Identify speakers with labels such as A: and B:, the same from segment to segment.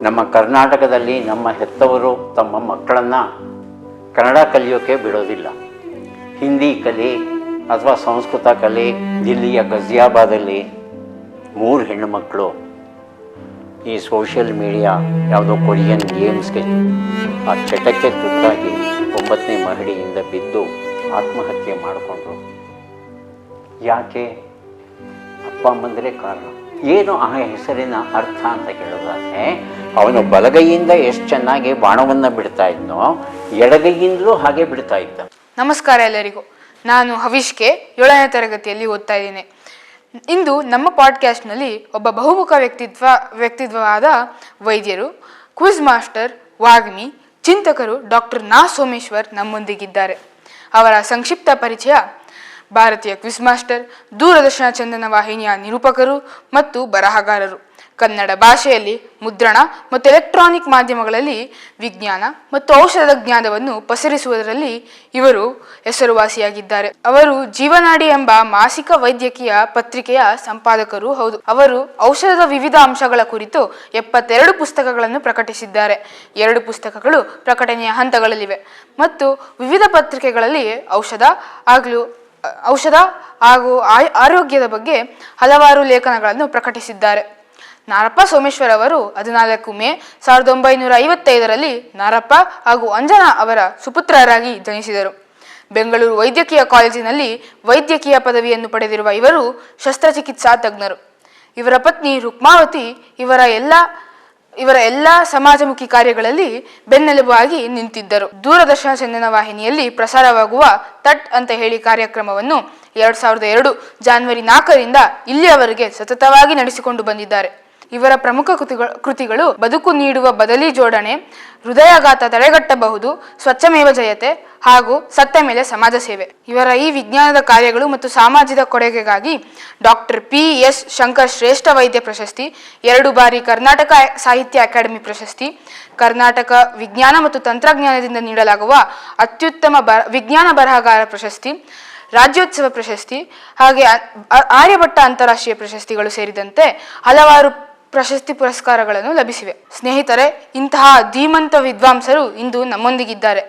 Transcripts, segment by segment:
A: ನಮ್ಮ ಕರ್ನಾಟಕದಲ್ಲಿ ನಮ್ಮ ಹೆತ್ತವರು ತಮ್ಮ ಮಕ್ಕಳನ್ನು ಕನ್ನಡ ಕಲಿಯೋಕ್ಕೆ ಬಿಡೋದಿಲ್ಲ. ಹಿಂದಿ ಕಲಿ ಅಥವಾ ಸಂಸ್ಕೃತ ಕಲಿ. ದಿಲ್ಲಿಯ ಗಜಿಯಾಬಾದಲ್ಲಿ 3 ಹೆಣ್ಣು ಮಕ್ಕಳು ಈ ಸೋಷಿಯಲ್ ಮೀಡಿಯಾ ಯಾವುದೋ ಕೊರಿಯನ್ ಗೇಮ್ಸ್ಗೆ ಆ ಚಟಕ್ಕೆ ತುತ್ತಾಗಿ 9ನೇ ಮಹಡಿಯಿಂದ ಬಿದ್ದು ಆತ್ಮಹತ್ಯೆ ಮಾಡಿಕೊಂಡ್ರು. ಯಾಕೆ? ಅಪ್ಪ ಅಮ್ಮಂದರೆ ಕಾರಣ. ಏನು ಆ ಹೆಸರಿನ ಅರ್ಥ ಅಂತ ಕೇಳೋದಾದ್ರೆ, ಅವನು ಬಲಗೈಯಿಂದ ಎಷ್ಟು ಚೆನ್ನಾಗಿ ಬಾಣವನ್ನು ಬಿಡ್ತಾ ಇದ್ನೋ ಎಡಗೈಯಿಂದಲೂ ಹಾಗೆ ಬಿಡ್ತಾ ಇದ್ದ.
B: ನಮಸ್ಕಾರ ಎಲ್ಲರಿಗೂ. ನಾನು ಹವಿಷ್ಕೆ 7ನೇ ತರಗತಿಯಲ್ಲಿ ಓದ್ತಾ ಇದ್ದೀನಿ. ಇಂದು ನಮ್ಮ ಪಾಡ್ಕಾಸ್ಟ್ನಲ್ಲಿ ಒಬ್ಬ ಬಹುಮುಖ ವ್ಯಕ್ತಿತ್ವವಾದ ವೈದ್ಯರು, ಕ್ವಿಜ್ ಮಾಸ್ಟರ್, ವಾಗ್ಮಿ, ಚಿಂತಕರು ಡಾಕ್ಟರ್ ನಾ ಸೋಮೇಶ್ವರ್ ನಮ್ಮೊಂದಿಗಿದ್ದಾರೆ. ಅವರ ಸಂಕ್ಷಿಪ್ತ ಪರಿಚಯ: ಭಾರತೀಯ ಕ್ವಿಜ್ ಮಾಸ್ಟರ್, ದೂರದರ್ಶನ ಚಂದನ ವಾಹಿನಿಯ ನಿರೂಪಕರು ಮತ್ತು ಬರಹಗಾರರು. ಕನ್ನಡ ಭಾಷೆಯಲ್ಲಿ ಮುದ್ರಣ ಮತ್ತು ಎಲೆಕ್ಟ್ರಾನಿಕ್ ಮಾಧ್ಯಮಗಳಲ್ಲಿ ವಿಜ್ಞಾನ ಮತ್ತು ಔಷಧದ ಜ್ಞಾನವನ್ನು ಪಸರಿಸುವುದರಲ್ಲಿ ಇವರು ಹೆಸರುವಾಸಿಯಾಗಿದ್ದಾರೆ. ಅವರು ಜೀವನಾಡಿ ಎಂಬ ಮಾಸಿಕ ವೈದ್ಯಕೀಯ ಪತ್ರಿಕೆಯ ಸಂಪಾದಕರೂ ಹೌದು. ಅವರು ಔಷಧದ ವಿವಿಧ ಅಂಶಗಳ ಕುರಿತು 72 ಪುಸ್ತಕಗಳನ್ನು ಪ್ರಕಟಿಸಿದ್ದಾರೆ. 2 ಪುಸ್ತಕಗಳು ಪ್ರಕಟಣೆಯ ಹಂತಗಳಲ್ಲಿವೆ ಮತ್ತು ವಿವಿಧ ಪತ್ರಿಕೆಗಳಲ್ಲಿ ಔಷಧ ಹಾಗೂ ಆರೋಗ್ಯದ ಬಗ್ಗೆ ಹಲವಾರು ಲೇಖನಗಳನ್ನು ಪ್ರಕಟಿಸಿದ್ದಾರೆ. ನಾರಪ್ಪ ಸೋಮೇಶ್ವರ್ ಅವರು 14 ಮೇ 1955ರಲ್ಲಿ ನಾರಪ್ಪ ಹಾಗೂ ಅಂಜನಾ ಅವರ ಸುಪುತ್ರರಾಗಿ ಜನಿಸಿದರು. ಬೆಂಗಳೂರು ವೈದ್ಯಕೀಯ ಕಾಲೇಜಿನಲ್ಲಿ ವೈದ್ಯಕೀಯ ಪದವಿಯನ್ನು ಪಡೆದಿರುವ ಇವರು ಶಸ್ತ್ರಚಿಕಿತ್ಸಾ ತಜ್ಞರು. ಇವರ ಪತ್ನಿ ರುಕ್ಮಾವತಿ ಇವರ ಎಲ್ಲ ಸಮಾಜಮುಖಿ ಕಾರ್ಯಗಳಲ್ಲಿ ಬೆನ್ನೆಲುಬಾಗಿ ನಿಂತಿದ್ದರು. ದೂರದರ್ಶನ ಚಂದನ ವಾಹಿನಿಯಲ್ಲಿ ಪ್ರಸಾರವಾಗುವ ತಟ್ ಅಂತ ಹೇಳಿ ಕಾರ್ಯಕ್ರಮವನ್ನು 2002 ಜಾನ್ವರಿ 4ರಿಂದ ಇಲ್ಲಿಯವರೆಗೆ ಸತತವಾಗಿ ನಡೆಸಿಕೊಂಡು ಬಂದಿದ್ದಾರೆ. ಇವರ ಪ್ರಮುಖ ಕೃತಿಗಳು ಬದುಕು ನೀಡುವ ಬದಲಿ ಜೋಡಣೆ, ಹೃದಯಾಘಾತ ತಡೆಗಟ್ಟಬಹುದು, ಸ್ವಚ್ಛಮೇವ ಜಯತೆ ಹಾಗೂ ಸತ್ತ ಮೇಲೆ ಸಮಾಜ ಸೇವೆ. ಇವರ ಈ ವಿಜ್ಞಾನದ ಕಾರ್ಯಗಳು ಮತ್ತು ಸಾಮಾಜಿಕ ಕೊಡುಗೆಗಾಗಿ ಡಾಕ್ಟರ್ PS ಶಂಕರ್ ಶ್ರೇಷ್ಠ ವೈದ್ಯ ಪ್ರಶಸ್ತಿ, 2 ಬಾರಿ ಕರ್ನಾಟಕ ಸಾಹಿತ್ಯ ಅಕಾಡೆಮಿ ಪ್ರಶಸ್ತಿ, ಕರ್ನಾಟಕ ವಿಜ್ಞಾನ ಮತ್ತು ತಂತ್ರಜ್ಞಾನದಿಂದ ನೀಡಲಾಗುವ ಅತ್ಯುತ್ತಮ ವಿಜ್ಞಾನ ಬರಹಗಾರ ಪ್ರಶಸ್ತಿ, ರಾಜ್ಯೋತ್ಸವ ಪ್ರಶಸ್ತಿ, ಹಾಗೆ ಆರ್ಯಭಟ್ಟ ಅಂತಾರಾಷ್ಟ್ರೀಯ ಪ್ರಶಸ್ತಿಗಳು ಸೇರಿದಂತೆ ಹಲವಾರು ಪ್ರಶಸ್ತಿ ಪುರಸ್ಕಾರಗಳನ್ನು ಲಭಿಸಿವೆ. ಸ್ನೇಹಿತರೆ, ಇಂತಹ ಧೀಮಂತ ವಿದ್ವಾಂಸರು ಇಂದು ನಮ್ಮೊಂದಿಗಿದ್ದಾರೆ.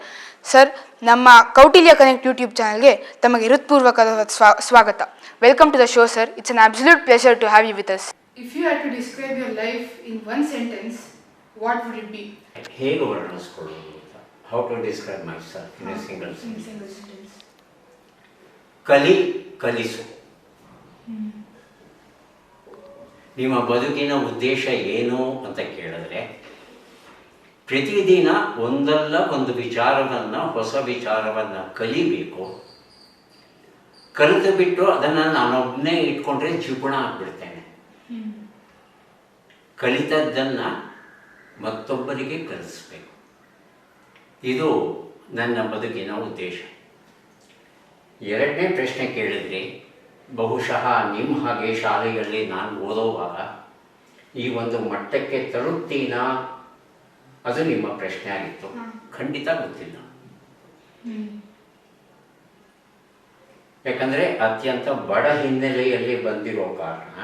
B: ಸರ್, ನಮ್ಮ ಕೌಟಿಲ್ಯ ಕನೆಕ್ಟ್ ಯೂಟ್ಯೂಬ್ ಚಾನಲ್ಗೆ ತಮಗೆ ಹೃತ್ಪೂರ್ವಕವಾದ ಸ್ವಾಗತ. Welcome to the show sir. It's an absolute pleasure to have you with us. If you had to describe your life in one sentence, what would it be?
A: ಹೇಗೆ ವರ್ಣಿಸ್ಕೊಳ್ಳೋದು? How to describe myself in a single sentence? ಕಲಿಸು. ನಿಮ್ಮ ಬದುಕಿನ ಉದ್ದೇಶ ಏನು ಅಂತ ಕೇಳಿದ್ರೆ, ಪ್ರತಿದಿನ ಒಂದಲ್ಲ ಒಂದು ಹೊಸ ವಿಚಾರವನ್ನು ಕಲಿಬೇಕು. ಕಲಿತು ಬಿಟ್ಟು ಅದನ್ನು ನಾನೊಬ್ಬನೇ ಇಟ್ಕೊಂಡ್ರೆ ಜಿಪುಣ ಆಗಿಬಿಡ್ತೇನೆ. ಕಲಿತದ್ದನ್ನು ಮತ್ತೊಬ್ಬರಿಗೆ ಕಲಿಸ್ಬೇಕು. ಇದು ನನ್ನ ಬದುಕಿನ ಉದ್ದೇಶ. 2ನೇ ಪ್ರಶ್ನೆ ಕೇಳಿದ್ರಿ, ಬಹುಶಃ ನಿಮ್ಮ ಹಾಗೆ ಶಾಲೆಯಲ್ಲಿ ನಾನು ಓದೋವಾಗ ಈ ಒಂದು ಮಟ್ಟಕ್ಕೆ ತಲುಪ್ತೀನಾ, ಅದು ನಿಮ್ಮ ಪ್ರಶ್ನೆ ಆಗಿತ್ತು. ಖಂಡಿತ ಗೊತ್ತಿಲ್ಲ. ಯಾಕಂದರೆ ಅತ್ಯಂತ ಬಡ ಹಿನ್ನೆಲೆಯಲ್ಲಿ ಬಂದಿರೋ ಕಾರಣ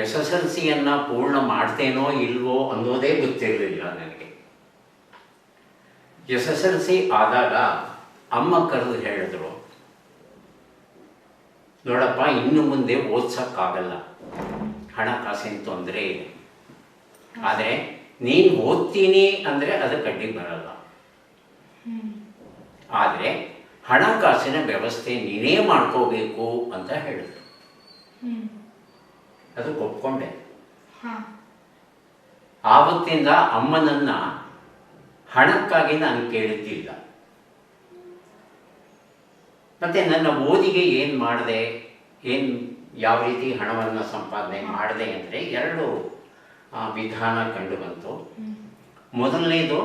A: SSLCಯನ್ನು ಪೂರ್ಣ ಮಾಡ್ತೇನೋ ಇಲ್ವೋ ಅನ್ನೋದೇ ಗೊತ್ತಿರಲಿಲ್ಲ ನನಗೆ. SSLC ಆದಾಗ ಅಮ್ಮ ಕರೆದು ಹೇಳಿದ್ರು, ನೋಡಪ್ಪ, ಇನ್ನು ಮುಂದೆ ಓದ್ಸೋಕ್ಕಾಗಲ್ಲ, ಹಣಕಾಸಿನ ತೊಂದರೆ ಇದೆ. ಆದರೆ ನೀನು ಓದ್ತೀನಿ ಅಂದರೆ ಅದಕ್ಕೆ ಅಡ್ಡಿ ಬರಲ್ಲ. ಆದರೆ ಹಣಕಾಸಿನ ವ್ಯವಸ್ಥೆ ನೀನೇ ಮಾಡ್ಕೋಬೇಕು ಅಂತ ಹೇಳಿದ್ರು. ಅದಕ್ಕೆ ಒಪ್ಕೊಂಡೆ. ಆವತ್ತಿಂದ ಅಮ್ಮನನ್ನು ಹಣಕ್ಕಾಗಿ ನಾನು ಕೇಳಿದ್ದಿಲ್ಲ. ಮತ್ತು ನನ್ನ ಓದಿಗೆ ಏನು ಮಾಡಿದೆ, ಯಾವ ರೀತಿ ಹಣವನ್ನು ಸಂಪಾದನೆ ಮಾಡಿದೆ ಅಂದರೆ 2 ವಿಧಾನ ಕಂಡು ಬಂತು. ಮೊದಲನೇದು,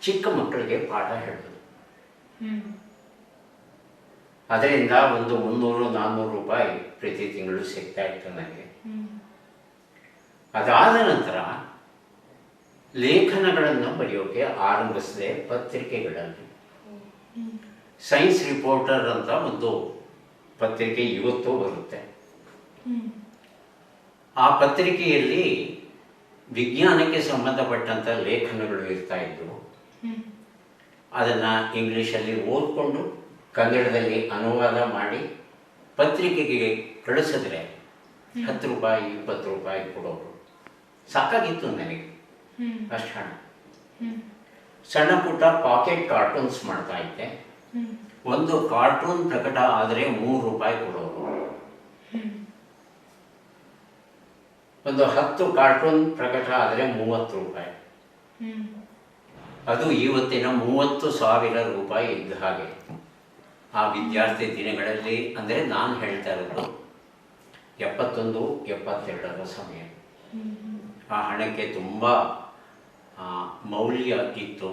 A: ಚಿಕ್ಕ ಮಕ್ಕಳಿಗೆ ಪಾಠ ಹೇಳೋದು. ಅದರಿಂದ ಒಂದು 300-400 ರೂಪಾಯಿ ಪ್ರತಿ ತಿಂಗಳು ಸಿಗ್ತಾ ಇತ್ತು ನನಗೆ. ಅದಾದ ನಂತರ ಲೇಖನಗಳನ್ನು ಬರೆಯೋಕೆ ಆರಂಭಿಸಿದೆ ಪತ್ರಿಕೆಗಳಲ್ಲಿ. ಸೈನ್ಸ್ ರಿಪೋರ್ಟರ್ ಅಂತ ಒಂದು ಪತ್ರಿಕೆ ಇವತ್ತು ಬರುತ್ತೆ. ಆ ಪತ್ರಿಕೆಯಲ್ಲಿ ವಿಜ್ಞಾನಕ್ಕೆ ಸಂಬಂಧಪಟ್ಟಂಥ ಲೇಖನಗಳು ಇರ್ತಾ ಇದ್ದವು. ಅದನ್ನು ಇಂಗ್ಲೀಷಲ್ಲಿ ಓದ್ಕೊಂಡು ಕನ್ನಡದಲ್ಲಿ ಅನುವಾದ ಮಾಡಿ ಪತ್ರಿಕೆಗೆ ಕಳಿಸಿದ್ರೆ 10 ರೂಪಾಯಿ 20 ರೂಪಾಯಿ ಕೊಡೋರು. ಸಾಕಾಗಿತ್ತು ನನಗೆ ಅಷ್ಟು ಹಣ. ಸಣ್ಣ ಪುಟ್ಟ ಪಾಕೆಟ್ ಕಾರ್ಟೂನ್ಸ್ ಮಾಡ್ತಾ ಇದ್ದೆ. ಒಂದು ಕಾರ್ಟೂನ್ ಪ್ರಕಟ ಆದರೆ 3 ರೂಪಾಯಿ ಕೊಡೋರು. ಒಂದು 10 ಕಾರ್ಟೂನ್ ಪ್ರಕಟ ಆದರೆ 30 ರೂಪಾಯಿ. ಅದು ಇವತ್ತಿನ 30,000 ರೂಪಾಯಿ ಇದ್ದ ಹಾಗೆ ಆ ವಿದ್ಯಾರ್ಥಿ ದಿನಗಳಲ್ಲಿ. ಅಂದರೆ ನಾನು ಹೇಳ್ತಾ ಇರೋದು 71, 72 ಸಮಯ. ಆ ಹಣಕ್ಕೆ ತುಂಬ ಮೌಲ್ಯ ಇತ್ತು.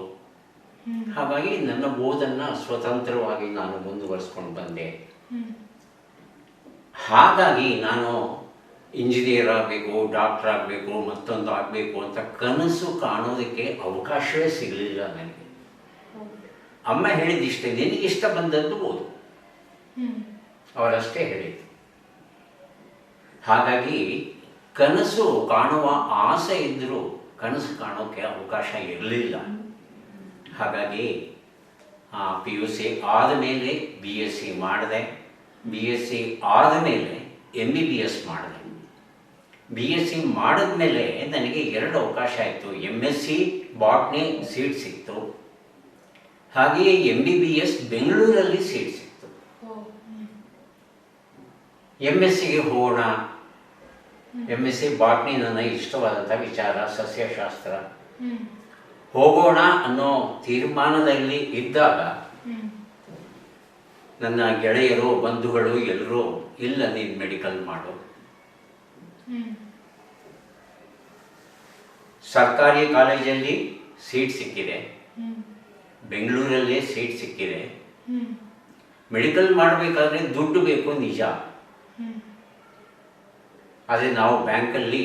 A: ಹಾಗಾಗಿ ನನ್ನ ಓದನ್ನು ಸ್ವತಂತ್ರವಾಗಿ ನಾನು ಮುಂದುವರಿಸ್ಕೊಂಡು ಬಂದೆ. ಹಾಗಾಗಿ ನಾನು ಇಂಜಿನಿಯರ್ ಆಗಬೇಕು, ಡಾಕ್ಟರ್ ಆಗಬೇಕು, ಮತ್ತೊಂದು ಆಗಬೇಕು ಅಂತ ಕನಸು ಕಾಣೋದಕ್ಕೆ ಅವಕಾಶವೇ ಸಿಗಲಿಲ್ಲ ನನಗೆ. ಅಮ್ಮ ಹೇಳಿದಿಷ್ಟೇ, ನಿನಗಿಷ್ಟ ಬಂದದ್ದು ಓದು, ಅವರಷ್ಟೇ ಹೇಳಿದ್ದು. ಹಾಗಾಗಿ ಕನಸು ಕಾಣುವ ಆಸೆ ಇದ್ದರೂ ಕನಸು ಕಾಣೋಕ್ಕೆ ಅವಕಾಶ ಇರಲಿಲ್ಲ. ಹಾಗಾಗಿ PUC ಆದಮೇಲೆ BSc ಮಾಡಿದೆ. BSc ಆದಮೇಲೆ MBBS ಮಾಡಿದೆ. BSc ಮಾಡಿದ್ಮೇಲೆ ನನಗೆ 2 ಅವಕಾಶ ಆಯಿತು. MSc ಬಾಟ್ನಿ ಸೀಟ್ ಸಿಕ್ತು, ಹಾಗೆಯೇ MBBS ಬೆಂಗಳೂರಲ್ಲಿ ಸೀಟ್ ಸಿಕ್ತು. MScಗೆ ಹೋಗೋಣ. MSc ಬಾಟ್ನಿ ನನ್ನ ಇಷ್ಟವಾದಂಥ ವಿಚಾರ, ಸಸ್ಯಶಾಸ್ತ್ರ. ಹೋಗೋಣ ಅನ್ನೋ ತೀರ್ಮಾನದಲ್ಲಿ ಇದ್ದಾಗ ನನ್ನ ಗೆಳೆಯರು, ಬಂಧುಗಳು ಎಲ್ಲರೂ, ಇಲ್ಲ ನೀನು ಮೆಡಿಕಲ್ ಮಾಡು. ಸರ್ಕಾರಿ ಕಾಲೇಜಲ್ಲಿ ಸೀಟ್ ಸಿಕ್ಕಿದೆ, ಬೆಂಗಳೂರಲ್ಲೇ ಸೀಟ್ ಸಿಕ್ಕಿದೆ. ಮೆಡಿಕಲ್ ಮಾಡಬೇಕಾದ್ರೆ ದುಡ್ಡು ಬೇಕು ನಿಜ. ಆದರೆ ನಾವು ಬ್ಯಾಂಕಲ್ಲಿ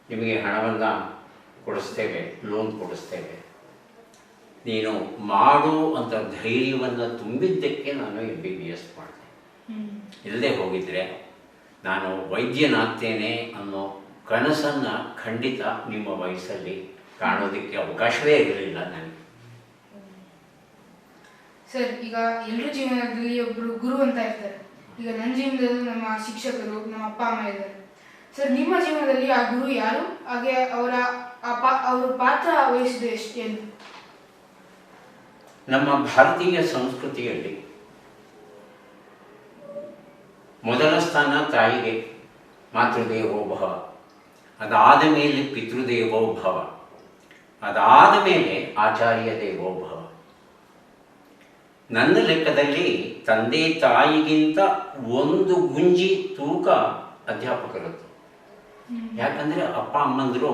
A: ನಿಮಗೆ ಹಣವನ್ನು ಕೊಡಿಸ್ತೇವೆ, ಲೋನ್ ಕೊಡಿಸ್ತೇವೆ, ನೀನು ಮಾಡು ಅಂತ ಧೈರ್ಯವನ್ನು ತುಂಬಿದ್ದಕ್ಕೆ ನಾನು MBBS ಮಾಡಿದೆ. ಇಲ್ಲದೆ ಹೋಗಿದ್ರೆ ನಾನು ವೈದ್ಯನಾಗ್ತೇನೆ ಅನ್ನೋ ಕನಸನ್ನು ಖಂಡಿತ ನಿಮ್ಮ ವಯಸ್ಸಲ್ಲಿ ಕಾಣೋದಕ್ಕೆ ಅವಕಾಶವೇ ಇರಲಿಲ್ಲ ನನಗೆ.
B: ಸರ್, ಈಗ ಎಲ್ಲರ ಜೀವನದಲ್ಲಿ ಒಬ್ಬರು ಗುರು ಅಂತ ಇರ್ತಾರೆ. ಈಗ ನನ್ನ ಜೀವನದಲ್ಲೂ ನಮ್ಮ ಶಿಕ್ಷಕರು, ನಮ್ಮ ಅಪ್ಪ ಅಮ್ಮ ಇದ್ದಾರೆ. ಸರ್, ನಿಮ್ಮ ಜೀವನದಲ್ಲಿ ಆ ಗುರು ಯಾರು? ಹಾಗೆ ಅವರ ಪಾತ್ರ ವಹಿಸಿದ ಏನು?
A: ನಮ್ಮ ಭಾರತೀಯ ಸಂಸ್ಕೃತಿಯಲ್ಲಿ ಮೊದಲ ಸ್ಥಾನ ತಾಯಿಗೆ, ಮಾತೃದೇವೋಭವ. ಅದಾದ ಮೇಲೆ ಪಿತೃದೇವೋಭವ. ಅದಾದ ಮೇಲೆ ಆಚಾರ್ಯ ದೇವೋಭವ. ನನ್ನ ಲೆಕ್ಕದಲ್ಲಿ ತಂದೆ ತಾಯಿಗಿಂತ 1 ಗುಂಜಿ ತೂಕ ಅಧ್ಯಾಪಕರದ್ದು. ಯಾಕಂದರೆ ಅಪ್ಪ ಅಮ್ಮಂದರು,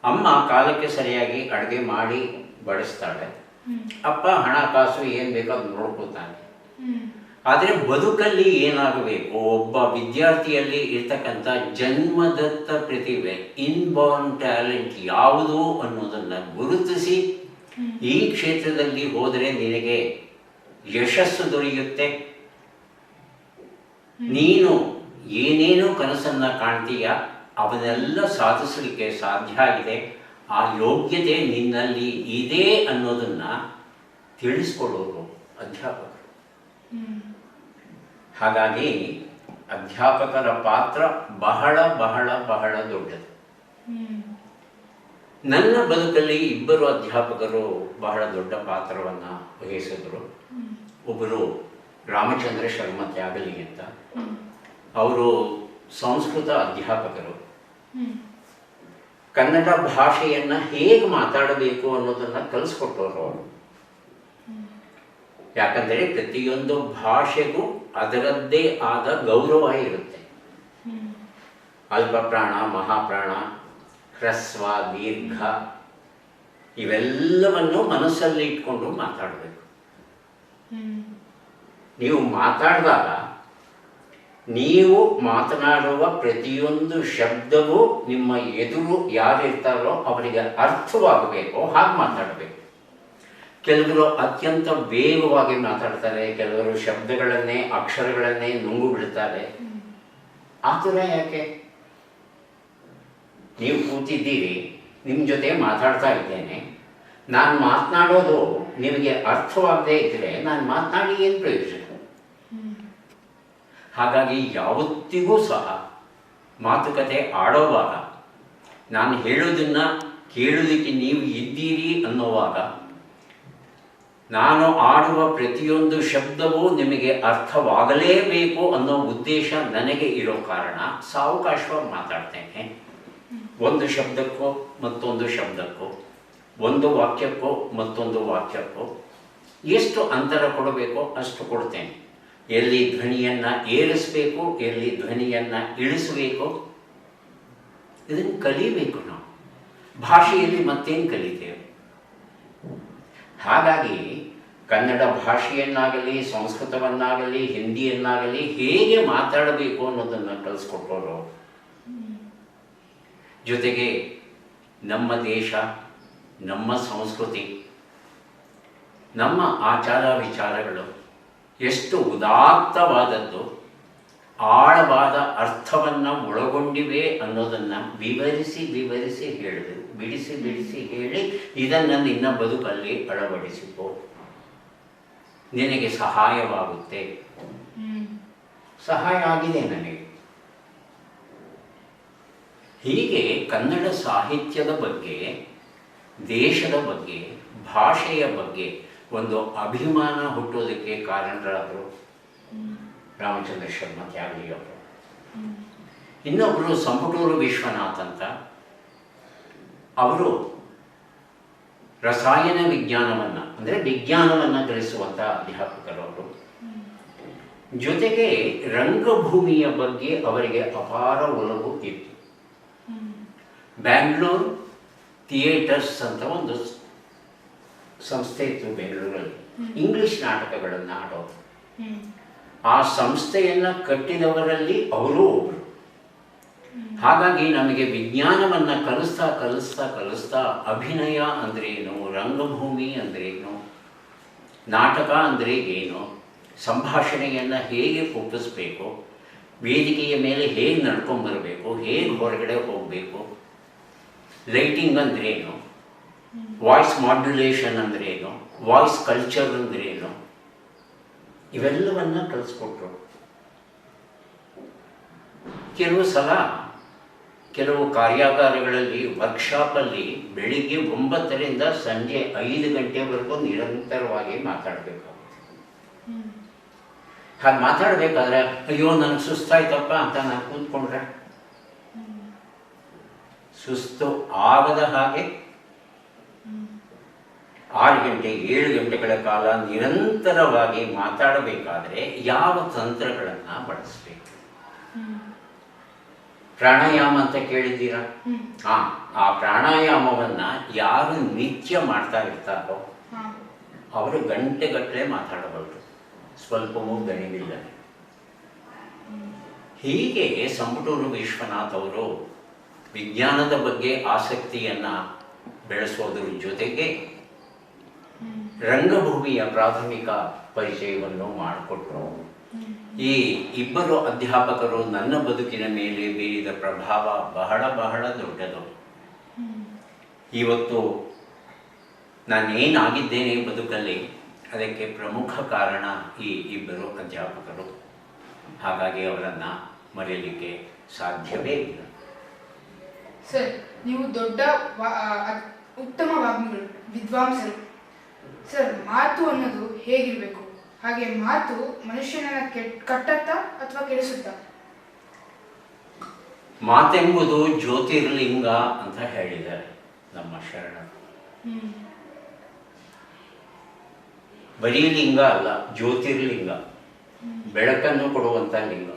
A: ಅಮ್ಮ ಕಾಲಕ್ಕೆ ಸರಿಯಾಗಿ ಅಡುಗೆ ಮಾಡಿ ಬಡಿಸ್ತಾಳೆ, ಅಪ್ಪ ಹಣಕಾಸು ಏನು ಬೇಕೋ ಅದು ನೋಡ್ಕೊತಾನೆ. ಆದರೆ ಬದುಕಲ್ಲಿ ಏನಾಗಬೇಕು, ಒಬ್ಬ ವಿದ್ಯಾರ್ಥಿಯಲ್ಲಿ ಇರ್ತಕ್ಕಂಥ ಜನ್ಮದತ್ತ ಪ್ರತಿಭೆ, ಇನ್ಬಾರ್ನ್ ಟ್ಯಾಲೆಂಟ್ ಯಾವುದು ಅನ್ನೋದನ್ನು ಗುರುತಿಸಿ ಈ ಕ್ಷೇತ್ರದಲ್ಲಿ ಹೋದರೆ ನಿನಗೆ ಯಶಸ್ಸು ದೊರೆಯುತ್ತೆ. ನೀನು ಏನೇನು ಕನಸನ್ನು ಕಾಣ್ತೀಯ ಅವನ್ನೆಲ್ಲ ಸಾಧಿಸಲಿಕ್ಕೆ ಸಾಧ್ಯ ಇದೆ. ಆ ಯೋಗ್ಯತೆ ನಿನ್ನಲ್ಲಿ ಇದೆ ಅನ್ನೋದನ್ನು ತಿಳಿಸ್ಕೊಡೋರು ಅಧ್ಯಾಪಕರು. ಹಾಗಾಗಿ ಅಧ್ಯಾಪಕರ ಪಾತ್ರ ಬಹಳ ಬಹಳ ಬಹಳ ದೊಡ್ಡದು. ನನ್ನ ಬದುಕಲ್ಲಿ 2 ಅಧ್ಯಾಪಕರು ಬಹಳ ದೊಡ್ಡ ಪಾತ್ರವನ್ನು ವಹಿಸಿದ್ರು. ಒಬ್ಬರು ರಾಮಚಂದ್ರ ಶರ್ಮ ತ್ಯಾಗಲಿ ಅಂತ, ಅವರು ಸಂಸ್ಕೃತ ಅಧ್ಯಾಪಕರು. ಕನ್ನಡ ಭಾಷೆಯನ್ನು ಹೇಗೆ ಮಾತಾಡಬೇಕು ಅನ್ನೋದನ್ನು ಕಲಿಸ್ಕೊಟ್ಟವರು ಅವರು. ಯಾಕಂದರೆ ಪ್ರತಿಯೊಂದು ಭಾಷೆಗೂ ಅದರದ್ದೇ ಆದ ಗೌರವ ಇರುತ್ತೆ. ಅಲ್ಪಪ್ರಾಣ, ಮಹಾಪ್ರಾಣ, ಹ್ರಸ್ವ, ದೀರ್ಘ ಇವೆಲ್ಲವನ್ನು ಮನಸ್ಸಲ್ಲಿ ಇಟ್ಕೊಂಡು ಮಾತಾಡಬೇಕು. ನೀವು ಮಾತಾಡಿದಾಗ ನೀವು ಮಾತನಾಡುವ ಪ್ರತಿಯೊಂದು ಶಬ್ದವೂ ನಿಮ್ಮ ಎದುರು ಯಾರಿರ್ತಾರೋ ಅವರಿಗೆ ಅರ್ಥವಾಗಬೇಕು, ಹಾಗೆ ಮಾತಾಡಬೇಕು. ಕೆಲವರು ಅತ್ಯಂತ ವೇಗವಾಗಿ ಮಾತಾಡ್ತಾರೆ, ಕೆಲವರು ಶಬ್ದಗಳನ್ನೇ, ಅಕ್ಷರಗಳನ್ನೇ ನುಂಗು ಬಿಡ್ತಾರೆ. ಆ ಥರ ಯಾಕೆ? ನೀವು ಕೂತಿದ್ದೀರಿ, ನಿಮ್ಮ ಜೊತೆ ಮಾತಾಡ್ತಾ ಇದ್ದೇನೆ. ನಾನು ಮಾತನಾಡೋದು ನಿಮಗೆ ಅರ್ಥವಾಗದೇ ಇದ್ದರೆ ನಾನು ಮಾತನಾಡಿ ಏನು ಪ್ರಯೋಜನ? ಹಾಗಾಗಿ ಯಾವತ್ತಿಗೂ ಸಹ ಮಾತುಕತೆ ಆಡೋವಾಗ, ನಾನು ಹೇಳೋದನ್ನು ಕೇಳೋದಕ್ಕೆ ನೀವು ಇದ್ದೀರಿ ಅನ್ನೋವಾಗ, ನಾನು ಆಡುವ ಪ್ರತಿಯೊಂದು ಶಬ್ದವೂ ನಿಮಗೆ ಅರ್ಥವಾಗಲೇಬೇಕು ಅನ್ನೋ ಉದ್ದೇಶ ನನಗೆ ಇರೋ ಕಾರಣ ಸಾವಕಾಶವಾಗಿ ಮಾತಾಡ್ತೇನೆ. ಒಂದು ಶಬ್ದಕ್ಕೋ ಮತ್ತೊಂದು ಶಬ್ದಕ್ಕೋ, ಒಂದು ವಾಕ್ಯಕ್ಕೋ ಮತ್ತೊಂದು ವಾಕ್ಯಕ್ಕೋ ಎಷ್ಟು ಅಂತರ ಕೊಡಬೇಕೋ ಅಷ್ಟು ಕೊಡ್ತೇನೆ. ಎಲ್ಲಿ ಧ್ವನಿಯನ್ನು ಏರಿಸಬೇಕು, ಎಲ್ಲಿ ಧ್ವನಿಯನ್ನು ಇಳಿಸಬೇಕು, ಇದನ್ನು ಕಲಿಬೇಕು. ನಾವು ಭಾಷೆಯಲ್ಲಿ ಮತ್ತೇನು ಕಲಿತೇವೆ? ಹಾಗಾಗಿ ಕನ್ನಡ ಭಾಷೆಯನ್ನಾಗಲಿ, ಸಂಸ್ಕೃತವನ್ನಾಗಲಿ, ಹಿಂದಿಯನ್ನಾಗಲಿ ಹೇಗೆ ಮಾತಾಡಬೇಕು ಅನ್ನೋದನ್ನು ಕಲಿಸ್ಕೊಟ್ಟವರು. ಜೊತೆಗೆ ನಮ್ಮ ದೇಶ, ನಮ್ಮ ಸಂಸ್ಕೃತಿ, ನಮ್ಮ ಆಚಾರ ವಿಚಾರಗಳು ಎಷ್ಟು ಉದಾತ್ತವಾದದ್ದು, ಆಳವಾದ ಅರ್ಥವನ್ನು ಒಳಗೊಂಡಿವೆ ಅನ್ನೋದನ್ನು ವಿವರಿಸಿ ವಿವರಿಸಿ ಹೇಳಿದೆ, ಬಿಡಿಸಿ ಬಿಡಿಸಿ ಹೇಳಿ, ಇದನ್ನು ನಿನ್ನ ಬದುಕಲ್ಲಿ ಅಳವಡಿಸಿಕೋ, ನಿನಗೆ ಸಹಾಯವಾಗುತ್ತೆ. ಸಹಾಯ ಆಗಿದೆ ನನಗೆ. ಹೀಗೆ ಕನ್ನಡ ಸಾಹಿತ್ಯದ ಬಗ್ಗೆ, ದೇಶದ ಬಗ್ಗೆ, ಭಾಷೆಯ ಬಗ್ಗೆ ಒಂದು ಅಭಿಮಾನ ಹುಟ್ಟೋದಕ್ಕೆ ಕಾರಣರಾದರು ರಾಮಚಂದ್ರ ಶರ್ಮ ತ್ಯಾಗಲಿಯವರು. ಇನ್ನೊಬ್ಬರು ಸಂಪುಟೂರು ವಿಶ್ವನಾಥ್ ಅಂತ, ಅವರು ರಸಾಯನ ವಿಜ್ಞಾನವನ್ನು ಅಂದರೆ ವಿಜ್ಞಾನವನ್ನು ತಿಳಿಸುವಂಥ ಅಧ್ಯಾಪಕರವರು. ಜೊತೆಗೆ ರಂಗಭೂಮಿಯ ಬಗ್ಗೆ ಅವರಿಗೆ ಅಪಾರ ಒಲವು ಇತ್ತು. ಬ್ಯಾಂಗ್ಳೂರ್ ಥಿಯೇಟರ್ಸ್ ಅಂತ ಒಂದು ಸಂಸ್ಥೆ ಇತ್ತು ಬೆಂಗಳೂರಲ್ಲಿ, ಇಂಗ್ಲಿಷ್ ನಾಟಕಗಳನ್ನು ಆಡೋದು. ಆ ಸಂಸ್ಥೆಯನ್ನು ಕಟ್ಟಿದವರಲ್ಲಿ ಅವರೂ ಒಬ್ಬರು. ಹಾಗಾಗಿ ನಮಗೆ ವಿಜ್ಞಾನವನ್ನು ಕಲಿಸ್ತಾ ಕಲಿಸ್ತಾ ಕಲಿಸ್ತಾ ಅಭಿನಯ ಅಂದ್ರೇನು, ರಂಗಭೂಮಿ ಅಂದ್ರೇನು, ನಾಟಕ ಅಂದರೆ ಏನು, ಸಂಭಾಷಣೆಯನ್ನು ಹೇಗೆ ಒಪ್ಪಿಸ್ಬೇಕು, ವೇದಿಕೆಯ ಮೇಲೆ ಹೇಗೆ ನಡ್ಕೊಂಬರಬೇಕು, ಹೇಗೆ ಹೊರಗಡೆ ಹೋಗಬೇಕು, ಲೈಟಿಂಗ್ ಅಂದ್ರೇನು, ವಾಯ್ಸ್ ಮಾಡ್ಯುಲೇಷನ್ ಅಂದ್ರೇನು, ವಾಯ್ಸ್ ಕಲ್ಚರ್ ಅಂದ್ರೇನು, ಇವೆಲ್ಲವನ್ನು ಕಲಿಸ್ಕೊಟ್ರು. ಕೆಲವು ಸಲ ಕೆಲವು ಕಾರ್ಯಾಗಾರಗಳಲ್ಲಿ, ವರ್ಕ್ಶಾಪಲ್ಲಿ ಬೆಳಿಗ್ಗೆ 9ರಿಂದ ಸಂಜೆ 5 ಗಂಟೆವರೆಗೂ ನಿರಂತರವಾಗಿ ಮಾತಾಡಬೇಕಾಗುತ್ತೆ. ಹಾಗೆ ಮಾತಾಡಬೇಕಾದ್ರೆ ಅಯ್ಯೋ ನನಗೆ ಸುಸ್ತಾಯ್ತಪ್ಪ ಅಂತ ನಾನು ಕೂತ್ಕೊಂಡ್ರೆ ಸುಸ್ತು ಆಗದ ಹಾಗೆ 6 ಗಂಟೆ 7 ಗಂಟೆಗಳ ಕಾಲ ನಿರಂತರವಾಗಿ ಮಾತಾಡಬೇಕಾದ್ರೆ ಯಾವ ತಂತ್ರಗಳನ್ನು ಬಳಸಬೇಕು? ಪ್ರಾಣಾಯಾಮ ಅಂತ ಕೇಳಿದ್ದೀರಾ? ಆ ಪ್ರಾಣಾಯಾಮವನ್ನು ಯಾರು ನಿತ್ಯ ಮಾಡ್ತಾ ಇರ್ತಾರೋ ಅವರು ಗಂಟೆಗಟ್ಟಲೆ ಮಾತಾಡಬಲ್ಲರು, ಸ್ವಲ್ಪವೂ ದಣಿವಿಲ್ಲ. ಹೀಗೆ ಸಂಪುಟೂರು ವಿಶ್ವನಾಥ್ ಅವರು ವಿಜ್ಞಾನದ ಬಗ್ಗೆ ಆಸಕ್ತಿಯನ್ನು ಬೆಳೆಸೋದ್ರ ಜೊತೆಗೆ ರಂಗಭೂಮಿಯ ಪ್ರಾಥಮಿಕ ಪರಿಚಯವನ್ನು ಮಾಡಿಕೊಟ್ರು. ಈ ಇಬ್ಬರು ಅಧ್ಯಾಪಕರು ನನ್ನ ಬದುಕಿನ ಮೇಲೆ ಬೀರಿದ ಪ್ರಭಾವ ಬಹಳ ಬಹಳ ದೊಡ್ಡದು. ಇವತ್ತು ನಾನೇನಾಗಿದ್ದೇನೆ ಬದುಕಲ್ಲಿ ಅದಕ್ಕೆ ಪ್ರಮುಖ ಕಾರಣ ಈ ಇಬ್ಬರು ಅಧ್ಯಾಪಕರು. ಹಾಗಾಗಿ ಅವರನ್ನು ಮರೆಯಲಿಕ್ಕೆ ಸಾಧ್ಯವೇ ಇಲ್ಲ.
B: ಸರ್, ನೀವು ದೊಡ್ಡ ಉತ್ತಮ ವಾಗ್ಮಿಗಳು, ವಿದ್ವಾಂಸರು. ಸರ್, ಮಾತು ಅನ್ನೋದು ಹೇಗಿರಬೇಕು? ಹಾಗೆ ಮಾತು ಮನುಷ್ಯನನ್ನ ಕಟ್ಟತ್ತಾ ಅಥವಾ ಕೆಡಿಸುತ್ತಾ?
A: ಮಾತೆಂಬುದು ಜ್ಯೋತಿರ್ಲಿಂಗ ಅಂತ ಹೇಳಿದ್ದಾರೆ ನಮ್ಮ ಶರಣರು. ಬರೀ ಲಿಂಗ ಅಲ್ಲ, ಜ್ಯೋತಿರ್ಲಿಂಗ, ಬೆಳಕನ್ನು ಕೊಡುವಂಥ ಲಿಂಗ.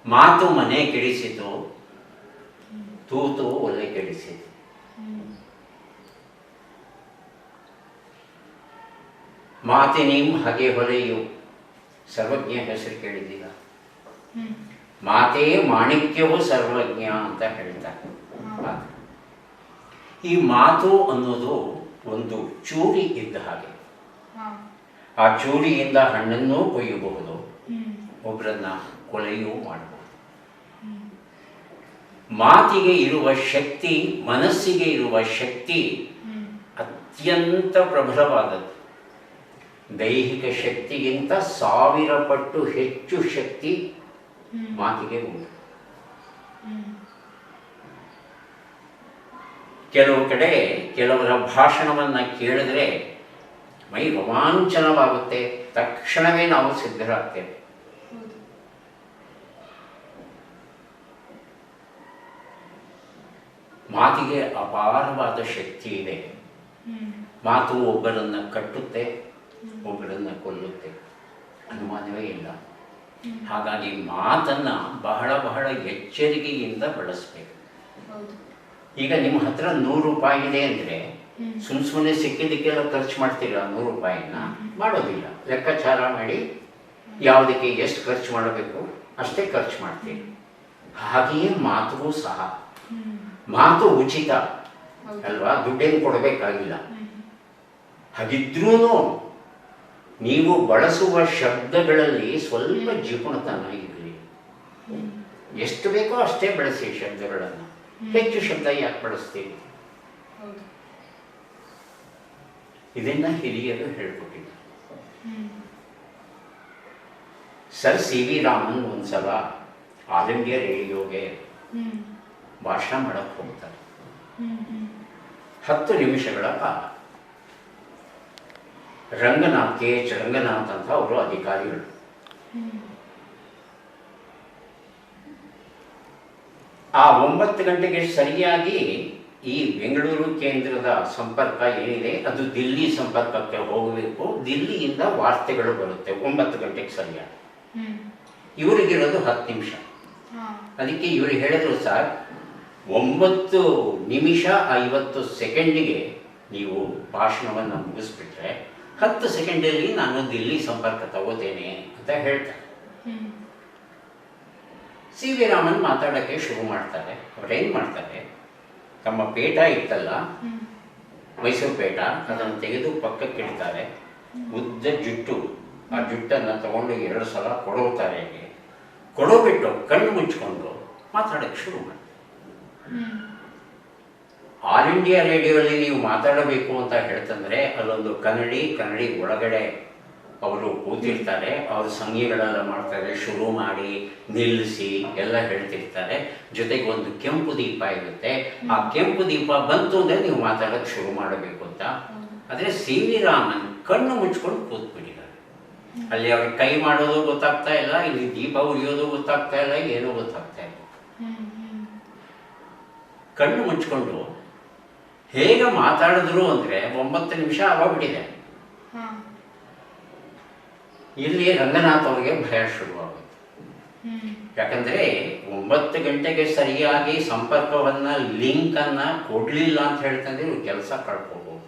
A: ಮಾತು ಮನೆ ಕೆಡಿಸಿತು, ತೂತು ಒಲೆ ಕೆಡಿಸಿತು. ಮಾತಿನೀಂ ಹಗೆ ಹೊಲೆಯು, ಸರ್ವಜ್ಞ ಹೆಸರು ಕೇಳಿದ್ದೀರ? ಮಾತೇ ಮಾಣಿಕ್ಯವೂ ಸರ್ವಜ್ಞ ಅಂತ ಹೇಳ್ತಾರೆ. ಈ ಮಾತು ಅನ್ನೋದು ಒಂದು ಚೂರಿ ಇದ್ದ ಹಾಗೆ. ಆ ಚೂರಿಯಿಂದ ಹಣ್ಣನ್ನೂ ಕೊಯ್ಯಬಹುದು, ಒಬ್ಬರನ್ನ ಕೊಲೆಯೂ ಮಾಡಬಹುದು. ಮಾತಿಗೆ ಇರುವ ಶಕ್ತಿ, ಮನಸ್ಸಿಗೆ ಇರುವ ಶಕ್ತಿ ಅತ್ಯಂತ ಪ್ರಬಲವಾದದ್ದು. ದೈಹಿಕ ಶಕ್ತಿಗಿಂತ 1000 ಪಟ್ಟು ಹೆಚ್ಚು ಶಕ್ತಿ ಮಾತಿಗೆ ಉಂಟು. ಕೆಲವು ಕಡೆ ಕೆಲವರ ಭಾಷಣವನ್ನು ಕೇಳಿದ್ರೆ ಮೈ ರೋಮಾಂಚನವಾಗುತ್ತೆ, ತಕ್ಷಣವೇ ನಾವು ಸಿದ್ಧರಾಗ್ತೇವೆ. ಮಾತಿಗೆ ಅಪಾರವಾದ ಶಕ್ತಿ ಇದೆ. ಮಾತು ಒಬ್ಬರನ್ನು ಕಟ್ಟುತ್ತೆ, ಒಬ್ಬರನ್ನು ಕೊಲ್ಲುತ್ತೆ, ಅನುಮಾನವೇ ಇಲ್ಲ. ಹಾಗಾಗಿ ಮಾತನ್ನು ಬಹಳ ಬಹಳ ಎಚ್ಚರಿಕೆಯಿಂದ ಬಳಸಬೇಕು. ಈಗ ನಿಮ್ಮ ಹತ್ರ 100 ರೂಪಾಯಿ ಇದೆ ಅಂದರೆ ಸುಮ್ಮನೆ ಸಿಕ್ಕಿದ್ದಕ್ಕೆಲ್ಲ ಖರ್ಚು ಮಾಡ್ತೀರಾ? 100 ರೂಪಾಯಿನ ಮಾಡೋದಿಲ್ಲ. ಲೆಕ್ಕಾಚಾರ ಮಾಡಿ ಯಾವುದಕ್ಕೆ ಎಷ್ಟು ಖರ್ಚು ಮಾಡಬೇಕು ಅಷ್ಟೇ ಖರ್ಚು ಮಾಡ್ತೀರಿ. ಹಾಗೆಯೇ ಮಾತುಗೂ ಸಹ ಮಾತು ಉಚಿತ ಅಲ್ವಾ, ದುಡ್ಡೇನು ಕೊಡಬೇಕಾಗಿಲ್ಲ. ಹಾಗಿದ್ರೂ ನೀವು ಬಳಸುವ ಶಬ್ದಗಳಲ್ಲಿ ಸ್ವಲ್ಪ ಜಿಪುಣತನ ಇರಲಿ. ಎಷ್ಟು ಬೇಕೋ ಅಷ್ಟೇ ಬಳಸಿ ಶಬ್ದಗಳನ್ನು. ಹೆಚ್ಚು ಶಬ್ದ ಯಾಕೆ ಬಳಸ್ತೀವಿ? ಇದನ್ನ ಹಿರಿಯರು ಹೇಳ್ಕೊಟ್ಟಿದ್ದಾರೆ. ಸರ್ ಸಿ ವಿ ರಾಮನ್ ಒಂದ್ಸಲ ಆಲ್ ಇಂಡಿಯಾ ರೇಡಿಯೋಗೆ ಭಾಷಣ ಮಾಡಕ್ಕೆ ಹೋಗ್ತಾರೆ. 10 ನಿಮಿಷಗಳ ಕಾಲ. ರಂಗನಾಥ್, ಕೆ ಎಚ್ ರಂಗನಾಥ್ ಅಂತ ಅವರು ಅಧಿಕಾರಿಗಳು. ಆ 9 ಗಂಟೆಗೆ ಸರಿಯಾಗಿ ಈ ಬೆಂಗಳೂರು ಕೇಂದ್ರದ ಸಂಪರ್ಕ ಏನಿದೆ ಅದು ದಿಲ್ಲಿ ಸಂಪರ್ಕಕ್ಕೆ ಹೋಗಬೇಕು. ದಿಲ್ಲಿಯಿಂದ ವಾರ್ತೆಗಳು ಬರುತ್ತೆ 9 ಗಂಟೆಗೆ ಸರಿಯಾಗಿ. ಇವರಿಗಿರೋದು 10 ನಿಮಿಷ. ಅದಕ್ಕೆ ಇವರು ಹೇಳಿದ್ರು, ಸರ್ 9 ನಿಮಿಷ 50 ಸೆಕೆಂಡಿಗೆ ನೀವು ಭಾಷಣವನ್ನು ಮುಗಿಸ್ಬಿಟ್ರೆ 10 ಸೆಕೆಂಡಲ್ಲಿ ನಾನು ದಿಲ್ಲಿ ಸಂಪರ್ಕ ತಗೋತೇನೆ ಅಂತ ಹೇಳ್ತಾರೆ. ಸಿ ವಿ ರಾಮನ್ ಮಾತಾಡೋಕ್ಕೆ ಶುರು ಮಾಡ್ತಾರೆ. ಅವ್ರೇನು ಮಾಡ್ತಾರೆ, ತಮ್ಮ ಪೇಟ ಇತ್ತಲ್ಲ, ಮೈಸೂರು ಪೇಟ, ಅದನ್ನು ತೆಗೆದು ಪಕ್ಕಕ್ಕೆ ಇಡ್ತಾರೆ. ಉದ್ದ ಜುಟ್ಟು, ಆ ಜುಟ್ಟನ್ನು ತಗೊಂಡು 2 ಸಲ ಕೊಡೋತಾರೆ. ಕೊಡೋಬಿಟ್ಟು ಕಣ್ಣು ಮುಚ್ಕೊಂಡು ಮಾತಾಡೋಕ್ಕೆ ಶುರು ಮಾಡ್ತಾರೆ. ಆಲ್ ಇಂಡಿಯಾ ರೇಡಿಯೋದಲ್ಲಿ ನೀವು ಮಾತಾಡಬೇಕು ಅಂತ ಹೇಳ್ತಂದ್ರೆ ಅಲ್ಲೊಂದು ಕನ್ನಡಿ ಒಳಗಡೆ ಅವರು ಕೂತಿರ್ತಾರೆ. ಅವರು ಸಂಘಿಗಳೆಲ್ಲ ಮಾಡ್ತಾರೆ, ಶುರು ಮಾಡಿ ನಿಲ್ಲಿಸಿ ಎಲ್ಲ ಹೇಳ್ತಿರ್ತಾರೆ. ಜೊತೆಗೆ ಒಂದು ಕೆಂಪು ದೀಪ ಇರುತ್ತೆ. ಆ ಕೆಂಪು ದೀಪ ಬಂತು ಅಂದರೆ ನೀವು ಮಾತಾಡೋಕ್ಕೆ ಶುರು ಮಾಡಬೇಕು ಅಂತ. ಆದರೆ ಸಿ ವಿ ರಾಮನ್ ಕಣ್ಣು ಮುಚ್ಕೊಂಡು ಕೂತ್ಬಿಟ್ಟಿದ್ದಾರೆ. ಅಲ್ಲಿ ಅವ್ರಿಗೆ ಕೈ ಮಾಡೋದು ಗೊತ್ತಾಗ್ತಾ ಇಲ್ಲ, ಇಲ್ಲಿ ದೀಪ ಉರಿಯೋದು ಗೊತ್ತಾಗ್ತಾ ಇಲ್ಲ, ಏನೂ ಗೊತ್ತಾಗ್ತಾ ಇಲ್ಲ. ಕಣ್ಣು ಮುಚ್ಕೊಂಡು ಹೇಗೆ ಮಾತಾಡಿದ್ರು ಅಂದರೆ 9 ನಿಮಿಷ ಆಗೋಗ್ಬಿಟ್ಟಿದೆ. ಇಲ್ಲಿ ರಂಗನಾಥ್ ಅವರಿಗೆ ಭಯ ಶುರುವಾಗುತ್ತೆ. ಯಾಕಂದರೆ 9 ಗಂಟೆಗೆ ಸರಿಯಾಗಿ ಸಂಪರ್ಕವನ್ನು, ಲಿಂಕನ್ನು ಕೊಡಲಿಲ್ಲ ಅಂತ ಹೇಳ್ತಂದ್ರೆ ಇವ್ರು ಕೆಲಸ ಕಳ್ಕೋಬೋದು.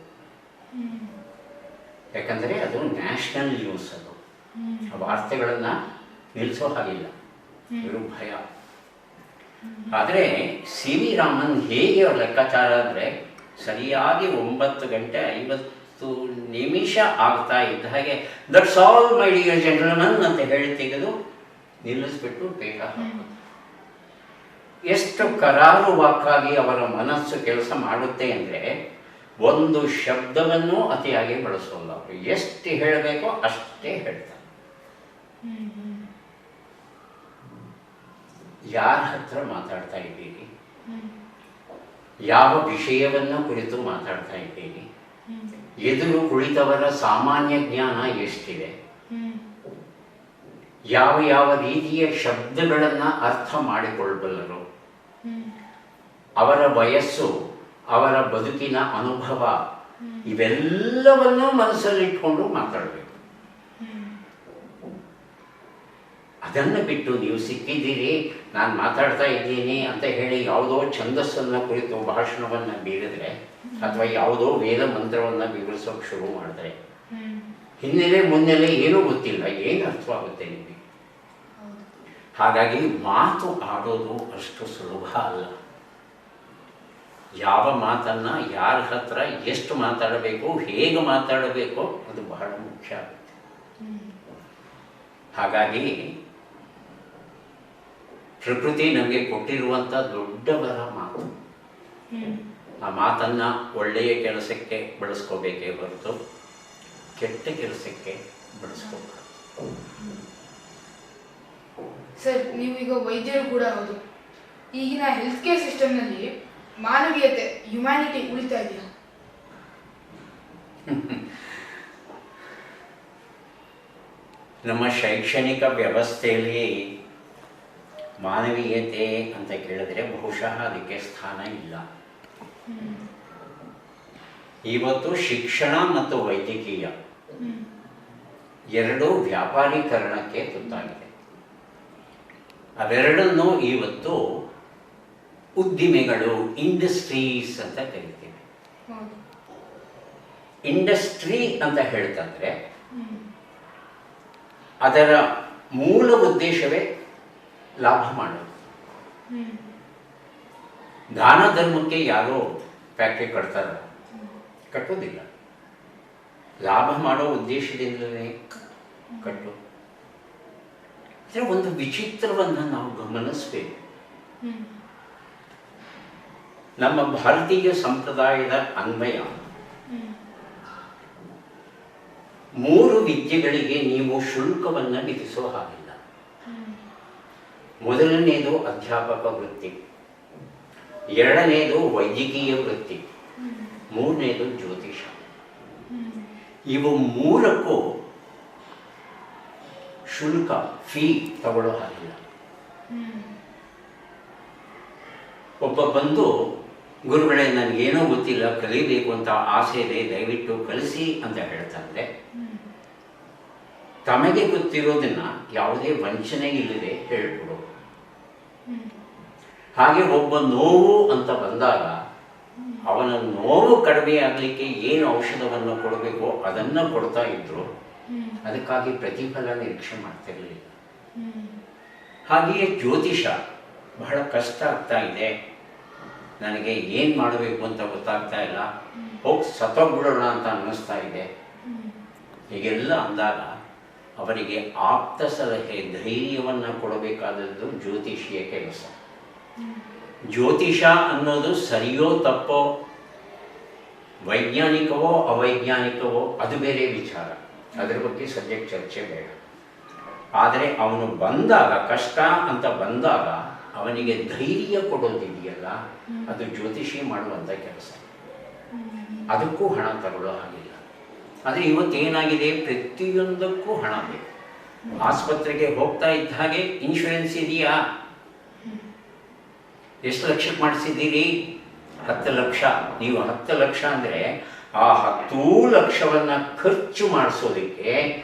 A: ಯಾಕಂದರೆ ಅದು ನ್ಯಾಷನಲ್ ನ್ಯೂಸ್, ಅದು ವಾರ್ತೆಗಳನ್ನು ನಿಲ್ಲಿಸೋ ಹಾಗಿಲ್ಲ. ಇವರು ಭಯ. ಆದರೆ ಸಿ ವಿ ರಾಮನ್ ಹೇಗೆ ಅವ್ರ ಲೆಕ್ಕಾಚಾರ ಅಂದರೆ ಸರಿಯಾಗಿ 9 ಗಂಟೆ 50 ನಿಮಿಷ ಆಗ್ತಾ ಇದ್ದ ಹಾಗೆ that's all my dear gentleman ಅಂತ ಹೇಳಿ ತೆಗೆದು ನಿಲ್ಲಿಸ್ಬಿಟ್ಟು ಪೇಟ ಹಾಕೋದು. ಎಷ್ಟು ಕರಾರುವಾಕ್ಕಾಗಿ ಅವರ ಮನಸ್ಸು ಕೆಲಸ ಮಾಡುತ್ತೆ ಅಂದರೆ ಒಂದು ಶಬ್ದವನ್ನು ಅತಿಯಾಗಿ ಬಳಸೋಲ್ಲ. ಅವರು ಎಷ್ಟು ಹೇಳಬೇಕೋ ಅಷ್ಟೇ ಹೇಳ್ತಾರೆ. ಯಾರ ಹತ್ರ ಮಾತಾಡ್ತಾ ಇದ್ದೀರಿ, ಯಾವ ವಿಷಯವನ್ನು ಕುರಿತು ಮಾತಾಡ್ತಾ ಇದ್ದೀರಿ, ಎದುರು ಕುಳಿತವರ ಸಾಮಾನ್ಯ ಜ್ಞಾನ ಎಷ್ಟಿದೆ, ಯಾವ ಯಾವ ರೀತಿಯ ಶಬ್ದಗಳನ್ನು ಅರ್ಥ ಮಾಡಿಕೊಳ್ಳಬಲ್ಲರು, ಅವರ ವಯಸ್ಸು, ಅವರ ಬದುಕಿನ ಅನುಭವ, ಇವೆಲ್ಲವನ್ನೂ ಮನಸ್ಸಲ್ಲಿಟ್ಕೊಂಡು ಮಾತಾಡಬೇಕು. ಅದನ್ನು ಬಿಟ್ಟು ನೀವು ಸಿಕ್ಕಿದ್ದೀರಿ, ನಾನು ಮಾತಾಡ್ತಾ ಇದ್ದೀನಿ ಅಂತ ಹೇಳಿ ಯಾವುದೋ ಛಂದಸ್ಸನ್ನು ಕುರಿತು ಭಾಷಣವನ್ನು ಬೀರಿದ್ರೆ ಅಥವಾ ಯಾವುದೋ ವೇದ ಮಂತ್ರವನ್ನು ವಿವರಿಸೋಕೆ ಶುರು ಮಾಡಿದ್ರೆ ಹಿನ್ನೆಲೆ ಮುನ್ನೆಲೆ ಏನೂ ಗೊತ್ತಿಲ್ಲ, ಏನು ಅರ್ಥವಾಗುತ್ತೆ ನಿಮಗೆ? ಹಾಗಾಗಿ ಮಾತು ಆಡೋದು ಅಷ್ಟು ಸುಲಭ ಅಲ್ಲ. ಯಾವ ಮಾತನ್ನು ಯಾರ ಹತ್ರ ಎಷ್ಟು ಮಾತಾಡಬೇಕು, ಹೇಗೆ ಮಾತಾಡಬೇಕು, ಅದು ಬಹಳ ಮುಖ್ಯ ಆಗುತ್ತೆ. ಹಾಗಾಗಿ ಪ್ರಕೃತಿ ನಮಗೆ ಕೊಟ್ಟಿರುವಂಥ ದೊಡ್ಡವರ ಮಾತು. ಆ ಮಾತನ್ನು ಒಳ್ಳೆಯ ಕೆಲಸಕ್ಕೆ ಬಳಸ್ಕೋಬೇಕೇ ಹೊರತು ಕೆಟ್ಟ ಕೆಲಸಕ್ಕೆ ಬಳಸ್ಕೋಬೇಕು.
B: ಸರ್, ನೀವು ಈಗ ವೈದ್ಯರು ಕೂಡ ಹೌದು. ಈಗಿನ ಹೆಲ್ತ್ ಕೇರ್ ಸಿಸ್ಟಮ್ನಲ್ಲಿ ಮಾನವೀಯತೆ, ಹ್ಯುಮ್ಯಾನಿಟಿ ಉಳಿತಾ ಇದೆಯಾ?
A: ನಮ್ಮ ಶೈಕ್ಷಣಿಕ ವ್ಯವಸ್ಥೆಯಲ್ಲಿ ಮಾನವೀಯತೆ ಅಂತ ಕೇಳಿದ್ರೆ ಬಹುಶಃ ಅದಕ್ಕೆ ಸ್ಥಾನ ಇಲ್ಲ. ಇವತ್ತು ಶಿಕ್ಷಣ ಮತ್ತು ವೈದ್ಯಕೀಯ ಎರಡೂ ವ್ಯಾಪಾರೀಕರಣಕ್ಕೆ ತುತ್ತಾಗಿದೆ. ಅವೆರಡನ್ನು ಇವತ್ತು ಉದ್ದಿಮೆಗಳು, ಇಂಡಸ್ಟ್ರೀಸ್ ಅಂತ ಕರಿತೀವಿ. ಇಂಡಸ್ಟ್ರಿ ಅಂತ ಹೇಳ್ತಂದ್ರೆ ಅದರ ಮೂಲ ಉದ್ದೇಶವೇ ಲಾಭ ಮಾಡೋದು. ದಾನ ಧರ್ಮಕ್ಕೆ ಯಾರೋ ಫ್ಯಾಕ್ಟ್ರಿ ಕಟ್ತಾರ? ಕಟ್ಟೋದಿಲ್ಲ. ಲಾಭ ಮಾಡೋ ಉದ್ದೇಶದಿಂದಲೇ ಕಟ್ಟು. ಒಂದು ವಿಚಿತ್ರವನ್ನು ನಾವು ಗಮನಿಸಬೇಕು. ನಮ್ಮ ಭಾರತೀಯ ಸಂಪ್ರದಾಯದ ಅನ್ವಯ 3 ವಿದ್ಯೆಗಳಿಗೆ ನೀವು ಶುಲ್ಕವನ್ನು ವಿಧಿಸೋ ಹಾಗಿಲ್ಲ. ಮೊದಲನೇದು ಅಧ್ಯಾಪಕ ವೃತ್ತಿ, ಎರಡನೇದು ವೈದ್ಯಕೀಯ ವೃತ್ತಿ, ಮೂರನೇದು ಜ್ಯೋತಿಷ. ಇವು 3ಕ್ಕೂ ಶುಲ್ಕ, ಫೀ ತಗೊಳ್ಳೋ ಹಾಗಿಲ್ಲ. ಒಬ್ಬ ಬಂದು ಗುರುಗಳೇ ನನಗೇನೋ ಗೊತ್ತಿಲ್ಲ, ಕಲಿಬೇಕು ಅಂತ ಆಸೆ ಇದೆ, ದಯವಿಟ್ಟು ಕಲಿಸಿ ಅಂತ ಹೇಳ್ತಾರೆ. ತಮಗೆ ಗೊತ್ತಿರೋದನ್ನ ಯಾವುದೇ ವಂಚನೆ ಇಲ್ಲದೆ ಹೇಳ್ಕೊಡು. ಹಾಗೆ ಒಬ್ಬ ನೋವು ಅಂತ ಬಂದಾಗ ಅವನ ನೋವು ಕಡಿಮೆ ಆಗಲಿಕ್ಕೆ ಏನು ಔಷಧವನ್ನು ಕೊಡಬೇಕೋ ಅದನ್ನು ಕೊಡ್ತಾ ಇದ್ರು. ಅದಕ್ಕಾಗಿ ಪ್ರತಿಫಲ ನಿರೀಕ್ಷೆ ಮಾಡ್ತಿರಲಿಲ್ಲ. ಹಾಗೆಯೇ ಜ್ಯೋತಿಷ ಬಹಳ ಕಷ್ಟ ಆಗ್ತಾ ಇದೆ, ನನಗೆ ಏನು ಮಾಡಬೇಕು ಅಂತ ಗೊತ್ತಾಗ್ತಾ ಇಲ್ಲ, ಹೋಗಿ ಸತ್ತೋಗ್ಬಿಡೋಣ ಅಂತ ಅನ್ನಿಸ್ತಾ ಇದೆ, ಹೀಗೆಲ್ಲ ಅಂದಾಗ ಅವರಿಗೆ ಆಪ್ತ ಸಲಹೆ, ಧೈರ್ಯವನ್ನು ಕೊಡಬೇಕಾದದ್ದು ಜ್ಯೋತಿಷಿಯ ಕೆಲಸ. ಜ್ಯೋತಿಷ ಅನ್ನೋದು ಸರಿಯೋ ತಪ್ಪೋ, ವೈಜ್ಞಾನಿಕವೋ ಅವೈಜ್ಞಾನಿಕವೋ ಅದು ಬೇರೆ ವಿಚಾರ, ಅದರ ಬಗ್ಗೆ ಸದ್ಯಕ್ಕೆ ಚರ್ಚೆ ಬೇಡ. ಆದರೆ ಅವನು ಬಂದಾಗ, ಕಷ್ಟ ಅಂತ ಬಂದಾಗ ಅವನಿಗೆ ಧೈರ್ಯ ಕೊಡೋದಿದೆಯಲ್ಲ, ಅದು ಜ್ಯೋತಿಷಿ ಮಾಡುವಂಥ ಕೆಲಸ. ಅದಕ್ಕೂ ಹಣ ತಗೊಳ್ಳೋ ಹಾಗಿಲ್ಲ. ಆದರೆ ಇವತ್ತೇನಾಗಿದೆ, ಪ್ರತಿಯೊಂದಕ್ಕೂ ಹಣ ಬೇಕು. ಆಸ್ಪತ್ರೆಗೆ ಹೋಗ್ತಾ ಇದ್ದ ಹಾಗೆ ಇನ್ಶೂರೆನ್ಸ್ ಇದೆಯಾ, ಎಷ್ಟು ಲಕ್ಷಕ್ಕೆ ಮಾಡಿಸಿದ್ದೀರಿ? 10 ಲಕ್ಷ. ನೀವು 10 ಲಕ್ಷ ಅಂದರೆ ಆ 10 ಲಕ್ಷವನ್ನು ಖರ್ಚು ಮಾಡಿಸೋದಕ್ಕೆ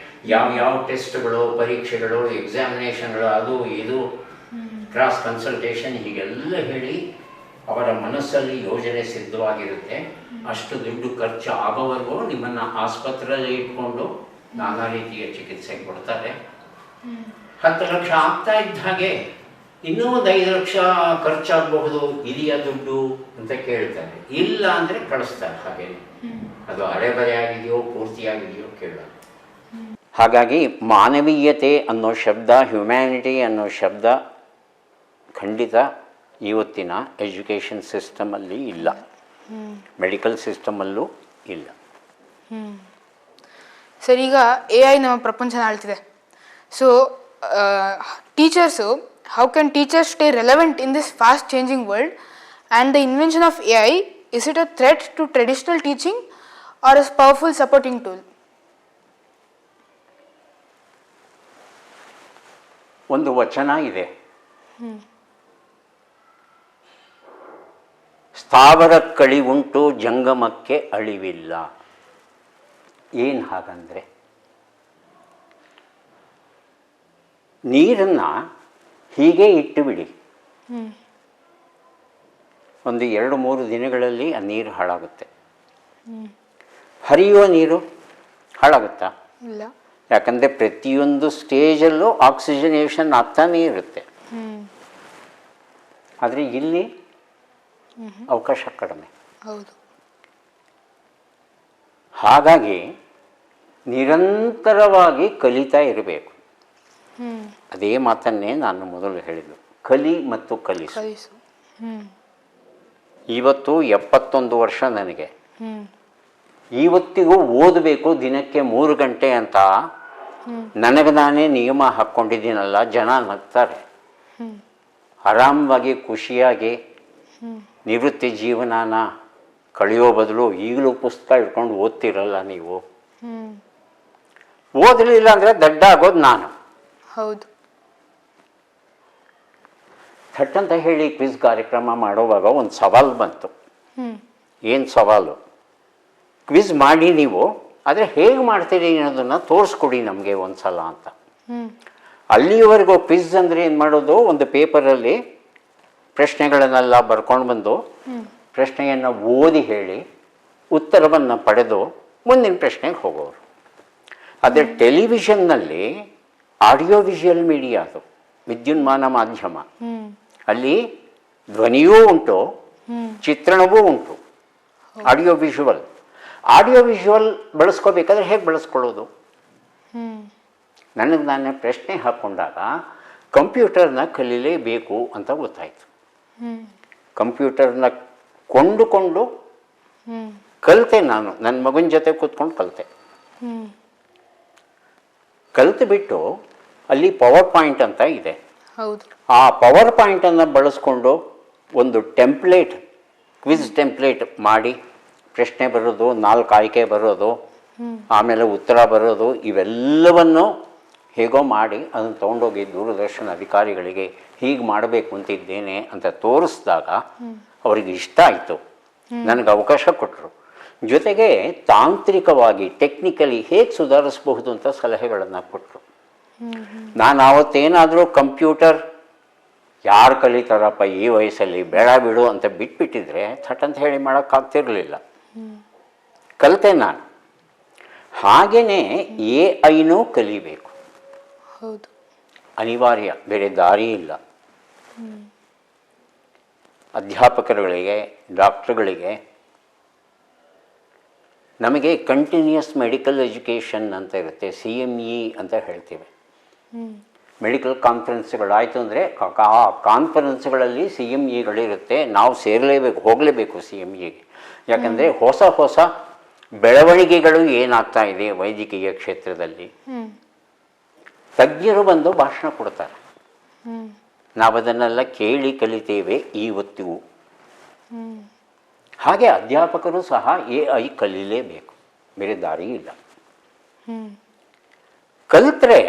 A: ಯಾವ ಟೆಸ್ಟ್ಗಳು, ಪರೀಕ್ಷೆಗಳು, ಎಕ್ಸಾಮಿನೇಷನ್ಗಳು, ಅದು ಇದು, ಕ್ರಾಸ್ ಕನ್ಸಲ್ಟೇಷನ್, ಹೀಗೆಲ್ಲ ಹೇಳಿ ಅವರ ಮನಸ್ಸಲ್ಲಿ ಯೋಜನೆ ಸಿದ್ಧವಾಗಿರುತ್ತೆ. ಅಷ್ಟು ದುಡ್ಡು ಖರ್ಚು ಆಗೋವರೆಗೂ ನಿಮ್ಮನ್ನು ಆಸ್ಪತ್ರೆಯಲ್ಲಿ ಇಟ್ಕೊಂಡು ನಾನಾ ರೀತಿಯ ಚಿಕಿತ್ಸೆ ಕೊಡ್ತಾರೆ. 10 ಲಕ್ಷ ಆಗ್ತಾ ಇದ್ದ ಹಾಗೆ ಇನ್ನೂ ಒಂದು 5 ಲಕ್ಷ ಖರ್ಚಾಗಬಹುದು, ಇದೆಯಾ ದುಡ್ಡು ಅಂತ ಕೇಳ್ತಾರೆ. ಇಲ್ಲ ಅಂದರೆ ಕಳಿಸ್ತಾರೆ. ಹಾಗೆ ಅದು ಅರೆಬರೆ ಆಗಿದೆಯೋ ಪೂರ್ತಿಯಾಗಿದೆಯೋ ಕೇಳೋದು. ಹಾಗಾಗಿ ಮಾನವೀಯತೆ ಅನ್ನೋ ಶಬ್ದ, ಹ್ಯುಮ್ಯಾನಿಟಿ ಅನ್ನೋ ಶಬ್ದ ಖಂಡಿತ ಇವತ್ತಿನ ಎಜುಕೇಷನ್ ಸಿಸ್ಟಮಲ್ಲಿ ಇಲ್ಲ, ಮೆಡಿಕಲ್ ಸಿಸ್ಟಮಲ್ಲೂ ಇಲ್ಲ.
B: ಸರ್, ಈಗ AI ನಮ್ಮ ಪ್ರಪಂಚನ ಆಳ್ತಿದೆ. So teachers, how can teachers stay relevant in this fast changing world? And the invention of AI, is it a threat to traditional teaching or as powerful supporting tool?
A: ಒಂದು ವಚನ ಇದೆ, ಸ್ಥಾವರ ಕಳಿವುಂಟು ಜಂಗಮಕ್ಕೆ ಅಳಿವಿಲ್ಲ. ಏನು ಹಾಗಂದರೆ, ನೀರನ್ನು ಹೀಗೆ ಇಟ್ಟು ಬಿಡಿ, ಒಂದು 2-3 ದಿನಗಳಲ್ಲಿ ಆ ನೀರು ಹಾಳಾಗುತ್ತೆ. ಹರಿಯುವ ನೀರು ಹಾಳಾಗುತ್ತಾ?
B: ಇಲ್ಲ.
A: ಯಾಕಂದರೆ ಪ್ರತಿಯೊಂದು ಸ್ಟೇಜಲ್ಲೂ ಆಕ್ಸಿಜನೇಷನ್ ಆಗ್ತಾನೇ ಇರುತ್ತೆ. ಆದರೆ ಇಲ್ಲಿ ಅವಕಾಶ ಕಡಿಮೆ.
B: ಹೌದು.
A: ಹಾಗಾಗಿ ನಿರಂತರವಾಗಿ ಕಲಿತಾ ಇರಬೇಕು. ಅದೇ ಮಾತನ್ನೇ ನಾನು ಮೊದಲು ಹೇಳಿದ್ದು. ಕಲಿ ಮತ್ತು ಕಲಿಸು.
B: ಕಲಿಸು. ಹ್ಮ್.
A: ಇವತ್ತು 71 ವರ್ಷ ನನಗೆ.
B: ಹ್ಮ್.
A: ಇವತ್ತಿಗೂ ಓದಬೇಕು ದಿನಕ್ಕೆ 3 ಗಂಟೆ ಅಂತ ನನಗೆ ನಾನೇ ನಿಯಮ ಹಾಕ್ಕೊಂಡಿದ್ದೀನಲ್ಲ. ಜನ ನಗ್ತಾರೆ. ಆರಾಮವಾಗಿ ಖುಷಿಯಾಗಿ ನಿವೃತ್ತಿ ಜೀವನಾನ ಕಳೆಯೋ ಬದಲು ಈಗಲೂ ಪುಸ್ತಕ ಇಟ್ಕೊಂಡು ಓದ್ತಿರಲ್ಲ ನೀವು. ಓದಲಿಲ್ಲ ಅಂದರೆ ದಡ್ಡ ಆಗೋದು ನಾನು.
B: ಹೌದು.
A: ಥಟ್ ಅಂತ ಹೇಳಿ ಕ್ವಿಜ್ ಕಾರ್ಯಕ್ರಮ ಮಾಡೋವಾಗ ಒಂದು ಸವಾಲು ಬಂತು. ಏನು ಸವಾಲು? ಕ್ವಿಜ್ ಮಾಡಿ ನೀವು, ಆದರೆ ಹೇಗೆ ಮಾಡ್ತೀರಿ ಅನ್ನೋದನ್ನು ತೋರಿಸ್ಕೊಡಿ ನಮಗೆ ಒಂದು ಸಲ ಅಂತ. ಅಲ್ಲಿವರೆಗೂ ಕ್ವಿಜ್ ಅಂದರೆ ಏನು ಮಾಡೋದು, ಒಂದು ಪೇಪರಲ್ಲಿ ಪ್ರಶ್ನೆಗಳನ್ನೆಲ್ಲ ಬರ್ಕೊಂಡು ಬಂದು ಪ್ರಶ್ನೆಯನ್ನು ಓದಿ ಹೇಳಿ ಉತ್ತರವನ್ನು ಪಡೆದು ಮುಂದಿನ ಪ್ರಶ್ನೆಗೆ ಹೋಗೋರು. ಆದರೆ ಟೆಲಿವಿಷನ್ನಲ್ಲಿ ಆಡಿಯೋ ವಿಷುವಲ್ ಮೀಡಿಯಾ, ಅದು ವಿದ್ಯುನ್ಮಾನ ಮಾಧ್ಯಮ. ಅಲ್ಲಿ ಧ್ವನಿಯೂ ಉಂಟು, ಚಿತ್ರಣವೂ ಉಂಟು. ಆಡಿಯೋ ವಿಷುವಲ್ ಬಳಸ್ಕೋಬೇಕಾದ್ರೆ ಹೇಗೆ ಬಳಸ್ಕೊಳ್ಳೋದು? ನನಗೆ ನಾನೇ ಪ್ರಶ್ನೆ ಹಾಕ್ಕೊಂಡಾಗ ಕಂಪ್ಯೂಟರ್ನ ಕಲೀಲೇಬೇಕು ಅಂತ ಗೊತ್ತಾಯಿತು. ಕಂಪ್ಯೂಟರ್ನ ಕೊಂಡುಕೊಂಡು ಕಲಿತೆ. ನಾನು ನನ್ನ ಮಗನ ಜೊತೆ ಕೂತ್ಕೊಂಡು ಕಲಿತು ಬಿಟ್ಟು ಅಲ್ಲಿ ಪವರ್ ಪಾಯಿಂಟ್ ಅಂತ ಇದೆ. ಆ ಪವರ್ ಪಾಯಿಂಟನ್ನು ಬಳಸ್ಕೊಂಡು ಒಂದು ಕ್ವಿಜ್ ಟೆಂಪ್ಲೇಟ್ ಮಾಡಿ ಪ್ರಶ್ನೆ ಬರೋದು, 4 ಆಯ್ಕೆ ಬರೋದು, ಆಮೇಲೆ ಉತ್ತರ ಬರೋದು, ಇವೆಲ್ಲವನ್ನು ಹೇಗೋ ಮಾಡಿ ಅದನ್ನು ತೊಗೊಂಡೋಗಿ ದೂರದರ್ಶನ ಅಧಿಕಾರಿಗಳಿಗೆ ಹೀಗೆ ಮಾಡಬೇಕು ಅಂತಿದ್ದೇನೆ ಅಂತ ತೋರಿಸಿದಾಗ ಅವರಿಗೆ ಇಷ್ಟ ಆಯಿತು. ನನಗೆ ಅವಕಾಶ ಕೊಟ್ಟರು. ಜೊತೆಗೆ ತಾಂತ್ರಿಕವಾಗಿ ಟೆಕ್ನಿಕಲಿ ಹೇಗೆ ಸುಧಾರಿಸಬಹುದು ಅಂತ ಸಲಹೆಗಳನ್ನು ಕೊಟ್ಟರು. ನಾನು ಆವತ್ತೇನಾದರೂ ಕಂಪ್ಯೂಟರ್ ಯಾರು ಕಲಿತಾರಪ್ಪ ಈ ವಯಸ್ಸಲ್ಲಿ, ಬೇಡ ಬಿಡು ಅಂತ ಬಿಟ್ಬಿಟ್ಟಿದ್ರೆ ಥಟ್ ಅಂತ ಹೇಳಿ ಮಾಡೋಕ್ಕಾಗ್ತಿರಲಿಲ್ಲ. ಕಲಿತೆ ನಾನು. ಹಾಗೆಯೇ AI ಕಲಿಬೇಕು, ಅನಿವಾರ್ಯ, ಬೇರೆ ದಾರಿ ಇಲ್ಲ. ಅಧ್ಯಾಪಕರುಗಳಿಗೆ, ಡಾಕ್ಟ್ರುಗಳಿಗೆ ನಮಗೆ ಕಂಟಿನ್ಯೂಸ್ ಮೆಡಿಕಲ್ ಎಜುಕೇಷನ್ ಅಂತ ಇರುತ್ತೆ, CME ಅಂತ ಹೇಳ್ತೀವಿ. ಮೆಡಿಕಲ್ ಕಾನ್ಫರೆನ್ಸ್ಗಳಾಯಿತು ಅಂದರೆ ಆ ಕಾನ್ಫರೆನ್ಸ್ಗಳಲ್ಲಿ CMEಗಳಿರುತ್ತೆ. ನಾವು ಹೋಗಲೇಬೇಕು CMEಗೆ. ಯಾಕಂದರೆ ಹೊಸ ಬೆಳವಣಿಗೆಗಳು ಏನಾಗ್ತಾ ಇದೆ ವೈದ್ಯಕೀಯ ಕ್ಷೇತ್ರದಲ್ಲಿ, ತಜ್ಞರು ಬಂದು ಭಾಷಣ ಕೊಡ್ತಾರೆ. ನಾವು ಅದನ್ನೆಲ್ಲ ಕೇಳಿ ಕಲಿತೇವೆ ಇವತ್ತಿಗೂ. ಹಾಗೆ ಅಧ್ಯಾಪಕರು ಸಹ AI ಕಲೀಲೇಬೇಕು, ಬೇರೆ ದಾರಿ ಇಲ್ಲ. ಕಲಿತ್ರೆ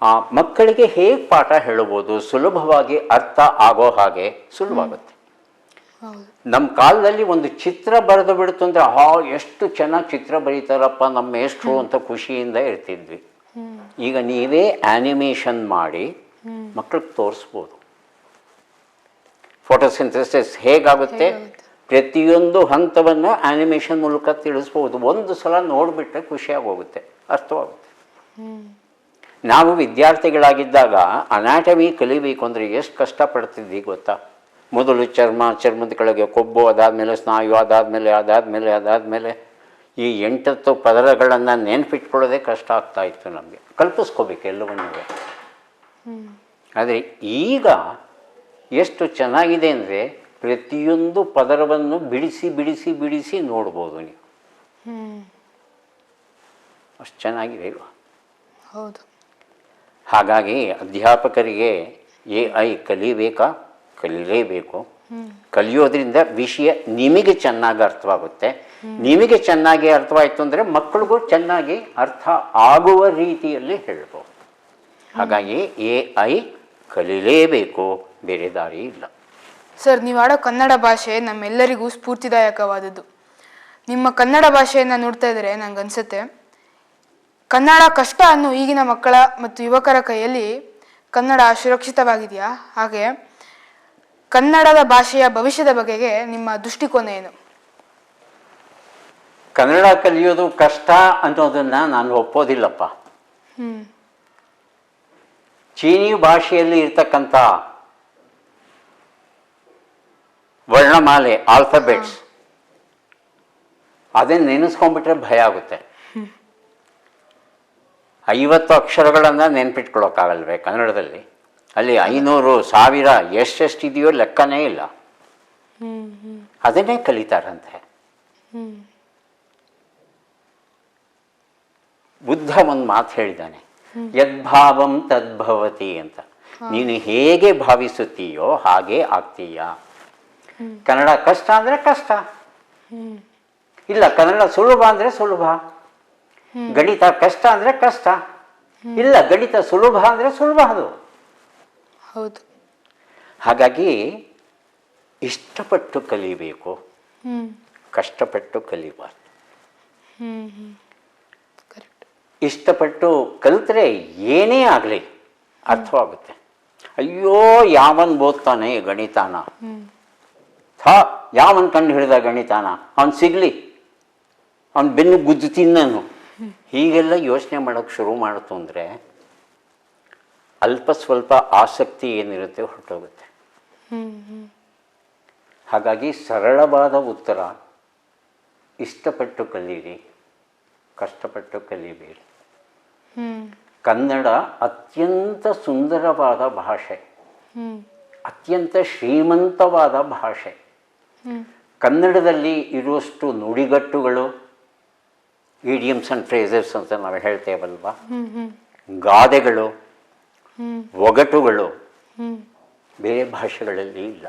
A: ಆ ಮಕ್ಕಳಿಗೆ ಹೇಗೆ ಪಾಠ ಹೇಳಬಹುದು, ಸುಲಭವಾಗಿ ಅರ್ಥ ಆಗೋ ಹಾಗೆ ಸುಲಭವಾಗುತ್ತೆ. ನಮ್ಮ ಕಾಲದಲ್ಲಿ ಒಂದು ಚಿತ್ರ ಬರೆದು ಬಿಡ್ತು ಅಂದರೆ ಎಷ್ಟು ಚೆನ್ನಾಗಿ ಚಿತ್ರ ಬರೀತಾರಪ್ಪ ನಮ್ಮ ಮೇಷ್ಟ್ರು ಅಂತ ಖುಷಿಯಿಂದ ಇರ್ತಿದ್ವಿ. ಈಗ ನೀವೇ ಆ್ಯನಿಮೇಷನ್ ಮಾಡಿ ಮಕ್ಕಳಿಗೆ ತೋರಿಸ್ಬೋದು. ಫೋಟೋಸಿಂಥೆಸಿಸ್ ಹೇಗಾಗುತ್ತೆ, ಪ್ರತಿಯೊಂದು ಹಂತವನ್ನು ಆ್ಯನಿಮೇಷನ್ ಮೂಲಕ ತಿಳಿಸ್ಬೋದು. ಒಂದು ಸಲ ನೋಡಿಬಿಟ್ರೆ ಖುಷಿಯಾಗಿ ಹೋಗುತ್ತೆ, ಅರ್ಥವಾಗುತ್ತೆ. ನಾವು ವಿದ್ಯಾರ್ಥಿಗಳಾಗಿದ್ದಾಗ ಅನಾಟಮಿ ಕಲಿಬೇಕು ಅಂದರೆ ಎಷ್ಟು ಕಷ್ಟಪಡ್ತಿದ್ವಿ ಗೊತ್ತಾ? ಮೊದಲು ಚರ್ಮದ ಕೆಳಗೆ ಕೊಬ್ಬು, ಅದಾದಮೇಲೆ ಸ್ನಾಯು, ಅದಾದಮೇಲೆ ಈ 8 ಪದರಗಳನ್ನು ನೆನಪಿಟ್ಕೊಳ್ಳೋದೇ ಕಷ್ಟ ಆಗ್ತಾಯಿತ್ತು ನಮಗೆ. ಕಲ್ಪಿಸ್ಕೋಬೇಕು ಎಲ್ಲವನ್ನೂ. ಆದರೆ ಈಗ ಎಷ್ಟು ಚೆನ್ನಾಗಿದೆ ಅಂದರೆ ಪ್ರತಿಯೊಂದು ಪದರವನ್ನು ಬಿಡಿಸಿ ನೋಡ್ಬೋದು ನೀವು. ಅಷ್ಟು ಚೆನ್ನಾಗಿದೆ ಇಲ್ವಾ?
B: ಹೌದು.
A: ಹಾಗಾಗಿ ಅಧ್ಯಾಪಕರಿಗೆ AI ಕಲೀಲೇಬೇಕು. ಕಲಿಯೋದ್ರಿಂದ ವಿಷಯ ನಿಮಗೆ ಚೆನ್ನಾಗಿ ಅರ್ಥವಾಗುತ್ತೆ. ನಿಮಗೆ ಚೆನ್ನಾಗಿ ಅರ್ಥವಾಯಿತು ಅಂದರೆ ಮಕ್ಕಳಿಗೂ ಚೆನ್ನಾಗಿ ಅರ್ಥ ಆಗುವ ರೀತಿಯಲ್ಲಿ ಹೇಳ್ಬೋದು. ಹಾಗಾಗಿ AI ಕಲೀಲೇಬೇಕು, ಬೇರೆ ದಾರಿ ಇಲ್ಲ.
B: ಸರ್, ನೀವು ಆಡೋ ಕನ್ನಡ ಭಾಷೆ ನಮ್ಮೆಲ್ಲರಿಗೂ ಸ್ಫೂರ್ತಿದಾಯಕವಾದದ್ದು. ನಿಮ್ಮ ಕನ್ನಡ ಭಾಷೆಯನ್ನು ನೋಡ್ತಾ ಇದ್ದರೆ ನನಗನ್ಸುತ್ತೆ ಕನ್ನಡ ಕಷ್ಟ ಅನ್ನೋ ಈಗಿನ ಮಕ್ಕಳ ಮತ್ತು ಯುವಕರ ಕೈಯಲ್ಲಿ ಕನ್ನಡ ಸುರಕ್ಷಿತವಾಗಿದೆಯಾ? ಹಾಗೆ ಕನ್ನಡದ ಭಾಷೆಯ ಭವಿಷ್ಯದ ಬಗೆಗೆ ನಿಮ್ಮ ದೃಷ್ಟಿಕೋನ ಏನು?
A: ಕನ್ನಡ ಕಲಿಯೋದು ಕಷ್ಟ ಅನ್ನೋದನ್ನು ನಾನು ಒಪ್ಪೋದಿಲ್ಲಪ್ಪ. ಚೀನಿ ಭಾಷೆಯಲ್ಲಿ ಇರ್ತಕ್ಕಂಥ ವರ್ಣಮಾಲೆ, ಆಲ್ಫಾಬೆಟ್ಸ್, ಅದನ್ನು ನೆನೆಸ್ಕೊಂಡ್ಬಿಟ್ರೆ ಭಯ ಆಗುತ್ತೆ. 50 ಅಕ್ಷರಗಳನ್ನು ನೆನ್ಪಿಟ್ಕೊಳ್ಳೋಕ್ಕಾಗಲ್ವೇ ಕನ್ನಡದಲ್ಲಿ? ಅಲ್ಲಿ 500 1000 ಎಷ್ಟೆಷ್ಟಿದೆಯೋ ಲೆಕ್ಕನೇ ಇಲ್ಲ. ಅದನ್ನೇ ಕಲಿತಾರಂತೆ. ಬುದ್ಧ ಒಂದು ಮಾತು ಹೇಳಿದ್ದಾನೆ, ಯದ್ಭಾವಂ ತದ್ಭವತಿ ಅಂತ. ನೀನು ಹೇಗೆ ಭಾವಿಸುತ್ತೀಯೋ ಹಾಗೆ ಆಗ್ತೀಯ. ಕನ್ನಡ ಕಷ್ಟ ಅಂದರೆ ಕಷ್ಟ, ಇಲ್ಲ ಕನ್ನಡ ಸುಲಭ ಅಂದರೆ ಸುಲಭ, ಗಣಿತ ಕಷ್ಟ ಅಂದರೆ ಕಷ್ಟ, ಇಲ್ಲ ಗಣಿತ ಸುಲಭ ಅಂದರೆ ಸುಲಭ. ಅದು
B: ಹೌದು.
A: ಹಾಗಾಗಿ ಇಷ್ಟಪಟ್ಟು ಕಲಿಬೇಕು, ಕಷ್ಟಪಟ್ಟು ಕಲಿಬಾರ್ದು. ಇಷ್ಟಪಟ್ಟು ಕಲಿತ್ರೆ ಏನೇ ಆಗಲಿ ಅರ್ಥವಾಗುತ್ತೆ. ಅಯ್ಯೋ ಯಾವನ್ ಓದ್ತಾನೆ ಗಣಿತಾನ, ಯಾವನ್ ಕಂಡು ಹಿಡಿದ ಗಣಿತಾನ, ಅವನು ಸಿಗಲಿ, ಅವನು ಬೆನ್ನು ಗುದ್ದುತ್ತೀನಿ ನಾನು, ಹೀಗೆಲ್ಲ ಯೋಚನೆ ಮಾಡೋಕ್ಕೆ ಶುರು ಮಾಡ್ತು ಅಂದರೆ ಅಲ್ಪ ಸ್ವಲ್ಪ ಆಸಕ್ತಿ ಏನಿರುತ್ತೆ ಹೊರಟೋಗುತ್ತೆ. ಹಾಗಾಗಿ ಸರಳವಾದ ಉತ್ತರ, ಇಷ್ಟಪಟ್ಟು ಕಲೀರಿ, ಕಷ್ಟಪಟ್ಟು ಕಲಿಬೇಡಿ. ಕನ್ನಡ ಅತ್ಯಂತ ಸುಂದರವಾದ ಭಾಷೆ, ಅತ್ಯಂತ ಶ್ರೀಮಂತವಾದ ಭಾಷೆ. ಕನ್ನಡದಲ್ಲಿ ಇರುವಷ್ಟು ನುಡಿಗಟ್ಟುಗಳು, ಇಡಿಯಮ್ಸ್ ಆ್ಯಂಡ್ ಫ್ರೇಸಸ್ ಅಂತ ನಾವು ಹೇಳ್ತೇವಲ್ವ, ಗಾದೆಗಳು, ಒಗಟುಗಳು ಬೇರೆ ಭಾಷೆಗಳಲ್ಲಿ ಇಲ್ಲ.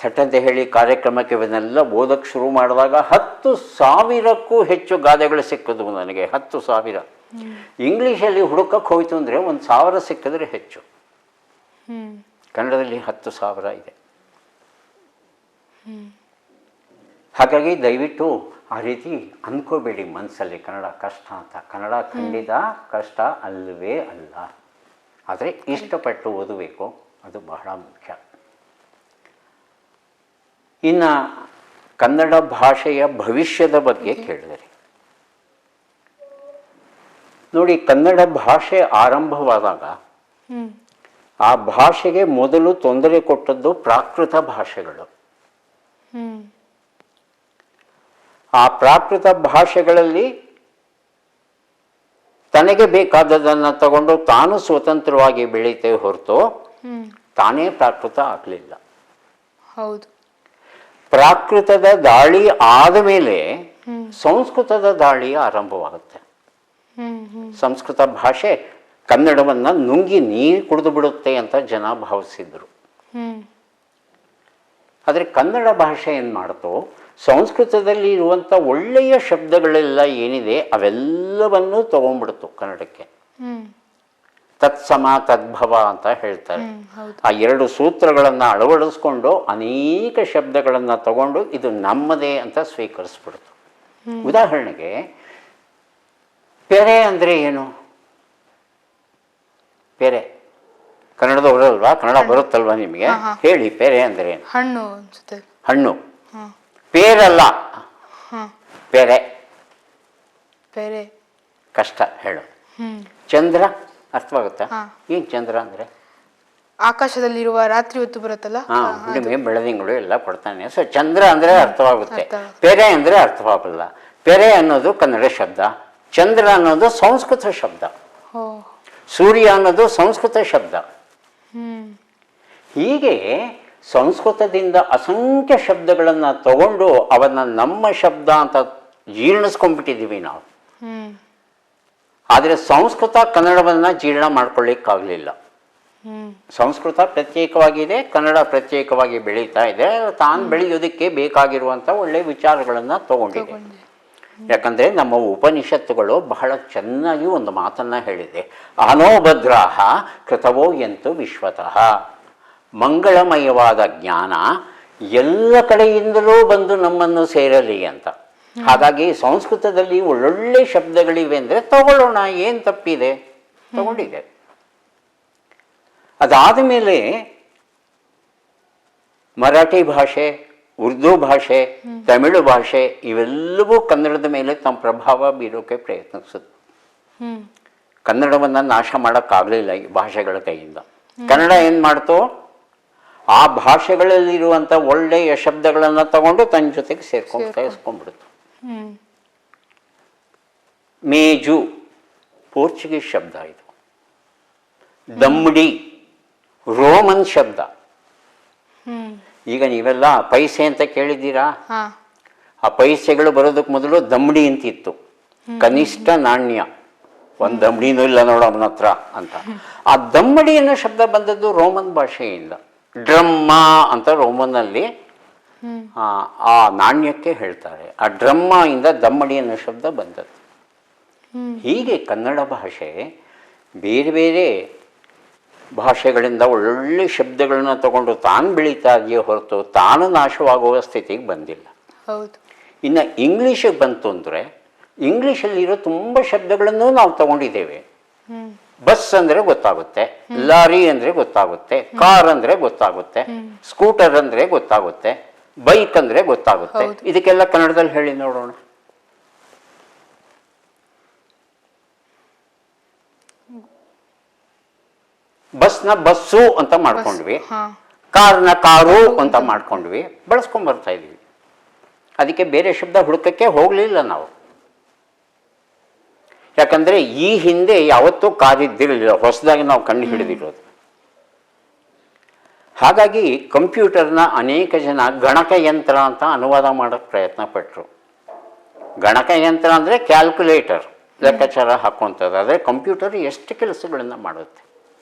A: ಥಟ್ಟಂತೆ ಹೇಳಿ ಕಾರ್ಯಕ್ರಮಕ್ಕೆ ಇವನ್ನೆಲ್ಲ ಓದಕ್ಕೆ ಶುರು ಮಾಡಿದಾಗ 10,000ಕ್ಕೂ ಹೆಚ್ಚು ಗಾದೆಗಳು ಸಿಕ್ಕಿದ್ವು ನನಗೆ. 10,000. ಇಂಗ್ಲೀಷಲ್ಲಿ ಹುಡುಕಕ್ಕೆ ಹೋಯ್ತು ಅಂದರೆ 1,000 ಸಿಕ್ಕಿದ್ರೆ ಹೆಚ್ಚು. ಕನ್ನಡದಲ್ಲಿ 10,000 ಇದೆ. ಹಾಗಾಗಿ ದಯವಿಟ್ಟು ಆ ರೀತಿ ಅಂದ್ಕೋಬೇಡಿ ಮನಸ್ಸಲ್ಲಿ ಕನ್ನಡ ಕಷ್ಟ ಅಂತ. ಕನ್ನಡ ಖಂಡಿತ ಕಷ್ಟ ಅಲ್ಲವೇ ಅಲ್ಲ, ಆದರೆ ಇಷ್ಟಪಟ್ಟು ಓದಬೇಕು, ಅದು ಬಹಳ ಮುಖ್ಯ. ಇನ್ನು ಕನ್ನಡ ಭಾಷೆಯ ಭವಿಷ್ಯದ ಬಗ್ಗೆ ಕೇಳಿದರೆ ನೋಡಿ, ಕನ್ನಡ ಭಾಷೆ ಆರಂಭವಾದಾಗ ಆ ಭಾಷೆಗೆ ಮೊದಲು ತೊಂದರೆ ಕೊಟ್ಟದ್ದು ಪ್ರಾಕೃತ ಭಾಷೆಗಳು. ಆ ಪ್ರಾಕೃತ ಭಾಷೆಗಳಲ್ಲಿ ತನಗೆ ಬೇಕಾದದನ್ನು ತಗೊಂಡು ತಾನು ಸ್ವತಂತ್ರವಾಗಿ ಬೆಳೀತೇ ಹೊರತು ತಾನೇ ಪ್ರಾಕೃತ ಆಗಲಿಲ್ಲ.
B: ಹೌದು.
A: ಪ್ರಾಕೃತದ ದಾಳಿ ಆದ ಮೇಲೆ ಸಂಸ್ಕೃತದ ದಾಳಿ ಆರಂಭವಾಗುತ್ತೆ. ಸಂಸ್ಕೃತ ಭಾಷೆ ಕನ್ನಡವನ್ನು ನುಂಗಿ ನೀರು ಕುಡಿದು ಬಿಡುತ್ತೆ ಅಂತ ಜನ ಭಾವಿಸಿದ್ರು. ಆದರೆ ಕನ್ನಡ ಭಾಷೆ ಏನು ಮಾಡ್ತೋ, ಸಂಸ್ಕೃತದಲ್ಲಿ ಇರುವಂಥ ಒಳ್ಳೆಯ ಶಬ್ದಗಳೆಲ್ಲ ಏನಿದೆ ಅವೆಲ್ಲವನ್ನೂ ತಗೊಂಡ್ಬಿಡ್ತು ಕನ್ನಡಕ್ಕೆ. ತತ್ಸಮ ತದ್ಭವ ಅಂತ ಹೇಳ್ತಾರೆ. ಆ 2 ಸೂತ್ರಗಳನ್ನು ಅಳವಡಿಸ್ಕೊಂಡು ಅನೇಕ ಶಬ್ದಗಳನ್ನು ತಗೊಂಡು ಇದು ನಮ್ಮದೇ ಅಂತ ಸ್ವೀಕರಿಸ್ಬಿಡ್ತು. ಉದಾಹರಣೆಗೆ ಪೆರೆ ಅಂದರೆ ಏನು? ಪೆರೆ ಕನ್ನಡದವರಲ್ವಾ, ಕನ್ನಡ ಬರುತ್ತಲ್ವಾ ನಿಮಗೆ? ಹೇಳಿ, ಪೆರೆ ಅಂದರೆ ಏನು?
B: ಹಣ್ಣು ಅನ್ಸುತ್ತೆ.
A: ಹಣ್ಣು. ಪೇರಲ್ಲ, ಪೆರೆ.
B: ಪೆರೆ
A: ಕಷ್ಟ ಹೇಳು. ಚಂದ್ರ ಅರ್ಥವಾಗುತ್ತಾ? ಏನು ಚಂದ್ರ ಅಂದರೆ?
B: ಆಕಾಶದಲ್ಲಿರುವ ರಾತ್ರಿ ಹೊತ್ತು ಬರುತ್ತಲ್ಲ,
A: ಹುಣ್ಣಿಮೆ ಬೆಳದಿಂಗಳು ಎಲ್ಲ ಕೊಡ್ತಾನೆ. ಸೊ ಚಂದ್ರ ಅಂದರೆ ಅರ್ಥವಾಗುತ್ತೆ, ಪೆರೆ ಅಂದರೆ ಅರ್ಥವಾಗಲ್ಲ. ಪೆರೆ ಅನ್ನೋದು ಕನ್ನಡ ಶಬ್ದ, ಚಂದ್ರ ಅನ್ನೋದು ಸಂಸ್ಕೃತ ಶಬ್ದ, ಸೂರ್ಯ ಅನ್ನೋದು ಸಂಸ್ಕೃತ ಶಬ್ದ. ಹೀಗೆ ಸಂಸ್ಕೃತದಿಂದ ಅಸಂಖ್ಯ ಶಬ್ದಗಳನ್ನು ತಗೊಂಡು ಅವನ್ನ ನಮ್ಮ ಶಬ್ದ ಅಂತ ಜೀರ್ಣಿಸ್ಕೊಂಡ್ಬಿಟ್ಟಿದ್ದೀವಿ ನಾವು. ಆದರೆ ಸಂಸ್ಕೃತ ಕನ್ನಡವನ್ನು ಜೀರ್ಣ ಮಾಡ್ಕೊಳ್ಳಿಕ್ಕಾಗಲಿಲ್ಲ. ಸಂಸ್ಕೃತ ಪ್ರತ್ಯೇಕವಾಗಿದೆ, ಕನ್ನಡ ಪ್ರತ್ಯೇಕವಾಗಿ ಬೆಳೀತಾ ಇದೆ. ತಾನು ಬೆಳೆಯೋದಕ್ಕೆ ಬೇಕಾಗಿರುವಂಥ ಒಳ್ಳೆಯ ವಿಚಾರಗಳನ್ನು ತಗೊಂಡಿದೆ. ಯಾಕಂದರೆ ನಮ್ಮ ಉಪನಿಷತ್ತುಗಳು ಬಹಳ ಚೆನ್ನಾಗಿ ಒಂದು ಮಾತನ್ನು ಹೇಳಿದೆ, ಅನೋಭದ್ರಾಹ ಕೃತವೋ ಎಂತು ವಿಶ್ವತಃ. ಮಂಗಳಮಯವಾದ ಜ್ಞಾನ ಎಲ್ಲ ಕಡೆಯಿಂದಲೂ ಬಂದು ನಮ್ಮನ್ನು ಸೇರಲಿ ಅಂತ. ಹಾಗಾಗಿ ಸಂಸ್ಕೃತದಲ್ಲಿ ಒಳ್ಳೊಳ್ಳೆ ಶಬ್ದಗಳಿವೆ ಅಂದರೆ ತಗೊಳ್ಳೋಣ, ಏನು ತಪ್ಪಿದೆ? ತಗೊಂಡಿದೆ. ಅದಾದ ಮೇಲೆ ಮರಾಠಿ ಭಾಷೆ, ಉರ್ದು ಭಾಷೆ, ತಮಿಳು ಭಾಷೆ ಇವೆಲ್ಲವೂ ಕನ್ನಡದ ಮೇಲೆ ತಮ್ಮ ಪ್ರಭಾವ ಬೀರೋಕೆ ಪ್ರಯತ್ನಿಸಿದ್ರು. ಕನ್ನಡವನ್ನು ನಾಶ ಮಾಡೋಕ್ಕಾಗಲಿಲ್ಲ ಈ ಭಾಷೆಗಳ ಕೈಯಿಂದ. ಕನ್ನಡ ಏನು ಮಾಡ್ತು, ಆ ಭಾಷೆಗಳಲ್ಲಿರುವಂಥ ಒಳ್ಳೆಯ ಶಬ್ದಗಳನ್ನು ತಗೊಂಡು ತನ್ನ ಜೊತೆಗೆ ಸೇರಿಸ್ಕೊಂಡ್ಬಿಡ್ತು. ಮೇಜು ಪೋರ್ಚುಗೀಸ್ ಶಬ್ದ ಇದು. ದಮ್ಮಡಿ ರೋಮನ್ ಶಬ್ದ.
B: ಹ್ಮ್.
A: ಈಗ ನೀವೆಲ್ಲ ಪೈಸೆ ಅಂತ ಕೇಳಿದ್ದೀರಾ?
B: ಹಾ.
A: ಆ ಪೈಸೆಗಳು ಬರೋದಕ್ಕೆ ಮೊದಲು ದಮ್ಮಡಿ ಅಂತಿತ್ತು, ಕನಿಷ್ಠ ನಾಣ್ಯ. ಒಂದು ದಮ್ಮಡಿನೂ ಇಲ್ಲ ನೋಡು ಅವನ ಹತ್ರ ಅಂತ. ಆ ದಮ್ಮಡಿ ಅನ್ನೋ ಶಬ್ದ ಬಂದದ್ದು ರೋಮನ್ ಭಾಷೆಯಿಂದ. ಡ್ರಮ್ಮ ಅಂತ ರೋಮನ್ನಲ್ಲಿ ಆ ನಾಣ್ಯಕ್ಕೆ ಹೇಳ್ತಾರೆ. ಆ ಡ್ರಮ್ಮ ಇಂದ ದಮ್ಮಡಿ ಅನ್ನೋ ಶಬ್ದ ಬಂದದ್ದು. ಹೀಗೆ ಕನ್ನಡ ಭಾಷೆ ಬೇರೆ ಬೇರೆ ಭಾಷೆಗಳಿಂದ ಒಳ್ಳೊಳ್ಳೆ ಶಬ್ದಗಳನ್ನ ತಗೊಂಡು ತಾನು ಬೆಳೀತಾ ಇದೆಯೇ ಹೊರತು ತಾನು ನಾಶವಾಗುವ ಸ್ಥಿತಿಗೆ ಬಂದಿಲ್ಲ.
B: ಹೌದು.
A: ಇನ್ನು ಇಂಗ್ಲೀಷಿಗೆ ಬಂತು ಅಂದರೆ ಇಂಗ್ಲೀಷಲ್ಲಿರೋ ತುಂಬ ಶಬ್ದಗಳನ್ನು ನಾವು ತಗೊಂಡಿದ್ದೇವೆ. ಬಸ್ ಅಂದರೆ ಗೊತ್ತಾಗುತ್ತೆ, ಲಾರಿ ಅಂದರೆ ಗೊತ್ತಾಗುತ್ತೆ, ಕಾರ್ ಅಂದರೆ ಗೊತ್ತಾಗುತ್ತೆ, ಸ್ಕೂಟರ್ ಅಂದರೆ ಗೊತ್ತಾಗುತ್ತೆ, ಬೈಕ್ ಅಂದರೆ ಗೊತ್ತಾಗುತ್ತೆ. ಇದಕ್ಕೆಲ್ಲ ಕನ್ನಡದಲ್ಲಿ ಹೇಳಿ ನೋಡೋಣ. ಬಸ್ನ ಬಸ್ಸು ಅಂತ ಮಾಡ್ಕೊಂಡ್ವಿ, ಕಾರ್ನ ಕಾರು ಅಂತ ಮಾಡ್ಕೊಂಡ್ವಿ, ಬಳಸ್ಕೊಂಡ್ ಬರ್ತಾ ಇದೀವಿ. ಅದಕ್ಕೆ ಬೇರೆ ಶಬ್ದ ಹುಡುಕಕ್ಕೆ ಹೋಗಲಿಲ್ಲ ನಾವು. ಯಾಕಂದರೆ ಈ ಹಿಂದೆ ಯಾವತ್ತೂ ಕಾರ್ ಇದ್ದಿರಲಿಲ್ಲ, ಹೊಸದಾಗಿ ನಾವು ಕಂಡು ಹಿಡಿದಿರೋದು. ಹಾಗಾಗಿ ಕಂಪ್ಯೂಟರ್ನ ಅನೇಕ ಜನ ಗಣಕಯಂತ್ರ ಅಂತ ಅನುವಾದ ಮಾಡೋಕ್ಕೆ ಪ್ರಯತ್ನ ಪಟ್ಟರು. ಗಣಕಯಂತ್ರ ಅಂದರೆ ಕ್ಯಾಲ್ಕುಲೇಟರ್, ಲೆಕ್ಕಾಚಾರ ಹಾಕುವಂಥದ್ದು. ಆದರೆ ಕಂಪ್ಯೂಟರ್ ಎಷ್ಟು ಕೆಲಸಗಳನ್ನು ಮಾಡುತ್ತೆ.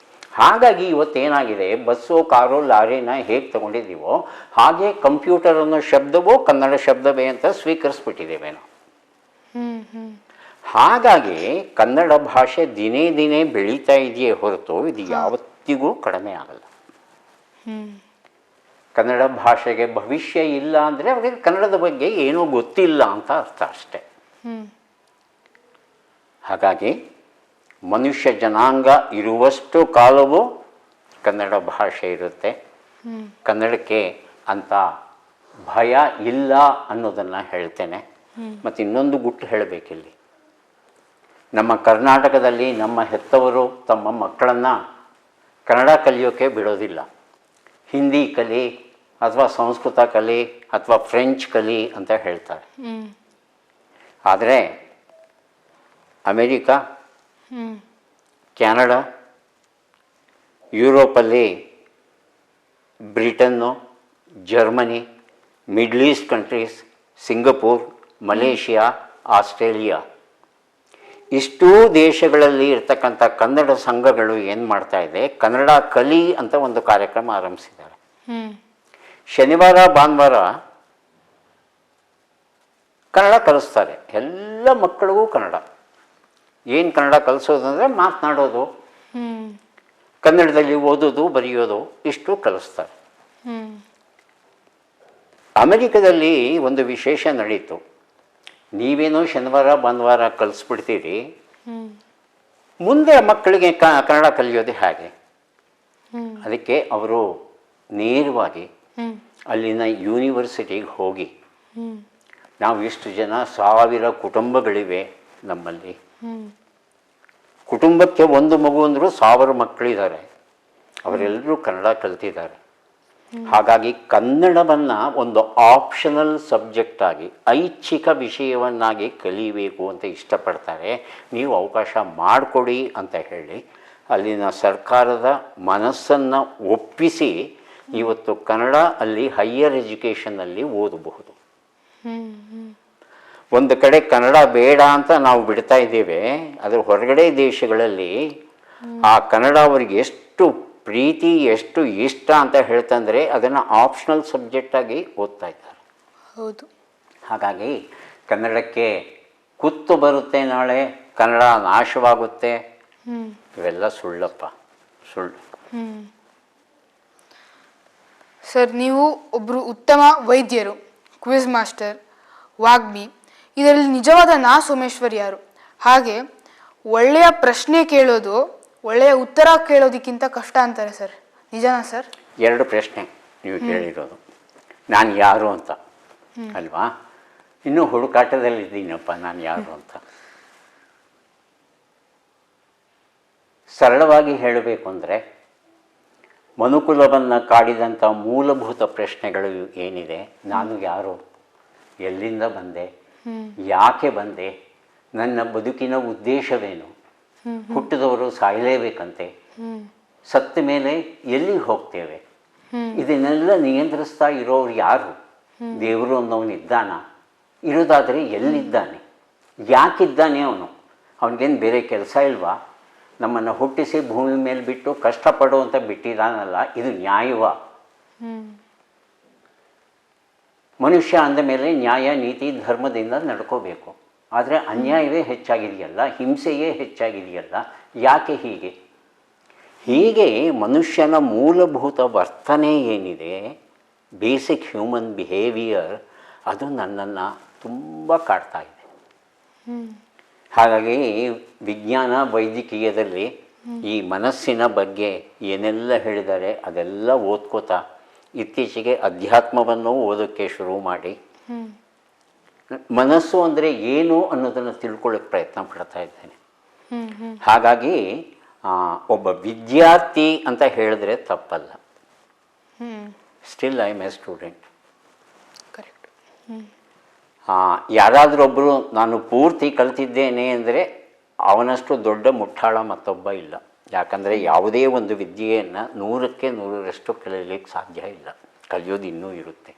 A: ಹಾಗಾಗಿ ಇವತ್ತೇನಾಗಿದೆ, ಬಸ್ಸು ಕಾರು ಲಾರಿನ ಹೇಗೆ ತಗೊಂಡಿದ್ದೀವೋ ಹಾಗೆ ಕಂಪ್ಯೂಟರ್ ಅನ್ನೋ ಶಬ್ದವೂ ಕನ್ನಡ ಶಬ್ದವೇ ಅಂತ ಸ್ವೀಕರಿಸ್ಬಿಟ್ಟಿದ್ದೇವೆ ನಾವು. ಹಾಗಾಗಿ ಕನ್ನಡ ಭಾಷೆ ದಿನೇ ದಿನೇ ಬೆಳೀತಾ ಇದೆಯೇ ಹೊರತು ಇದು ಯಾವತ್ತಿಗೂ ಕಡಿಮೆ ಆಗಲ್ಲ. ಕನ್ನಡ ಭಾಷೆಗೆ ಭವಿಷ್ಯ ಇಲ್ಲ ಅಂದರೆ ಅವರಿಗೆ ಕನ್ನಡದ ಬಗ್ಗೆ ಏನೂ ಗೊತ್ತಿಲ್ಲ ಅಂತ ಅರ್ಥ ಅಷ್ಟೆ. ಹಾಗಾಗಿ ಮನುಷ್ಯ ಜನಾಂಗ ಇರುವಷ್ಟು ಕಾಲವೂ ಕನ್ನಡ ಭಾಷೆ ಇರುತ್ತೆ. ಕನ್ನಡಕ್ಕೆ ಅಂತ ಭಯ ಇಲ್ಲ ಅನ್ನೋದನ್ನು ಹೇಳ್ತೇನೆ. ಮತ್ತು ಇನ್ನೊಂದು ಗುಟ್ಟು ಹೇಳಬೇಕಿಲ್ಲಿ, ನಮ್ಮ ಕರ್ನಾಟಕದಲ್ಲಿ ನಮ್ಮ ಹೆತ್ತವರು ತಮ್ಮ ಮಕ್ಕಳನ್ನು ಕನ್ನಡ ಕಲಿಯೋಕ್ಕೆ ಬಿಡೋದಿಲ್ಲ. ಹಿಂದಿ ಕಲಿ ಅಥವಾ ಸಂಸ್ಕೃತ ಕಲಿ ಅಥವಾ ಫ್ರೆಂಚ್ ಕಲಿ ಅಂತ ಹೇಳ್ತಾರೆ. ಆದರೆ ಅಮೇರಿಕಾ, ಕ್ಯಾನಡಾ, ಯುರೋಪಲ್ಲಿ Britain, Germany, middle east countries, Singapore, Malaysia, Australia, ಇಷ್ಟೂ ದೇಶಗಳಲ್ಲಿ ಇರ್ತಕ್ಕಂಥ ಕನ್ನಡ ಸಂಘಗಳು ಏನು ಮಾಡ್ತಾ ಇದೆ, ಕನ್ನಡ ಕಲಿ ಅಂತ ಒಂದು ಕಾರ್ಯಕ್ರಮ ಆರಂಭಿಸಿದ್ದಾರೆ. ಶನಿವಾರ ಭಾನುವಾರ ಕನ್ನಡ ಕಲಿಸ್ತಾರೆ. ಎಲ್ಲ ಮಕ್ಕಳಿಗೂ ಕನ್ನಡ. ಏನು ಕನ್ನಡ ಕಲಿಸೋದು ಅಂದರೆ ಮಾತನಾಡೋದು, ಕನ್ನಡದಲ್ಲಿ ಓದೋದು ಬರೆಯೋದು, ಇಷ್ಟು ಕಲಿಸ್ತಾರೆ. ಅಮೆರಿಕದಲ್ಲಿ ಒಂದು ವಿಶೇಷ ನಡೀತು. ನೀವೇನೋ ಶನಿವಾರ ಭಾನುವಾರ ಕಲಿಸ್ಬಿಡ್ತೀರಿ, ಮುಂದೆ ಮಕ್ಕಳಿಗೆ ಕನ್ನಡ ಕಲಿಯೋದು ಹೇಗೆ? ಅದಕ್ಕೆ ಅವರು ನೇರವಾಗಿ ಅಲ್ಲಿನ ಯೂನಿವರ್ಸಿಟಿಗೆ ಹೋಗಿ, ನಾವು ಇಷ್ಟು ಜನ 1000 ಕುಟುಂಬಗಳಿವೆ ನಮ್ಮಲ್ಲಿ, ಕುಟುಂಬಕ್ಕೆ ಒಂದು ಮಗು ಅಂದರೂ 1000 ಮಕ್ಕಳಿದ್ದಾರೆ, ಅವರೆಲ್ಲರೂ ಕನ್ನಡ ಕಲ್ತಿದ್ದಾರೆ. ಹಾಗಾಗಿ ಕನ್ನಡವನ್ನು ಒಂದು ಆಪ್ಷನಲ್ ಸಬ್ಜೆಕ್ಟ್ ಆಗಿ, ಐಚ್ಛಿಕ ವಿಷಯವನ್ನಾಗಿ ಕಲಿಬೇಕು ಅಂತ ಇಷ್ಟಪಡ್ತಾರೆ. ನೀವು ಅವಕಾಶ ಮಾಡಿಕೊಡಿ ಅಂತ ಹೇಳಿ ಅಲ್ಲಿನ ಸರ್ಕಾರದ ಮನಸ್ಸನ್ನು ಒಪ್ಪಿಸಿ ಇವತ್ತು ಕನ್ನಡ ಅಲ್ಲಿ ಹೈಯರ್ ಎಜುಕೇಷನ್ನಲ್ಲಿ ಓದಬಹುದು. ಒಂದು ಕಡೆ ಕನ್ನಡ ಬೇಡ ಅಂತ ನಾವು ಬಿಡ್ತಾ ಇದ್ದೇವೆ, ಅದರ ಹೊರಗಡೆ ದೇಶಗಳಲ್ಲಿ ಆ ಕನ್ನಡ ಅವರಿಗೆ ಎಷ್ಟು ಪ್ರೀತಿ, ಎಷ್ಟು ಇಷ್ಟ ಅಂತ ಹೇಳ್ತಂದರೆ ಅದನ್ನು ಆಪ್ಷನಲ್ ಸಬ್ಜೆಕ್ಟಾಗಿ ಓದ್ತಾ ಇದ್ದಾರೆ.
B: ಹೌದು.
A: ಹಾಗಾಗಿ ಕನ್ನಡಕ್ಕೆ ಕುತ್ತು ಬರುತ್ತೆ, ನಾಳೆ ಕನ್ನಡ ನಾಶವಾಗುತ್ತೆ, ಇವೆಲ್ಲ ಸುಳ್ಳಪ್ಪ, ಸುಳ್ಳು.
B: ಸರ್, ನೀವು ಒಬ್ಬರು ಉತ್ತಮ ವೈದ್ಯರು, ಕ್ವಿಜ್ ಮಾಸ್ಟರ್, ವಾಗ್ಮಿ. ಇದರಲ್ಲಿ ನಿಜವಾದ ನಾ ಸೋಮೇಶ್ವರ್ ಯಾರು? ಹಾಗೆ ಒಳ್ಳೆಯ ಪ್ರಶ್ನೆ ಕೇಳೋದು ಒಳ್ಳೆಯ ಉತ್ತರ ಕೇಳೋದಕ್ಕಿಂತ ಕಷ್ಟ ಅಂತಾರೆ ಸರ್, ನಿಜನಾ ಸರ್?
A: 2 ಪ್ರಶ್ನೆ ನೀವು ಕೇಳಿರೋದು. ನಾನು ಯಾರು ಅಂತ ಅಲ್ವಾ? ಇನ್ನೂ ಹುಡುಕಾಟದಲ್ಲಿದ್ದೀನಪ್ಪ ನಾನು ಯಾರು ಅಂತ. ಸರಳವಾಗಿ ಹೇಳಬೇಕು ಅಂದರೆ ಮನುಕುಲವನ್ನು ಕಾಡಿದಂಥ ಮೂಲಭೂತ ಪ್ರಶ್ನೆಗಳು ಏನಿದೆ, ನಾನು ಯಾರು, ಎಲ್ಲಿಂದ ಬಂದೆ, ಯಾಕೆ ಬಂದೆ, ನನ್ನ ಬದುಕಿನ ಉದ್ದೇಶವೇನು, ಹುಟ್ಟಿದವರು ಸಾಯಲೇಬೇಕಂತೆ, ಸತ್ತ ಮೇಲೆ ಎಲ್ಲಿಗೆ ಹೋಗ್ತೇವೆ? ಇದನ್ನೆಲ್ಲ ನಿಯಂತ್ರಿಸ್ತಾ ಇರೋರು ಯಾರು? ದೇವರು ಅನ್ನೋನಿದ್ದಾನ? ಇರೋದಾದರೆ ಎಲ್ಲಿದ್ದಾನೆ? ಯಾಕಿದ್ದಾನೆ ಅವನು? ಅವನಿಗೇನು ಬೇರೆ ಕೆಲಸ ಇಲ್ವಾ? ನಮ್ಮನ್ನು ಹುಟ್ಟಿಸಿ ಭೂಮಿ ಮೇಲೆ ಬಿಟ್ಟು ಕಷ್ಟಪಡುವಂತ ಬಿಟ್ಟಿದ್ದಾನಲ್ಲ, ಇದು ನ್ಯಾಯವ? ಮನುಷ್ಯ ಅಂದ ಮೇಲೆ ನ್ಯಾಯ ನೀತಿ ಧರ್ಮದಿಂದ ನಡ್ಕೋಬೇಕು. ಆದರೆ ಅನ್ಯಾಯವೇ ಹೆಚ್ಚಾಗಿದೆಯಲ್ಲ, ಹಿಂಸೆಯೇ ಹೆಚ್ಚಾಗಿದೆಯಲ್ಲ, ಯಾಕೆ ಹೀಗೆ? ಹೀಗೆ ಮನುಷ್ಯನ ಮೂಲಭೂತ ವರ್ತನೆ ಏನಿದೆ, ಬೇಸಿಕ್ ಹ್ಯೂಮನ್ ಬಿಹೇವಿಯರ್, ಅದು ನನ್ನನ್ನು ತುಂಬ ಕಾಡ್ತಾ ಇದೆ. ಹಾಗಾಗಿ ವಿಜ್ಞಾನ ವೈದ್ಯಕೀಯದಲ್ಲಿ ಈ ಮನಸ್ಸಿನ ಬಗ್ಗೆ ಏನೆಲ್ಲ ಹೇಳಿದ್ದಾರೆ ಅದೆಲ್ಲ ಓದ್ಕೋತಾ ಇತ್ತೀಚೆಗೆ ಅಧ್ಯಾತ್ಮವನ್ನು ಓದೋಕ್ಕೆ ಶುರು ಮಾಡಿ ಮನಸ್ಸು ಅಂದರೆ ಏನು ಅನ್ನೋದನ್ನು ತಿಳ್ಕೊಳ್ಳೋಕ್ಕೆ ಪ್ರಯತ್ನ ಪಡ್ತಾ ಇದ್ದೇನೆ. ಹಾಗಾಗಿ ಒಬ್ಬ ವಿದ್ಯಾರ್ಥಿ ಅಂತ ಹೇಳಿದ್ರೆ ತಪ್ಪಲ್ಲ. Still I am A student. ಯಾರಾದರೂ ನಾನು ಪೂರ್ತಿ ಕಲ್ತಿದ್ದೇನೆ ಅಂದರೆ ಅವನಷ್ಟು ದೊಡ್ಡ ಮುಟ್ಟಾಳ ಮತ್ತೊಬ್ಬ ಇಲ್ಲ. ಯಾಕಂದರೆ ಯಾವುದೇ ಒಂದು ವಿದ್ಯೆಯನ್ನು 100ಕ್ಕೆ 100ರಷ್ಟು ಕಲೀಲಿಕ್ಕೆ ಸಾಧ್ಯ ಇಲ್ಲ. ಕಲಿಯೋದು ಇನ್ನೂ ಇರುತ್ತೆ.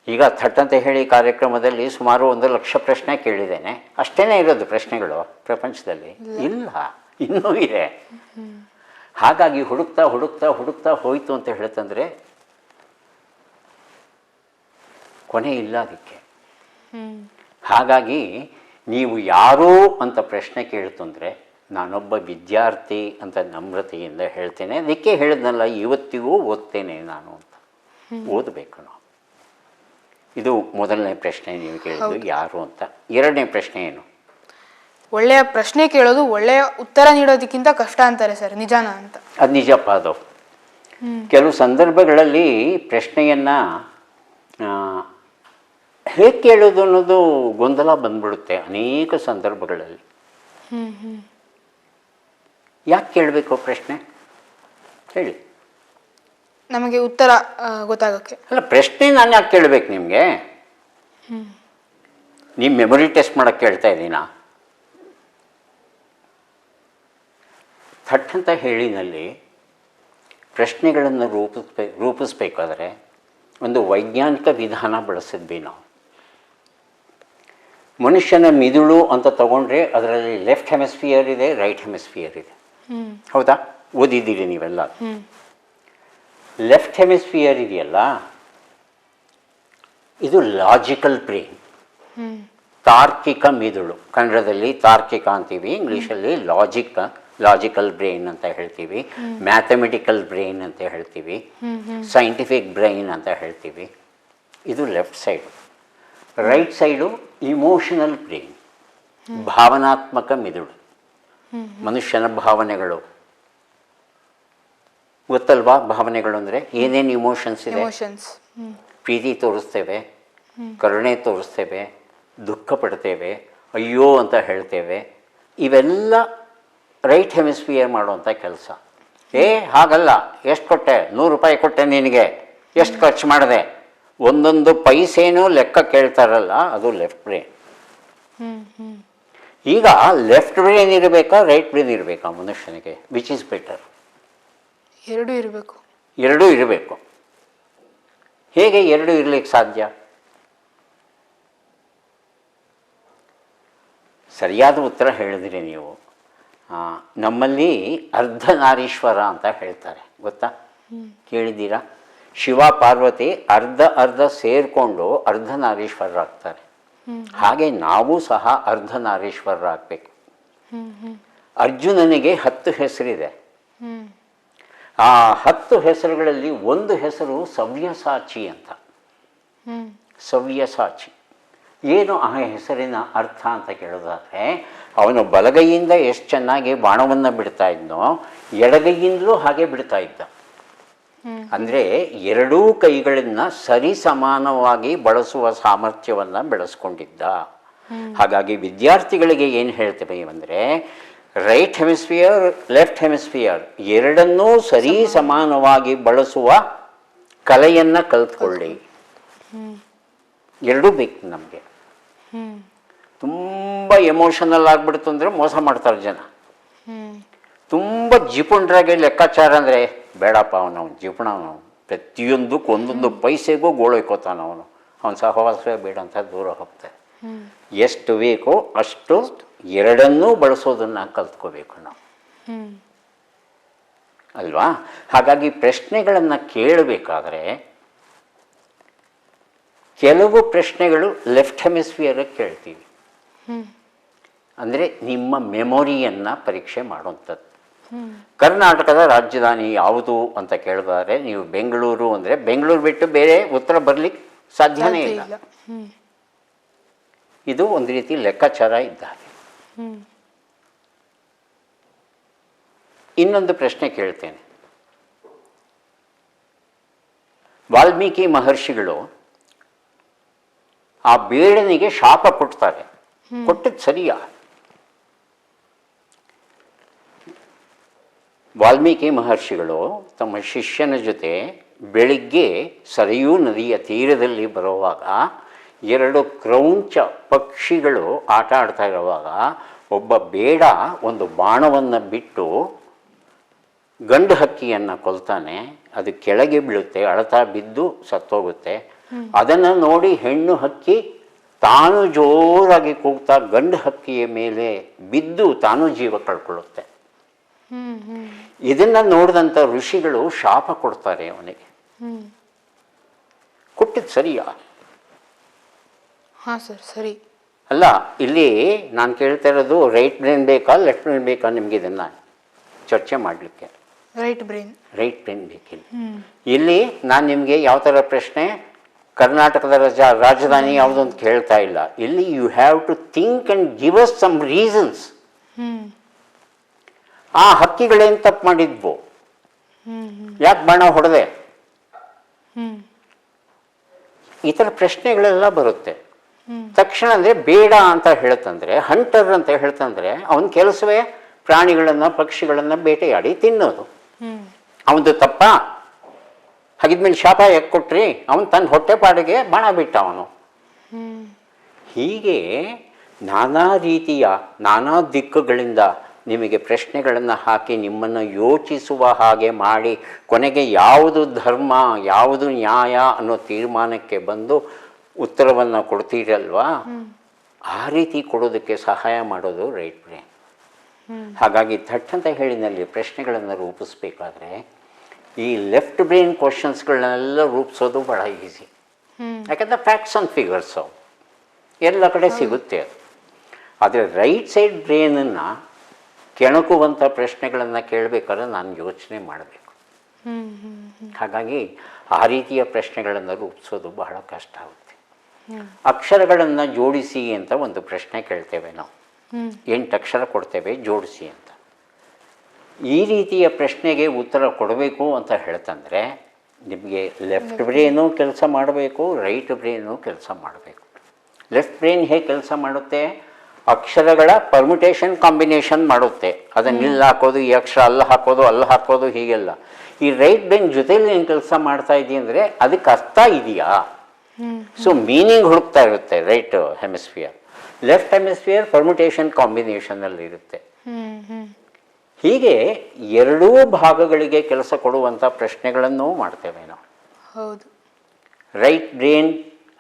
A: ಈಗ ಥಟ್ಟಂತ ಹೇಳಿ ಕಾರ್ಯಕ್ರಮದಲ್ಲಿ ಸುಮಾರು 1,00,000 ಪ್ರಶ್ನೆ ಕೇಳಿದ್ದೇನೆ. ಅಷ್ಟೇ ಇರೋದು ಪ್ರಶ್ನೆಗಳು ಪ್ರಪಂಚದಲ್ಲಿ? ಇಲ್ಲ, ಇನ್ನೂ ಇದೆ. ಹಾಗಾಗಿ ಹುಡುಕ್ತಾ ಹುಡುಕ್ತಾ ಹುಡುಕ್ತಾ ಹೋಯಿತು ಅಂತ ಹೇಳ್ತಂದರೆ ಕೊನೆ ಇಲ್ಲ ಅದಕ್ಕೆ. ಹಾಗಾಗಿ ನೀವು ಯಾರು ಅಂತ ಪ್ರಶ್ನೆ ಕೇಳ್ತಂದರೆ ನಾನೊಬ್ಬ ವಿದ್ಯಾರ್ಥಿ ಅಂತ ನಮ್ರತೆಯಿಂದ ಹೇಳ್ತೇನೆ. ಅದಕ್ಕೆ ಹೇಳಿದ್ನಲ್ಲ, ಇವತ್ತಿಗೂ ಓದ್ತೇನೆ ನಾನು ಅಂತ. ಓದಬೇಕು ನಾವು. ಇದು ಮೊದಲನೇ ಪ್ರಶ್ನೆ ನೀವು ಕೇಳಿದ್ದು ಯಾರು ಅಂತ. ಎರಡನೇ ಪ್ರಶ್ನೆ ಏನು?
B: ಒಳ್ಳೆಯ ಪ್ರಶ್ನೆ ಕೇಳೋದು ಒಳ್ಳೆಯ ಉತ್ತರ ನೀಡೋದಕ್ಕಿಂತ ಕಷ್ಟ ಅಂತಾರೆ ಸರ್, ನಿಜಾನ ಅಂತ?
A: ಅದು ನಿಜಪ್ಪ. ಅದು ಕೆಲವು ಸಂದರ್ಭಗಳಲ್ಲಿ ಪ್ರಶ್ನೆಯನ್ನು ಹೇಗೆ ಕೇಳೋದು ಅನ್ನೋದು ಗೊಂದಲ ಬಂದ್ಬಿಡುತ್ತೆ ಅನೇಕ ಸಂದರ್ಭಗಳಲ್ಲಿ. ಯಾಕೆ ಕೇಳಬೇಕು ಪ್ರಶ್ನೆ ಹೇಳಿ?
B: ನಮಗೆ ಉತ್ತರ ಗೊತ್ತಾಗೋಕ್ಕೆ.
A: ಅಲ್ಲ, ಪ್ರಶ್ನೆ ನಾನು ಯಾಕೆ ಕೇಳಬೇಕು ನಿಮಗೆ? ನೀವು ಮೆಮೊರಿ ಟೆಸ್ಟ್ ಮಾಡೋಕ್ಕೆ ಕೇಳ್ತಾ ಇದ್ದೀನಾ? ಥಟ್ ಅಂತ ಹೇಳಿನಲ್ಲಿ ಪ್ರಶ್ನೆಗಳನ್ನು ರೂಪಿಸ್ಬೇಕಾದ್ರೆ ಒಂದು ವೈಜ್ಞಾನಿಕ ವಿಧಾನ ಬಳಸಿದ್ವಿ ನಾವು. ಮನುಷ್ಯನ ಮಿದುಳು ಅಂತ ತಗೊಂಡ್ರೆ ಅದರಲ್ಲಿ ಲೆಫ್ಟ್ ಹೆಮಿಸ್ಫಿಯರ್ ಇದೆ, ರೈಟ್ ಹೆಮಿಸ್ಫಿಯರ್ ಇದೆ. ಹೌದಾ? ಓದಿದ್ದೀರಿ ನೀವೆಲ್ಲ. ಲೆಫ್ಟ್ ಹೆಮಿಸ್ಫಿಯರ್ ಇದೆಯಲ್ಲ, ಇದು ಲಾಜಿಕಲ್ ಬ್ರೈನ್, ತಾರ್ಕಿಕ ಮಿದುಳು. ಕನ್ನಡದಲ್ಲಿ ತಾರ್ಕಿಕ ಅಂತೀವಿ, ಇಂಗ್ಲೀಷಲ್ಲಿ ಲಾಜಿಕಲ್ ಬ್ರೈನ್ ಅಂತ ಹೇಳ್ತೀವಿ, ಮ್ಯಾಥಮೆಟಿಕಲ್ ಬ್ರೈನ್ ಅಂತ ಹೇಳ್ತೀವಿ, ಸೈಂಟಿಫಿಕ್ ಬ್ರೈನ್ ಅಂತ ಹೇಳ್ತೀವಿ. ಇದು left side. Right side emotional brain, ಭಾವನಾತ್ಮಕ ಮಿದುಳು. ಮನುಷ್ಯನ ಭಾವನೆಗಳು ಗೊತ್ತಲ್ವಾ? ಭಾವನೆಗಳು ಅಂದರೆ ಏನೇನು ಇಮೋಷನ್ಸ್ ಇದೆ? ಪ್ರೀತಿ ತೋರಿಸ್ತೇವೆ, ಕರುಣೆ ತೋರಿಸ್ತೇವೆ, ದುಃಖ ಪಡ್ತೇವೆ, ಅಯ್ಯೋ ಅಂತ ಹೇಳ್ತೇವೆ. ಇವೆಲ್ಲ ರೈಟ್ ಹೆಮಿಸ್ಫಿಯರ್ ಮಾಡುವಂಥ ಕೆಲಸ. ಹಾಗಲ್ಲ, ಎಷ್ಟು ಕೊಟ್ಟೆ? 100 ರೂಪಾಯಿ ಕೊಟ್ಟೆ ನಿನಗೆ, ಎಷ್ಟು ಖರ್ಚು ಮಾಡಿದೆ? ಒಂದೊಂದು ಪೈಸೇನೂ ಲೆಕ್ಕ ಕೇಳ್ತಾರಲ್ಲ, ಅದು ಲೆಫ್ಟ್ ಬ್ರೈನ್. ಈಗ ಲೆಫ್ಟ್ ಬ್ರೈನ್ ಇರಬೇಕಾ, ರೈಟ್ ಬ್ರೈನ್ ಇರಬೇಕಾ ಮನುಷ್ಯನಿಗೆ? Which is better?
B: ಎರಡೂ ಇರಬೇಕು.
A: ಎರಡೂ ಇರಬೇಕು. ಹೇಗೆ ಎರಡೂ ಇರಲಿಕ್ಕೆ ಸಾಧ್ಯ? ಸರಿಯಾದ ಉತ್ತರ ಹೇಳಿದ್ರಿ ನೀವು. ನಮ್ಮಲ್ಲಿ ಅರ್ಧನಾರೀಶ್ವರ ಅಂತ ಹೇಳ್ತಾರೆ, ಗೊತ್ತಾ? ಕೇಳಿದ್ದೀರಾ? ಶಿವ ಪಾರ್ವತಿ ಅರ್ಧ ಸೇರಿಕೊಂಡು ಅರ್ಧನಾರೀಶ್ವರರಾಗ್ತಾರೆ. ಹಾಗೆ ನಾವು ಸಹ ಅರ್ಧನಾರೀಶ್ವರರಾಗಬೇಕು. ಅರ್ಜುನನಿಗೆ 10 ಹೆಸರಿದೆ. ಆ 10 ಹೆಸರುಗಳಲ್ಲಿ ಒಂದು ಹೆಸರು ಸವ್ಯಸಾಚಿ ಅಂತ. ಸವ್ಯಸಾಚಿ ಏನು ಆ ಹೆಸರಿನ ಅರ್ಥ ಅಂತ ಕೇಳೋದಾದರೆ, ಅವನು ಬಲಗೈಯಿಂದ ಎಷ್ಟು ಚೆನ್ನಾಗಿ ಬಾಣವನ್ನು ಬಿಡ್ತಾ ಇದ್ನೋ, ಎಡಗೈಯಿಂದಲೂ ಹಾಗೆ ಬಿಡ್ತಾ ಇದ್ದ. ಅಂದರೆ ಎರಡೂ ಕೈಗಳನ್ನು ಸರಿ ಸಮಾನವಾಗಿ ಬಳಸುವ ಸಾಮರ್ಥ್ಯವನ್ನು ಬೆಳೆಸ್ಕೊಂಡಿದ್ದ. ಹಾಗಾಗಿ ವಿದ್ಯಾರ್ಥಿಗಳಿಗೆ ಏನು ಹೇಳ್ತೇವೆ ಅಂದರೆ, ರೈಟ್ ಹೆಮಿಸ್ಫಿಯರ್, ಲೆಫ್ಟ್ ಹೆಮಿಸ್ಫಿಯರ್ ಎರಡನ್ನೂ ಸರಿ ಸಮಾನವಾಗಿ ಬಳಸುವ ಕಲೆಯನ್ನು ಕಲ್ತ್ಕೊಳ್ಳಿ. ಎರಡೂ ಬೇಕು ನಮಗೆ. ತುಂಬ ಎಮೋಷನಲ್ ಆಗಿಬಿಡ್ತು ಅಂದರೆ ಮೋಸ ಮಾಡ್ತಾರೆ ಜನ. ತುಂಬ ಜಿಪುಣರಾಗಿ ಲೆಕ್ಕಾಚಾರ ಅಂದರೆ ಬೇಡಪ್ಪ ಅವನು ಜಿಪುಣ ಅವನು ಪ್ರತಿಯೊಂದಕ್ಕೂ ಒಂದೊಂದು ಪೈಸೆಗೂ ಗೋಳೊಯ್ಕೋತಾನ ಅವನ ಸಹವಾಸವೇ ಬೇಡ ಅಂತ ದೂರ ಹೋಗ್ತಾರೆ. ಎಷ್ಟು ಬೇಕೋ ಅಷ್ಟು ಎರಡನ್ನೂ ಬಳಸೋದನ್ನು ಕಲ್ತ್ಕೋಬೇಕು ನಾವು, ಅಲ್ವಾ? ಹಾಗಾಗಿ ಪ್ರಶ್ನೆಗಳನ್ನು ಕೇಳಬೇಕಾದ್ರೆ ಕೆಲವು ಪ್ರಶ್ನೆಗಳು ಲೆಫ್ಟ್ ಹೆಮಿಸ್ಫಿಯರಿಗೆ ಕೇಳ್ತೀವಿ, ಅಂದರೆ ನಿಮ್ಮ ಮೆಮೊರಿಯನ್ನು ಪರೀಕ್ಷೆ ಮಾಡುವಂಥದ್ದು. ಕರ್ನಾಟಕದ ರಾಜಧಾನಿ ಯಾವುದು ಅಂತ ಕೇಳಿದರೆ ನೀವು ಬೆಂಗಳೂರು ಅಂದರೆ ಬೆಂಗಳೂರು ಬಿಟ್ಟು ಬೇರೆ ಉತ್ತರ ಬರಲಿಕ್ಕೆ ಸಾಧ್ಯನೇ ಇಲ್ಲ. ಇದು ಒಂದು ರೀತಿ ಲೆಕ್ಕಾಚಾರ ಇದ್ದಾಗೆ. ಇನ್ನೊಂದು ಪ್ರಶ್ನೆ ಕೇಳ್ತೇನೆ. ವಾಲ್ಮೀಕಿ ಮಹರ್ಷಿಗಳು ಆ ಬೇಡನಿಗೆ ಶಾಪ ಕೊಡ್ತಾರೆ, ಕೊಟ್ಟದ್ದು ಸರಿಯಾ? ವಾಲ್ಮೀಕಿ ಮಹರ್ಷಿಗಳು ತಮ್ಮ ಶಿಷ್ಯನ ಜೊತೆ ಬೆಳಿಗ್ಗೆ ಸರಯೂ ನದಿಯ ತೀರದಲ್ಲಿ ಬರುವಾಗ ಎರಡು ಕ್ರೌಂಚ ಪಕ್ಷಿಗಳು ಆಟ ಆಡ್ತಾ ಇರುವಾಗ ಒಬ್ಬ ಬೇಡ ಒಂದು ಬಾಣವನ್ನು ಬಿಟ್ಟು ಗಂಡು ಹಕ್ಕಿಯನ್ನು ಕೊಲ್ತಾನೆ. ಅದು ಕೆಳಗೆ ಬೀಳುತ್ತೆ, ಅಳತಾ ಬಿದ್ದು ಸತ್ತೋಗುತ್ತೆ. ಅದನ್ನು ನೋಡಿ ಹೆಣ್ಣು ಹಕ್ಕಿ ತಾನು ಜೋರಾಗಿ ಕೂಗ್ತಾ ಗಂಡು ಹಕ್ಕಿಯ ಮೇಲೆ ಬಿದ್ದು ತಾನು ಜೀವ ಕಳ್ಕೊಳ್ಳುತ್ತೆ. ಇದನ್ನು ನೋಡಿದಂಥ ಋಷಿಗಳು ಶಾಪ ಕೊಡ್ತಾರೆ ಅವನಿಗೆ. ಕೊಟ್ಟಿದ್ದು ಸರಿಯಾ?
B: ಹಾಂ ಸರ್, ಸರಿ.
A: ಅಲ್ಲ, ಇಲ್ಲಿ ನಾನು ಕೇಳ್ತಾ ಇರೋದು ರೈಟ್ ಬ್ರೈನ್ ಬೇಕಾ ಲೆಫ್ಟ್ ಬ್ರೈನ್ ಬೇಕಾ ನಿಮ್ಗೆ ಇದನ್ನು ಚರ್ಚೆ ಮಾಡಲಿಕ್ಕೆ?
B: ರೈಟ್ ಬ್ರೈನ್
A: ಬೇಕಿಲ್ಲ. ಇಲ್ಲಿ ನಾನು ನಿಮಗೆ ಯಾವ ಥರ ಪ್ರಶ್ನೆ, ಕರ್ನಾಟಕದ ರಾಜಧಾನಿ ಯಾವುದು ಅಂತ ಕೇಳ್ತಾ ಇಲ್ಲ. ಇಲ್ಲಿ you have to think and give us some reasons. ಆ ಹಕ್ಕಿಗಳೇನು ತಪ್ಪು ಮಾಡಿದ್ವು? ಯಾಕೆ ಬಾಣ ಹೊಡೆದೆ? ಈ ಥರ ಪ್ರಶ್ನೆಗಳೆಲ್ಲ ಬರುತ್ತೆ. ತಕ್ಷಣ ಅಂದರೆ ಬೇಡ ಅಂತ ಹೇಳ್ತಂದ್ರೆ, ಹಂಟರ್ ಅಂತ ಹೇಳ್ತಂದ್ರೆ ಅವನ ಕೆಲಸವೇ ಪ್ರಾಣಿಗಳನ್ನು ಪಕ್ಷಿಗಳನ್ನು ಬೇಟೆಯಾಡಿ ತಿನ್ನೋದು. ಅವನದು ತಪ್ಪ? ಹಾಗಿದ್ಮೇಲೆ ಶಾಪ ಯಾಕೆ ಕೊಟ್ರಿ? ಅವನು ತನ್ನ ಹೊಟ್ಟೆಪಾಡಿಗೆ ಬಾಣ ಬಿಟ್ಟ ಅವನು. ಹೀಗೆ ನಾನಾ ರೀತಿಯ ನಾನಾ ದಿಕ್ಕುಗಳಿಂದ ನಿಮಗೆ ಪ್ರಶ್ನೆಗಳನ್ನು ಹಾಕಿ ನಿಮ್ಮನ್ನು ಯೋಚಿಸುವ ಹಾಗೆ ಮಾಡಿ ಕೊನೆಗೆ ಯಾವುದು ಧರ್ಮ ಯಾವುದು ನ್ಯಾಯ ಅನ್ನೋ ತೀರ್ಮಾನಕ್ಕೆ ಬಂದು ಉತ್ತರವನ್ನು ಕೊಡ್ತೀರಲ್ವಾ, ಆ ರೀತಿ ಕೊಡೋದಕ್ಕೆ ಸಹಾಯ ಮಾಡೋದು ರೈಟ್ ಬ್ರೈನ್. ಹಾಗಾಗಿ ಥಟ್ ಅಂತ ಹೇಳಿನಲ್ಲಿ ಪ್ರಶ್ನೆಗಳನ್ನು ರೂಪಿಸ್ಬೇಕಾದ್ರೆ ಈ ಲೆಫ್ಟ್ ಬ್ರೈನ್ ಕ್ವಶನ್ಸ್ಗಳನ್ನೆಲ್ಲ ರೂಪಿಸೋದು ಭಾಳ ಈಸಿ. ಯಾಕಂದರೆ ಫ್ಯಾಕ್ಟ್ಸ್ ಆ್ಯಂಡ್ ಫಿಗರ್ಸು ಎಲ್ಲ ಕಡೆ ಸಿಗುತ್ತೆ ಅದು. ಆದರೆ ರೈಟ್ ಸೈಡ್ ಬ್ರೈನನ್ನು ಕೆಣಕುವಂಥ ಪ್ರಶ್ನೆಗಳನ್ನು ಕೇಳಬೇಕಾದ್ರೆ ನಾನು ಯೋಚನೆ ಮಾಡಬೇಕು. ಹಾಗಾಗಿ ಆ ರೀತಿಯ ಪ್ರಶ್ನೆಗಳನ್ನು ರೂಪಿಸೋದು ಬಹಳ ಕಷ್ಟ ಆಗುತ್ತೆ. ಅಕ್ಷರಗಳನ್ನು ಜೋಡಿಸಿ ಅಂತ ಒಂದು ಪ್ರಶ್ನೆ ಕೇಳ್ತೇವೆ ನಾವು. 8 ಅಕ್ಷರ ಕೊಡ್ತೇವೆ, ಜೋಡಿಸಿ ಅಂತ. ಈ ರೀತಿಯ ಪ್ರಶ್ನೆಗೆ ಉತ್ತರ ಕೊಡಬೇಕು ಅಂತ ಹೇಳ್ತಂದರೆ ನಿಮಗೆ ಲೆಫ್ಟ್ ಬ್ರೈನು ಕೆಲಸ ಮಾಡಬೇಕು, ರೈಟ್ ಬ್ರೈನು ಕೆಲಸ ಮಾಡಬೇಕು. ಲೆಫ್ಟ್ ಬ್ರೈನ್ ಹೇಗೆ ಕೆಲಸ ಮಾಡುತ್ತೆ? ಅಕ್ಷರಗಳ ಪರ್ಮ್ಯುಟೇಷನ್ ಕಾಂಬಿನೇಷನ್ ಮಾಡುತ್ತೆ. ಅದನ್ನು ಇಲ್ಲಿ ಹಾಕೋದು, ಈ ಅಕ್ಷರ ಅಲ್ಲಿ ಹಾಕೋದು ಹೀಗೆಲ್ಲ. ಈ ರೈಟ್ ಬ್ರೈನ್ ಜೊತೆಲಿ ಏನು ಕೆಲಸ ಮಾಡ್ತಾ ಇದೆಯಾ ಅಂದರೆ ಅದಕ್ಕೆ ಅರ್ಥ ಇದೆಯಾ? ಸೊ ಮೀನಿಂಗ್ ಹುಡುಕ್ತಾ ಇರುತ್ತೆ right hemisphere. Left hemisphere permutation ಕಾಂಬಿನೇಷನಲ್ಲಿ ಇರುತ್ತೆ. ಹೀಗೆ ಎರಡೂ ಭಾಗಗಳಿಗೆ ಕೆಲಸ ಕೊಡುವಂಥ ಪ್ರಶ್ನೆಗಳನ್ನೂ ಮಾಡ್ತೇವೆ ನಾವು.
B: ಹೌದು.
A: ರೈಟ್ ಬ್ರೈನ್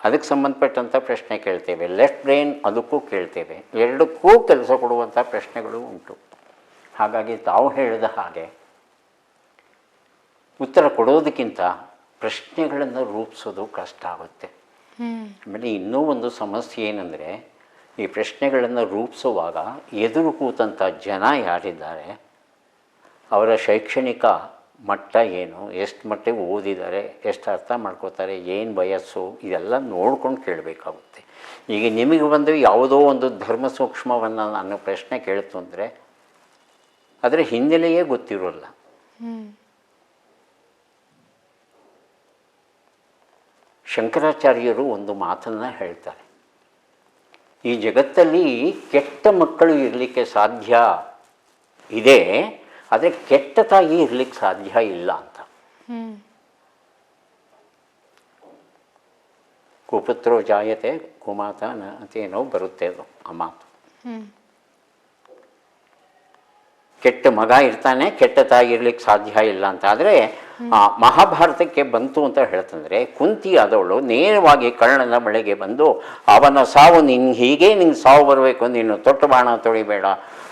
A: ಅದಕ್ಕೆ ಸಂಬಂಧಪಟ್ಟಂಥ ಪ್ರಶ್ನೆ ಕೇಳ್ತೇವೆ, ಲೆಫ್ಟ್ ಬ್ರೈನ್ ಅದಕ್ಕೂ ಕೇಳ್ತೇವೆ. ಎರಡಕ್ಕೂ ಕೆಲಸ ಕೊಡುವಂಥ ಪ್ರಶ್ನೆಗಳು ಉಂಟು. ಹಾಗಾಗಿ ತಾವು ಹೇಳಿದ ಹಾಗೆ ಉತ್ತರ ಕೊಡೋದಕ್ಕಿಂತ ಪ್ರಶ್ನೆಗಳನ್ನು ರೂಪಿಸೋದು ಕಷ್ಟ ಆಗುತ್ತೆ. ಆಮೇಲೆ ಇನ್ನೂ ಒಂದು ಸಮಸ್ಯೆ ಏನಂದರೆ, ಈ ಪ್ರಶ್ನೆಗಳನ್ನು ರೂಪಿಸುವಾಗ ಎದುರು ಕೂತಂಥ ಜನ ಯಾರಿದ್ದಾರೆ, ಅವರ ಶೈಕ್ಷಣಿಕ ಮಟ್ಟ ಏನು, ಎಷ್ಟು ಮಟ್ಟಿಗೆ ಓದಿದ್ದಾರೆ, ಎಷ್ಟು ಅರ್ಥ ಮಾಡ್ಕೋತಾರೆ, ಏನು ವಯಸ್ಸು, ಇದೆಲ್ಲ ನೋಡ್ಕೊಂಡು ಕೇಳಬೇಕಾಗುತ್ತೆ. ಈಗ ನಿಮಗೆ ಬಂದು ಯಾವುದೋ ಒಂದು ಧರ್ಮ ಸೂಕ್ಷ್ಮವನ್ನು ನಾನು ಪ್ರಶ್ನೆ ಕೇಳ್ತು ಅಂದರೆ ಅದರ ಹಿನ್ನೆಲೆಯೇ ಗೊತ್ತಿರೋಲ್ಲ. ಶಂಕರಾಚಾರ್ಯರು ಒಂದು ಮಾತನ್ನು ಹೇಳ್ತಾರೆ, ಈ ಜಗತ್ತಲ್ಲಿ ಕೆಟ್ಟ ಮಕ್ಕಳು ಇರಲಿಕ್ಕೆ ಸಾಧ್ಯ ಇದೆ, ಆದರೆ ಕೆಟ್ಟ ತಾಯಿ ಇರಲಿಕ್ಕೆ ಸಾಧ್ಯ ಇಲ್ಲ ಅಂತ. ಕುಪುತ್ರೋ ಜಾಯತೆ ಕುಮಾತ ಅಂತೇನೋ ಬರುತ್ತೆ ಅದು ಆ ಮಾತು. ಕೆಟ್ಟ ಮಗ ಇರ್ತಾನೆ, ಕೆಟ್ಟ ತಾಯಿ ಇರ್ಲಿಕ್ಕೆ ಸಾಧ್ಯ ಇಲ್ಲ ಅಂತ. ಆದರೆ ಮಹಾಭಾರತಕ್ಕೆ ಬಂತು ಅಂತ ಹೇಳ್ತಂದ್ರೆ, ಕುಂತಿ ಆದವಳು ನೇರವಾಗಿ ಕರ್ಣನ ಬಳಿಗೆ ಬಂದು, ಅವನ ಸಾವು ಹೀಗೆ ನಿಂಗೆ ಸಾವು ಬರಬೇಕು, ನೀನು ತೊಟ್ಟು ಬಾಣ ತೊಳಿಬೇಡ,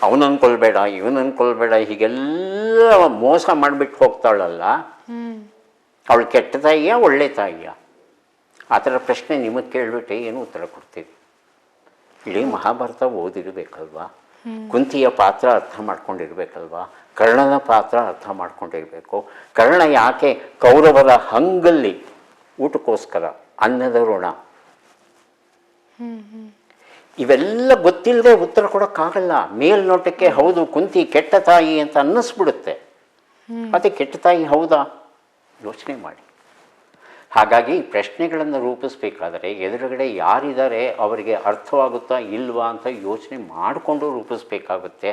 A: ಅವನನ್ನು ಕೊಲ್ಲಬೇಡ, ಇವನನ್ನು ಕೊಲ್ಲಬೇಡ, ಹೀಗೆಲ್ಲ ಮೋಸ ಮಾಡಿಬಿಟ್ಟು ಹೋಗ್ತಾಳಲ್ಲ, ಅವಳು ಕೆಟ್ಟ ತಾಯಿಯ ಒಳ್ಳೆ ತಾಯಿಯ? ಆ ಥರ ಪ್ರಶ್ನೆ ನಿಮಗೆ ಕೇಳಿಬಿಟ್ಟೆ ಏನು ಉತ್ತರ ಕೊಡ್ತೀವಿ? ಇಡೀ ಮಹಾಭಾರತ ಓದಿರಬೇಕಲ್ವಾ? ಕುಂತಿಯ ಪಾತ್ರ ಅರ್ಥ ಮಾಡ್ಕೊಂಡಿರ್ಬೇಕಲ್ವಾ? ಕರ್ಣನ ಪಾತ್ರ ಅರ್ಥ ಮಾಡ್ಕೊಂಡಿರಬೇಕು. ಕರ್ಣ ಯಾಕೆ ಕೌರವರ ಹಂಗಲ್ಲಿ ಊಟಕ್ಕೋಸ್ಕರ ಅನ್ನದ ಋಣ, ಇವೆಲ್ಲ ಗೊತ್ತಿಲ್ಲದೆ ಉತ್ತರ ಕೊಡೋಕ್ಕಾಗಲ್ಲ. ಮೇಲ್ನೋಟಕ್ಕೆ ಹೌದು ಕುಂತಿ ಕೆಟ್ಟ ತಾಯಿ ಅಂತ ಅನ್ನಿಸ್ಬಿಡುತ್ತೆ, ಮತ್ತೆ ಕೆಟ್ಟ ತಾಯಿ ಹೌದಾ? ಯೋಚನೆ ಮಾಡಿ. ಹಾಗಾಗಿ ಪ್ರಶ್ನೆಗಳನ್ನು ರೂಪಿಸ್ಬೇಕಾದರೆ ಎದುರುಗಡೆ ಯಾರಿದ್ದಾರೆ ಅವರಿಗೆ ಅರ್ಥವಾಗುತ್ತಾ ಇಲ್ವಾ ಅಂತ ಯೋಚನೆ ಮಾಡಿಕೊಂಡು ರೂಪಿಸ್ಬೇಕಾಗುತ್ತೆ.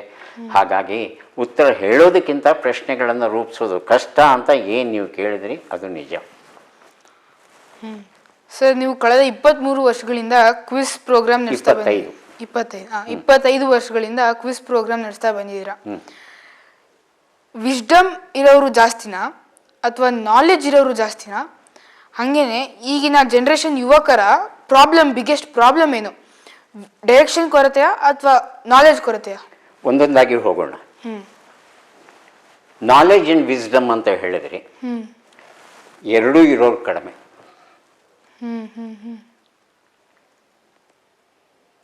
A: ಹಾಗಾಗಿ ಉತ್ತರ ಹೇಳೋದಕ್ಕಿಂತ ಪ್ರಶ್ನೆಗಳನ್ನು ರೂಪಿಸೋದು ಕಷ್ಟ ಅಂತ ಏನು ನೀವು ಕೇಳಿದ್ರಿ, ಅದು ನಿಜ.
B: ಸರ್, ನೀವು ಕಳೆದ 23 ವರ್ಷಗಳಿಂದ ಕ್ವಿಜ್ ಪ್ರೋಗ್ರಾಮ್ ನಡೆಸ್ತಾ ಬಂದಿದ್ದೀರಾ. 25 ವರ್ಷಗಳಿಂದ ಕ್ವಿಜ್ ಪ್ರೋಗ್ರಾಮ್ ನಡೆಸ್ತಾ ಬಂದಿದ್ದೀರಾ. ವಿಸ್ಡಮ್ ಇರೋರು ಜಾಸ್ತಿನಾ ಅಥವಾ ನಾಲೆಜ್ ಇರೋರು ಜಾಸ್ತಿನಾ? ಹಾಗೇನೆ ಈಗಿನ ಜನ್ರೇಷನ್ ಯುವಕರ ಬಿಗ್ಗೆಸ್ಟ್ ಪ್ರಾಬ್ಲಮ್ ಏನು? ಡೈರೆಕ್ಷನ್ ಕೊರತೆಯಾ ಅಥವಾ ನಾಲೆಜ್ ಕೊರತೆಯಾ?
A: ಒಂದೊಂದಾಗಿ ಹೋಗೋಣ. ನಾಲೆಜ್ ಅಂಡ್ ವಿಸ್ಡಮ್ ಅಂತ ಹೇಳಿದ್ರಿ, ಎರಡೂ ಇರೋರು ಕಡಿಮೆ.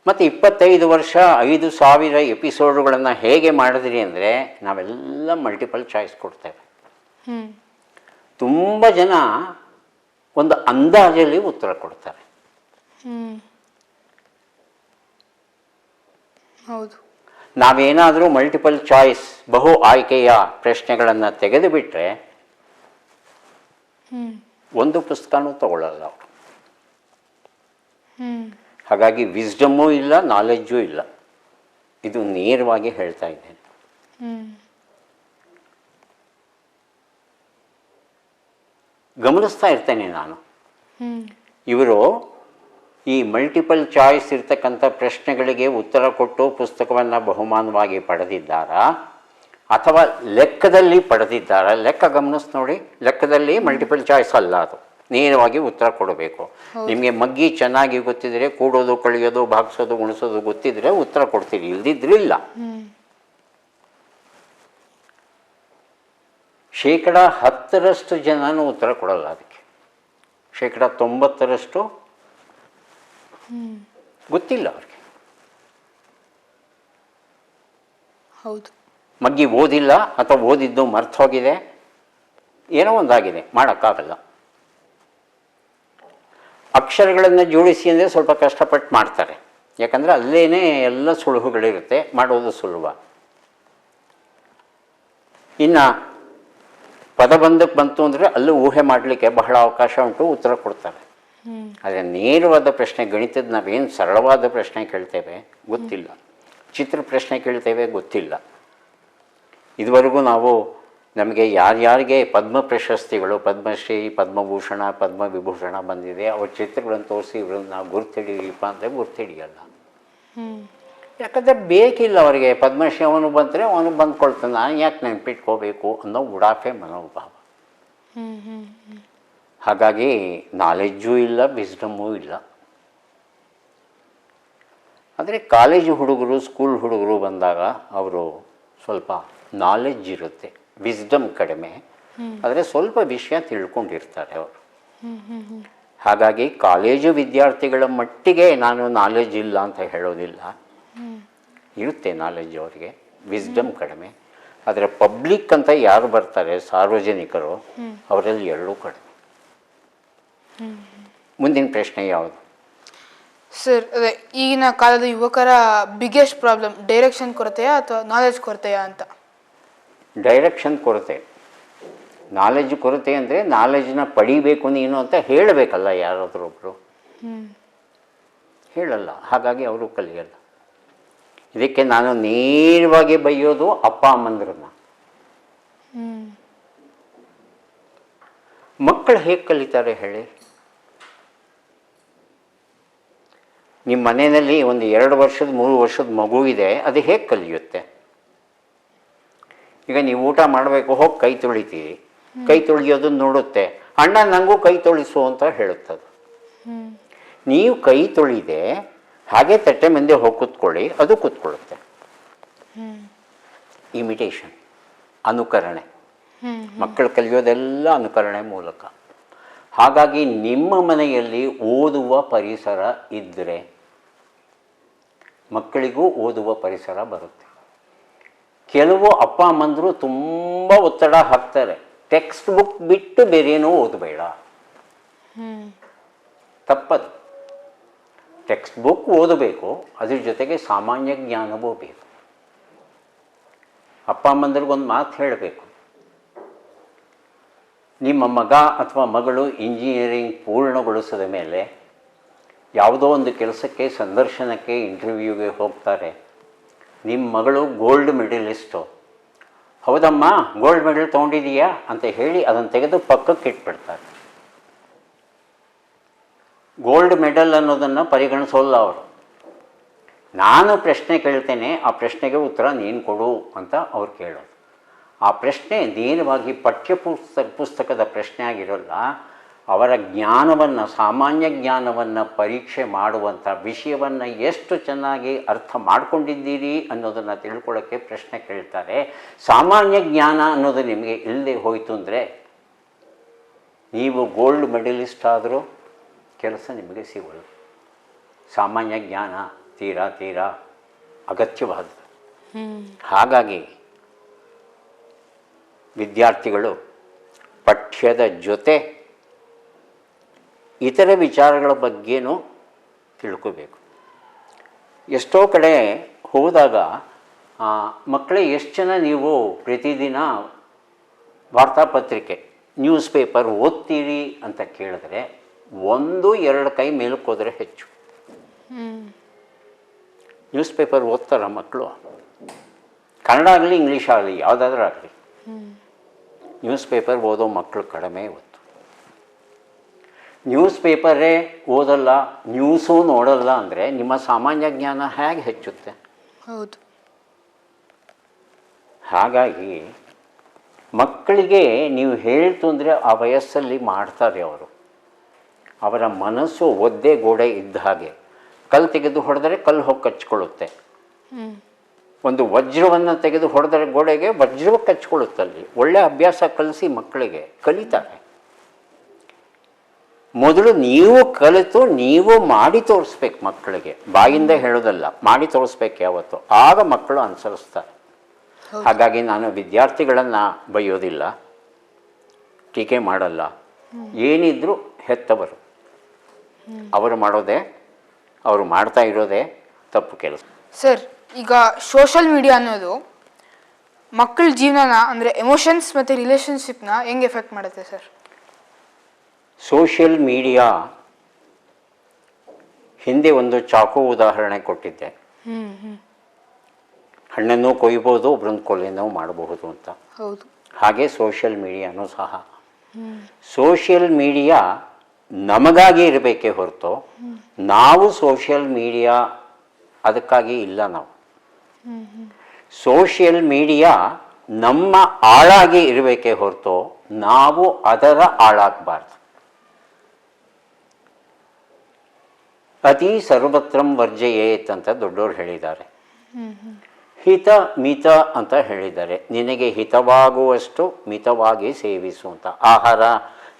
A: ಮತ್ತು 25 ವರ್ಷ 5,000 ಎಪಿಸೋಡುಗಳನ್ನು ಹೇಗೆ ಮಾಡಿದ್ರಿ ಅಂದರೆ, ನಾವೆಲ್ಲ ಮಲ್ಟಿಪಲ್ ಚಾಯ್ಸ್ ಕೊಡ್ತೇವೆ. ತುಂಬ ಜನ ಒಂದು ಅಂದಾಜಲ್ಲಿ ಉತ್ತರ ಕೊಡ್ತಾರೆ.
B: ಹೌದು.
A: ನಾವೇನಾದರೂ ಮಲ್ಟಿಪಲ್ ಚಾಯ್ಸ್ ಬಹು ಆಯ್ಕೆಯ ಪ್ರಶ್ನೆಗಳನ್ನು ತೆಗೆದುಬಿಟ್ರೆ ಒಂದು ಪುಸ್ತಕನೂ ತಗೊಳ್ಳಲ್ಲ ಅವರು. ಹಾಗಾಗಿ ವಿಸ್ಡಮ್ಮೂ ಇಲ್ಲ, ನಾಲೆಡ್ಜೂ ಇಲ್ಲ. ಇದು ನೇರವಾಗಿ ಹೇಳ್ತಾ ಇದ್ದೇನೆ. ಗಮನಿಸ್ತಾ ಇರ್ತೇನೆ ನಾನು, ಇವರು ಈ ಮಲ್ಟಿಪಲ್ ಚಾಯ್ಸ್ ಇರ್ತಕ್ಕಂಥ ಪ್ರಶ್ನೆಗಳಿಗೆ ಉತ್ತರ ಕೊಟ್ಟು ಪುಸ್ತಕವನ್ನು ಬಹುಮಾನವಾಗಿ ಪಡೆದಿದ್ದಾರಾ ಅಥವಾ ಲೆಕ್ಕದಲ್ಲಿ ಪಡೆದಿದ್ದಾರಾ? ಲೆಕ್ಕ ಗಮನಿಸಿ ನೋಡಿ. ಲೆಕ್ಕದಲ್ಲಿ ಮಲ್ಟಿಪಲ್ ಚಾಯ್ಸ್ ಅಲ್ಲ, ಅದು ನೇರವಾಗಿ ಉತ್ತರ ಕೊಡಬೇಕು. ನಿಮಗೆ ಮಗ್ಗಿ ಚೆನ್ನಾಗಿ ಗೊತ್ತಿದ್ರೆ, ಕೂಡೋದು ಕಳಿಯೋದು ಭಾಗಿಸೋದು ಉಣಿಸೋದು ಗೊತ್ತಿದ್ರೆ ಉತ್ತರ ಕೊಡ್ತೀರಿ, ಇಲ್ದಿದ್ರಿಲ್ಲ. 10% ಜನನೂ ಉತ್ತರ ಕೊಡಲ್ಲ ಅದಕ್ಕೆ. 90% ಗೊತ್ತಿಲ್ಲ ಅವ್ರಿಗೆ.
B: ಹೌದು.
A: ಮಗ್ಗಿ ಓದಿಲ್ಲ ಅಥವಾ ಓದಿದ್ದು ಮರ್ತು ಹೋಗಿದೆ, ಏನೋ ಒಂದಾಗಿದೆ, ಮಾಡೋಕ್ಕಾಗಲ್ಲ. ಅಕ್ಷರಗಳನ್ನು ಜೋಡಿಸಿ ಅಂದರೆ ಸ್ವಲ್ಪ ಕಷ್ಟಪಟ್ಟು ಮಾಡ್ತಾರೆ, ಯಾಕಂದರೆ ಅಲ್ಲೇನೇ ಎಲ್ಲ ಸುಳುಹುಗಳಿರುತ್ತೆ, ಮಾಡೋದು ಸುಲಭ. ಇನ್ನು ಪದಬಂಧಕ್ಕೆ ಬಂತು ಅಂದರೆ ಅಲ್ಲೂ ಊಹೆ ಮಾಡಲಿಕ್ಕೆ ಬಹಳ ಅವಕಾಶ ಉಂಟು, ಉತ್ತರ ಕೊಡ್ತಾರೆ. ಆದರೆ ನೇರವಾದ ಪ್ರಶ್ನೆ, ಗಣಿತದ ನಾವೇನು ಸರಳವಾದ ಪ್ರಶ್ನೆ ಕೇಳ್ತೇವೆ ಗೊತ್ತಿಲ್ಲ, ಚಿತ್ರ ಪ್ರಶ್ನೆ ಕೇಳ್ತೇವೆ ಗೊತ್ತಿಲ್ಲ. ಇದುವರೆಗೂ ನಾವು ನಮಗೆ ಯಾರ್ಯಾರಿಗೆ ಪದ್ಮ ಪ್ರಶಸ್ತಿಗಳು, ಪದ್ಮಶ್ರೀ, ಪದ್ಮಭೂಷಣ, ಪದ್ಮವಿಭೂಷಣ ಬಂದಿದೆ, ಅವ್ರ ಚಿತ್ರಗಳನ್ನು ತೋರಿಸಿ ಇವ್ರನ್ನ ನಾವು ಗುರ್ತಿಡಿಯಪ್ಪ ಅಂದರೆ ಗುರ್ತಿಡಿಯಲ್ಲ. ಯಾಕಂದರೆ ಬೇಕಿಲ್ಲ ಅವರಿಗೆ. ಪದ್ಮಶ್ರೀ ಅವನು ಬಂದರೆ ಅವನು ಬಂದ್ಕೊಳ್ತಾನೆ, ನಾನು ಯಾಕೆ ನೆನಪಿಟ್ಕೋಬೇಕು ಅನ್ನೋ ಉಡಾಫೆ ಮನೋಭಾವ. ಹಾಗಾಗಿ ನಾಲೆಡ್ಜೂ ಇಲ್ಲ, ವಿಸ್ಡಮ್ಮೂ ಇಲ್ಲ. ಆದರೆ ಕಾಲೇಜು ಹುಡುಗರು, ಸ್ಕೂಲ್ ಹುಡುಗರು ಬಂದಾಗ ಅವರು ಸ್ವಲ್ಪ ನಾಲೆಡ್ಜ್ ಇರುತ್ತೆ, ವಿಸ್ಡಮ್ ಕಡಿಮೆ, ಆದರೆ ಸ್ವಲ್ಪ ವಿಷಯ ತಿಳ್ಕೊಂಡಿರ್ತಾರೆ ಅವರು. ಹಾಗಾಗಿ ಕಾಲೇಜು ವಿದ್ಯಾರ್ಥಿಗಳ ಮಟ್ಟಿಗೆ ನಾನು ನಾಲೆಡ್ಜ್ ಇಲ್ಲ ಅಂತ ಹೇಳೋದಿಲ್ಲ, ಇರುತ್ತೆ ನಾಲೆಡ್ಜ್ ಅವರಿಗೆ, ವಿಸ್ಡಮ್ ಕಡಿಮೆ. ಆದರೆ ಪಬ್ಲಿಕ್ ಅಂತ ಯಾರು ಬರ್ತಾರೆ, ಸಾರ್ವಜನಿಕರು, ಅವರಲ್ಲಿ ಎರಡೂ ಕಡಿಮೆ. ಮುಂದಿನ ಪ್ರಶ್ನೆ ಯಾವುದು
B: ಸರ್? ಅದೇ ಈಗಿನ ಕಾಲದ ಯುವಕರ ಬಿಗ್ಗೆಸ್ಟ್ ಪ್ರಾಬ್ಲಮ್ ಡೈರೆಕ್ಷನ್ ಕೊರತೆಯಾ ಅಥವಾ ನಾಲೆಡ್ಜ್ ಕೊರತೆಯಾ ಅಂತ?
A: ಡೈರೆಕ್ಷನ್ ಕೊರತೆ. ನಾಲೆಡ್ಜ್ ಕೊರತೆ ಅಂದರೆ ನಾಲೆಡ್ಜನ್ನ ಪಡಿಬೇಕು ನೀನು ಅಂತ ಹೇಳಬೇಕಲ್ಲ, ಯಾರಾದ್ರೊಬ್ಬರು ಹೇಳಲ್ಲ. ಹಾಗಾಗಿ ಅವರು ಕಲಿಯಲ್ಲ. ಇದಕ್ಕೆ ನಾನು ನೇರವಾಗಿ ಬೈಯೋದು ಅಪ್ಪ ಅಮ್ಮಂದ್ರನ್ನ. ಮಕ್ಕಳು ಹೇಗೆ ಕಲಿತಾರೆ ಹೇಳಿ? ನಿಮ್ಮ ಮನೆಯಲ್ಲಿ ಒಂದು 2 ವರ್ಷದ 3 ವರ್ಷದ ಮಗು ಇದೆ, ಅದು ಹೇಗೆ ಕಲಿಯುತ್ತೆ? ಈಗ ನೀವು ಊಟ ಮಾಡಬೇಕು, ಹೋಗಿ ಕೈ ತೊಳಿತೀರಿ, ಕೈ ತೊಳೆಯೋದನ್ನು ನೋಡುತ್ತೆ, ಅಣ್ಣ ನನಗೂ ಕೈ ತೊಳಿಸು ಅಂತ ಹೇಳುತ್ತದೆ. ನೀವು ಕೈ ತೊಳಿದೆ ಹಾಗೆ ತಟ್ಟೆ ಮುಂದೆ ಹೋಗಿ ಕೂತ್ಕೊಳ್ಳಿ, ಅದು ಕೂತ್ಕೊಳ್ಳುತ್ತೆ. ಇಮಿಟೇಷನ್, ಅನುಕರಣೆ. ಮಕ್ಕಳು ಕಲಿಯೋದೆಲ್ಲ ಅನುಕರಣೆ ಮೂಲಕ. ಹಾಗಾಗಿ ನಿಮ್ಮ ಮನೆಯಲ್ಲಿ ಓದುವ ಪರಿಸರ ಇದ್ದರೆ ಮಕ್ಕಳಿಗೂ ಓದುವ ಪರಿಸರ ಬರುತ್ತೆ. ಕೆಲವು ಅಪ್ಪ ಅಮ್ಮಂದರು ತುಂಬ ಒತ್ತಡ ಹಾಕ್ತಾರೆ, ಟೆಕ್ಸ್ಟ್ ಬುಕ್ ಬಿಟ್ಟು ಬೇರೇನೂ ಓದಬೇಡ. ತಪ್ಪದು. ಟೆಕ್ಸ್ಟ್ ಬುಕ್ ಓದಬೇಕು, ಅದ್ರ ಜೊತೆಗೆ ಸಾಮಾನ್ಯ ಜ್ಞಾನವೂ ಬೇಕು. ಅಪ್ಪ ಅಮ್ಮಂದ್ರಿಗೊಂದು ಮಾತು ಹೇಳಬೇಕು, ನಿಮ್ಮ ಮಗ ಅಥವಾ ಮಗಳು ಇಂಜಿನಿಯರಿಂಗ್ ಪೂರ್ಣಗೊಳಿಸಿದ ಮೇಲೆ ಯಾವುದೋ ಒಂದು ಕೆಲಸಕ್ಕೆ, ಸಂದರ್ಶನಕ್ಕೆ, ಇಂಟರ್ವ್ಯೂಗೆ ಹೋಗ್ತಾರೆ. ನಿಮ್ಮ ಮಗಳು ಗೋಲ್ಡ್ ಮೆಡಲಿಸ್ಟು, ಹೌದಮ್ಮ ಗೋಲ್ಡ್ ಮೆಡಲ್ ತೊಗೊಂಡಿದೀಯಾ ಅಂತ ಹೇಳಿ ಅದನ್ನು ತೆಗೆದು ಪಕ್ಕಕ್ಕೆ ಇಟ್ಬಿಡ್ತಾರೆ. ಗೋಲ್ಡ್ ಮೆಡಲ್ ಅನ್ನೋದನ್ನು ಪರಿಗಣಿಸೋಲ್ಲ ಅವರು. ನಾನು ಪ್ರಶ್ನೆ ಕೇಳ್ತೇನೆ, ಆ ಪ್ರಶ್ನೆಗೆ ಉತ್ತರ ನೀನು ಕೊಡು ಅಂತ ಅವ್ರು ಕೇಳೋದು. ಆ ಪ್ರಶ್ನೆ ನೇರವಾಗಿ ಪುಸ್ತಕದ ಪ್ರಶ್ನೆ ಆಗಿರೋಲ್ಲ, ಅವರ ಜ್ಞಾನವನ್ನು, ಸಾಮಾನ್ಯ ಜ್ಞಾನವನ್ನು ಪರೀಕ್ಷೆ ಮಾಡುವಂಥ ವಿಷಯವನ್ನು ಎಷ್ಟು ಚೆನ್ನಾಗಿ ಅರ್ಥ ಮಾಡ್ಕೊಂಡಿದ್ದೀರಿ ಅನ್ನೋದನ್ನು ತಿಳ್ಕೊಳ್ಳೋಕ್ಕೆ ಪ್ರಶ್ನೆ ಕೇಳ್ತಾರೆ. ಸಾಮಾನ್ಯ ಜ್ಞಾನ ಅನ್ನೋದು ನಿಮಗೆ ಇಲ್ಲದೆ ಹೋಯಿತು ಅಂದರೆ ನೀವು ಗೋಲ್ಡ್ ಮೆಡಲಿಸ್ಟ್ ಆದರೂ ಕೆಲಸ ನಿಮಗೆ ಸಿಗೋಲ್ಲ. ಸಾಮಾನ್ಯ ಜ್ಞಾನ ತೀರಾ ಅಗತ್ಯವಾದದ್ದು. ಹಾಗಾಗಿ ವಿದ್ಯಾರ್ಥಿಗಳು ಪಠ್ಯದ ಜೊತೆ ಇತರ ವಿಚಾರಗಳ ಬಗ್ಗೆನೂ ತಿಳ್ಕೋಬೇಕು. ಎಷ್ಟೋ ಕಡೆ ಹೋದಾಗ ಮಕ್ಕಳೇ ಎಷ್ಟು ಜನ ನೀವು ಪ್ರತಿದಿನ ವಾರ್ತಾಪತ್ರಿಕೆ, ನ್ಯೂಸ್ ಪೇಪರ್ ಓದ್ತೀರಿ ಅಂತ ಕೇಳಿದ್ರೆ 1-2 ಕೈ ಮೇಲಕ್ಕೆ ಹೋದರೆ ಹೆಚ್ಚು. ನ್ಯೂಸ್ ಪೇಪರ್ ಓದ್ತಾರ ಮಕ್ಕಳು? ಕನ್ನಡ ಆಗಲಿ ಇಂಗ್ಲೀಷ್ ಆಗಲಿ ಯಾವುದಾದ್ರೂ ಆಗಲಿ, ನ್ಯೂಸ್ ಪೇಪರ್ ಓದೋ ಮಕ್ಕಳು ಕಡಿಮೆ ಇವತ್ತು. ನ್ಯೂಸ್ ಪೇಪರೇ ಓದಲ್ಲ, ನ್ಯೂಸೂ ನೋಡಲ್ಲ ಅಂದರೆ ನಿಮ್ಮ ಸಾಮಾನ್ಯ ಜ್ಞಾನ ಹೇಗೆ ಹೆಚ್ಚುತ್ತೆ?
B: ಹೌದು.
A: ಹಾಗಾಗಿ ಮಕ್ಕಳಿಗೆ ನೀವು ಹೇಳ್ತು ಅಂದರೆ ಆ ವಯಸ್ಸಲ್ಲಿ ಮಾಡ್ತಾರೆ ಅವರು. ಅವರ ಮನಸ್ಸು ಒದ್ದೆ ಗೋಡೆ ಇದ್ದ ಹಾಗೆ. ಕಲ್ಲು ತೆಗೆದು ಹೊಡೆದರೆ ಕಲ್ಲು ಹೋಗಿ ಕಚ್ಕೊಳ್ಳುತ್ತೆ. ಒಂದು ವಜ್ರವನ್ನು ತೆಗೆದು ಹೊಡೆದರೆ ಗೋಡೆಗೆ ವಜ್ರವು ಕಚ್ಕೊಳ್ಳುತ್ತಲ್ಲಿ. ಒಳ್ಳೆ ಅಭ್ಯಾಸ ಕಲಿಸಿ ಮಕ್ಕಳಿಗೆ, ಕಲಿತಾರೆ. ಮೊದಲು ನೀವು ಕಲಿತು ನೀವು ಮಾಡಿ ತೋರಿಸ್ಬೇಕು ಮಕ್ಕಳಿಗೆ, ಬಾಯಿಂದ ಹೇಳೋದಲ್ಲ, ಮಾಡಿ ತೋರಿಸ್ಬೇಕು ಯಾವತ್ತು. ಆಗ ಮಕ್ಕಳು ಅನುಸರಿಸ್ತಾರೆ. ಹಾಗಾಗಿ ನಾನು ವಿದ್ಯಾರ್ಥಿಗಳನ್ನು ಬೈಯೋದಿಲ್ಲ, ಟೀಕೆ ಮಾಡಲ್ಲ. ಏನಿದ್ರು ಹೆತ್ತವರು, ಅವರು ಮಾಡೋದೇ, ಅವರು ಮಾಡ್ತಾ ಇರೋದೇ ತಪ್ಪು ಕೆಲಸ.
B: ಸರ್, ಈಗ ಸೋಷಲ್ ಮೀಡಿಯಾ ಅನ್ನೋದು ಮಕ್ಕಳ ಜೀವನನ ಅಂದರೆ ಎಮೋಷನ್ಸ್ ಮತ್ತು ರಿಲೇಷನ್ಶಿಪ್ನ ಹೆಂಗೆ ಎಫೆಕ್ಟ್ ಮಾಡುತ್ತೆ ಸರ್?
A: ಸೋಷಿಯಲ್ ಮೀಡಿಯಾ, ಹಿಂದೆ ಒಂದು ಚಾಕು ಉದಾಹರಣೆ ಕೊಟ್ಟಿದ್ದೆ. ಹಣ್ಣನ್ನು ಕೊಯ್ಬೋದು, ಒಬ್ರನ್ನ ಕೊಲೆನೂ ಮಾಡಬಹುದು ಅಂತ.
B: ಹೌದು.
A: ಹಾಗೆ ಸೋಷಿಯಲ್ ಮೀಡಿಯಾನೂ ಸಹ. ಸೋಷಿಯಲ್ ಮೀಡಿಯಾ ನಮಗಾಗಿ ಇರಬೇಕೇ ಹೊರತು ನಾವು ಸೋಷಿಯಲ್ ಮೀಡಿಯಾ ಅದಕ್ಕಾಗಿ ಇಲ್ಲ. ನಾವು ಸೋಷಿಯಲ್ ಮೀಡಿಯಾ ನಮ್ಮ ಆಳಾಗಿ ಇರಬೇಕೇ ಹೊರತು ನಾವು ಅದರ ಆಳಾಗಬಾರ್ದು. ಅತಿ ಸರ್ವತ್ರಂ ವರ್ಜಯೇತ್ ಅಂತ ದೊಡ್ಡವರು ಹೇಳಿದ್ದಾರೆ. ಹಿತ ಮಿತ ಅಂತ ಹೇಳಿದ್ದಾರೆ. ನಿನಗೆ ಹಿತವಾಗುವಷ್ಟು ಮಿತವಾಗಿ ಸೇವಿಸು ಅಂತ. ಆಹಾರ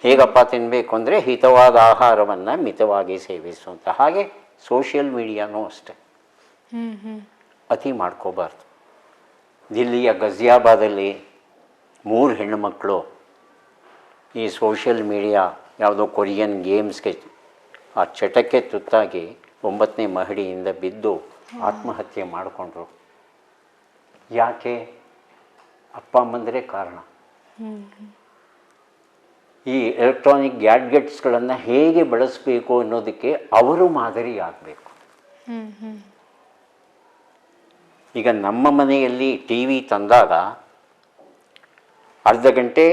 A: ಹೇಗಪ್ಪ ತಿನ್ನಬೇಕು ಅಂದರೆ ಹಿತವಾದ ಆಹಾರವನ್ನು ಮಿತವಾಗಿ ಸೇವಿಸು ಅಂತ. ಹಾಗೆ ಸೋಷಿಯಲ್ ಮೀಡಿಯಾನೂ ಅಷ್ಟೆ, ಅತಿ ಮಾಡ್ಕೋಬಾರ್ದು. ದಿಲ್ಲಿಯ ಗಜಿಯಾಬಾದಲ್ಲಿ 3 ಹೆಣ್ಣುಮಕ್ಕಳು ಈ ಸೋಷಿಯಲ್ ಮೀಡಿಯಾ ಯಾವುದೋ ಕೊರಿಯನ್ ಗೇಮ್ಸ್ಗೆ ಆ ಚಟಕ್ಕೆ ತುತ್ತಾಗಿ 9ನೇ ಮಹಡಿಯಿಂದ ಬಿದ್ದು ಆತ್ಮಹತ್ಯೆ ಮಾಡಿಕೊಂಡ್ರು. ಯಾಕೆ? ಅಪ್ಪ ಅಮ್ಮಂದರೆ ಕಾರಣ. ಈ ಎಲೆಕ್ಟ್ರಾನಿಕ್ ಗ್ಯಾಡ್ಗೆಟ್ಸ್ಗಳನ್ನು ಹೇಗೆ ಬಳಸಬೇಕು ಅನ್ನೋದಕ್ಕೆ ಅವರು ಮಾದರಿ ಆಗಬೇಕು. ಈಗ ನಮ್ಮ ಮನೆಯಲ್ಲಿ ಟಿ ವಿ ತಂದಾಗ ಅರ್ಧ ಗಂಟೆ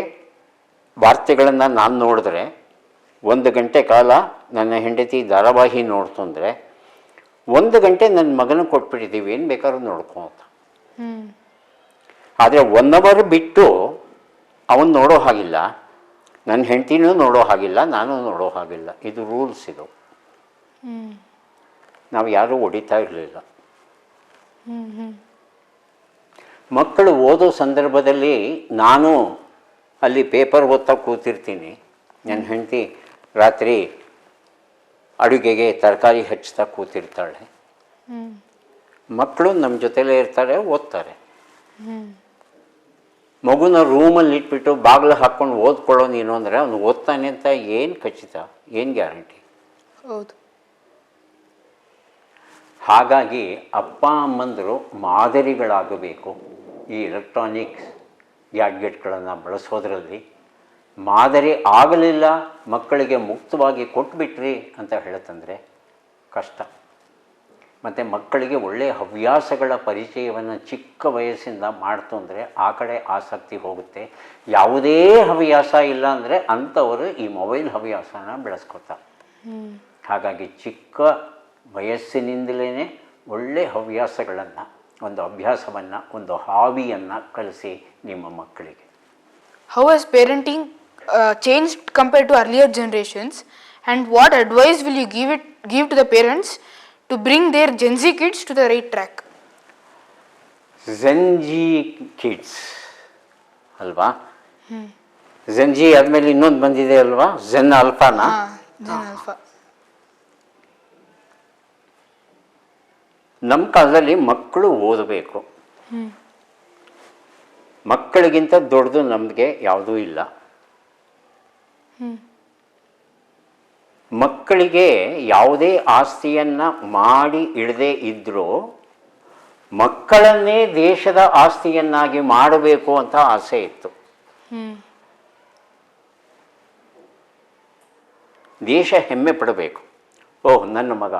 A: ವಾರ್ತೆಗಳನ್ನು ನಾನು ನೋಡಿದ್ರೆ 1 ಗಂಟೆ ಕಾಲ ನನ್ನ ಹೆಂಡತಿ ಧಾರಾವಾಹಿ ನೋಡ್ತು ಅಂದರೆ 1 ಗಂಟೆ ನನ್ನ ಮಗನ ಕೊಟ್ಬಿಟ್ಟಿದ್ದೀವಿ, ಏನು ಬೇಕಾದ್ರೂ ನೋಡ್ಕೊ ಅಂತ. ಆದರೆ 1 ಅವರ್ ಬಿಟ್ಟು ಅವನು ನೋಡೋ ಹಾಗಿಲ್ಲ, ನನ್ನ ಹೆಂಡತಿನೂ ನೋಡೋ ಹಾಗಿಲ್ಲ, ನಾನು ನೋಡೋ ಹಾಗಿಲ್ಲ. ಇದು ರೂಲ್ಸ್. ಇದು ನಾವು ಯಾರೂ ಹೊಡಿತಾ ಇರಲಿಲ್ಲ. ಮಕ್ಕಳು ಓದೋ ಸಂದರ್ಭದಲ್ಲಿ ನಾನು ಅಲ್ಲಿ ಪೇಪರ್ ಓದ್ತಾ ಕೂತಿರ್ತೀನಿ, ನನ್ನ ಹೆಂಡತಿ ರಾತ್ರಿ ಅಡುಗೆಗೆ ತರಕಾರಿ ಹೆಚ್ಚುತ್ತಾ ಕೂತಿರ್ತಾಳೆ. ಮಕ್ಕಳು ನಮ್ಮ ಜೊತೆಲೇ ಇರ್ತಾರೆ, ಓದ್ತಾರೆ. ಮಗುನ ರೂಮಲ್ಲಿ ಇಟ್ಬಿಟ್ಟು ಬಾಗಿಲು ಹಾಕ್ಕೊಂಡು ಓದ್ಕೊಳ್ಳೋ ನೀನು ಅಂದರೆ ಅವನು ಓದ್ತಾನೆ ಅಂತ ಏನು ಖಚಿತ, ಏನು ಗ್ಯಾರಂಟಿ?
B: ಹೌದು.
A: ಹಾಗಾಗಿ ಅಪ್ಪ ಅಮ್ಮಂದರು ಮಾದರಿಗಳಾಗಬೇಕು. ಈ ಎಲೆಕ್ಟ್ರಾನಿಕ್ಸ್ ಗ್ಯಾಡ್ಗೆಟ್ಗಳನ್ನು ಬಳಸೋದ್ರಲ್ಲಿ ಮಾದರಿ ಆಗಲಿಲ್ಲ, ಮಕ್ಕಳಿಗೆ ಮುಕ್ತವಾಗಿ ಕೊಟ್ಬಿಟ್ರಿ ಅಂತ ಹೇಳುತ್ತಂದರೆ ಕಷ್ಟ. ಮತ್ತು ಮಕ್ಕಳಿಗೆ ಒಳ್ಳೆಯ ಹವ್ಯಾಸಗಳ ಪರಿಚಯವನ್ನು ಚಿಕ್ಕ ವಯಸ್ಸಿಂದ ಮಾಡ್ತು ಅಂದರೆ ಆ ಕಡೆ ಆಸಕ್ತಿ ಹೋಗುತ್ತೆ. ಯಾವುದೇ ಹವ್ಯಾಸ ಇಲ್ಲ ಅಂದರೆ ಅಂಥವರು ಈ ಮೊಬೈಲ್ ಹವ್ಯಾಸನ ಬೆಳೆಸ್ಕೊತಾರೆ. ಹಾಗಾಗಿ ಚಿಕ್ಕ ವಯಸ್ಸಿನಿಂದಲೇ ಒಳ್ಳೆಯ ಹವ್ಯಾಸಗಳನ್ನು, ಒಂದು ಅಭ್ಯಾಸವನ್ನು, ಒಂದು ಹಾಬಿಯನ್ನು ಕಲಿಸಿ ನಿಮ್ಮ ಮಕ್ಕಳಿಗೆ.
B: How has parenting changed compared to earlier generations, and what advice will you give to the parents to bring their Gen Z kids to the right track?
A: Gen Z kids ಅಲ್ವಾ? Gen Z ಆದಮೇಲೆ ಇನ್ನೊಂದು ಬಂದಿದೆ ಅಲ್ವಾ, Gen Alphaನ.
B: Gen Alpha.
A: ನಮ್ಮ ಕಾಲದಲ್ಲಿ ಮಕ್ಕಳು ಓದಬೇಕು. ಮಕ್ಕಳಿಗಿಂತ ದೊಡ್ಡದು ನಮಗೆ ಯಾವುದೂ ಇಲ್ಲ. ಮಕ್ಕಳಿಗೆ ಯಾವುದೇ ಆಸ್ತಿಯನ್ನು ಮಾಡಿ ಇಡದೇ ಇದ್ದರೂ ಮಕ್ಕಳನ್ನೇ ದೇಶದ ಆಸ್ತಿಯನ್ನಾಗಿ ಮಾಡಬೇಕು ಅಂತ ಆಸೆ ಇತ್ತು. ದೇಶ ಹೆಮ್ಮೆ ಪಡಬೇಕು. ಓಹ್, ನನ್ನ ಮಗ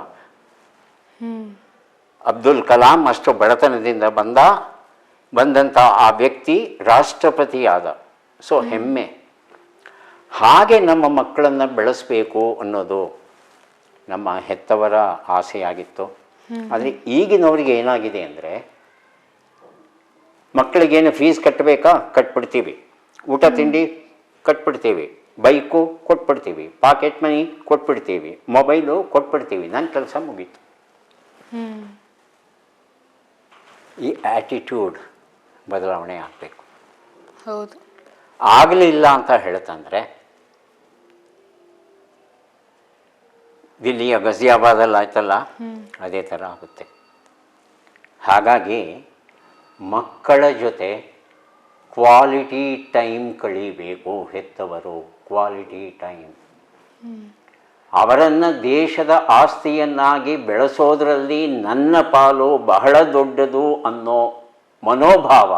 A: ಅಬ್ದುಲ್ ಕಲಾಂ ಅಷ್ಟು ಬಡತನದಿಂದ ಬಂದಂಥ ಆ ವ್ಯಕ್ತಿ ರಾಷ್ಟ್ರಪತಿಯಾದ. ಸೊ ಹೆಮ್ಮೆ. ಹಾಗೆ ನಮ್ಮ ಮಕ್ಕಳನ್ನು ಬೆಳೆಸಬೇಕು ಅನ್ನೋದು ನಮ್ಮ ಹೆತ್ತವರ ಆಸೆಯಾಗಿತ್ತು. ಆದರೆ ಈಗಿನವರಿಗೆ ಏನಾಗಿದೆ ಅಂದರೆ, ಮಕ್ಕಳಿಗೇನು ಫೀಸ್ ಕಟ್ಟಬೇಕಾ, ಕಟ್ಬಿಡ್ತೀವಿ. ಊಟ ತಿಂಡಿ ಕಟ್ಬಿಡ್ತೀವಿ, ಬೈಕು ಕೊಟ್ಬಿಡ್ತೀವಿ, ಪಾಕೆಟ್ ಮನಿ ಕೊಟ್ಬಿಡ್ತೀವಿ, ಮೊಬೈಲು ಕೊಟ್ಬಿಡ್ತೀವಿ, ನನ್ನ ಕೆಲಸ ಮುಗೀತು. ಈ ಆ್ಯಟಿಟ್ಯೂಡ್ ಬದಲಾವಣೆ ಆಗಬೇಕು.
B: ಹೌದು.
A: ಆಗಲಿಲ್ಲ ಅಂತ ಹೇಳ್ತಂದರೆ ದಿಲ್ಲಿಯ ಗಜಿಯಾಬಾದಲ್ಲಿ ಆಯ್ತಲ್ಲ, ಅದೇ ಥರ ಆಗುತ್ತೆ. ಹಾಗಾಗಿ ಮಕ್ಕಳ ಜೊತೆ ಕ್ವಾಲಿಟಿ ಟೈಮ್ ಕಳೀಬೇಕು ಹೆತ್ತವರು. Quality time. ಅವರನ್ನು ದೇಶದ ಆಸ್ತಿಯನ್ನಾಗಿ ಬೆಳೆಸೋದ್ರಲ್ಲಿ ನನ್ನ ಪಾಲು ಬಹಳ ದೊಡ್ಡದು ಅನ್ನೋ ಮನೋಭಾವ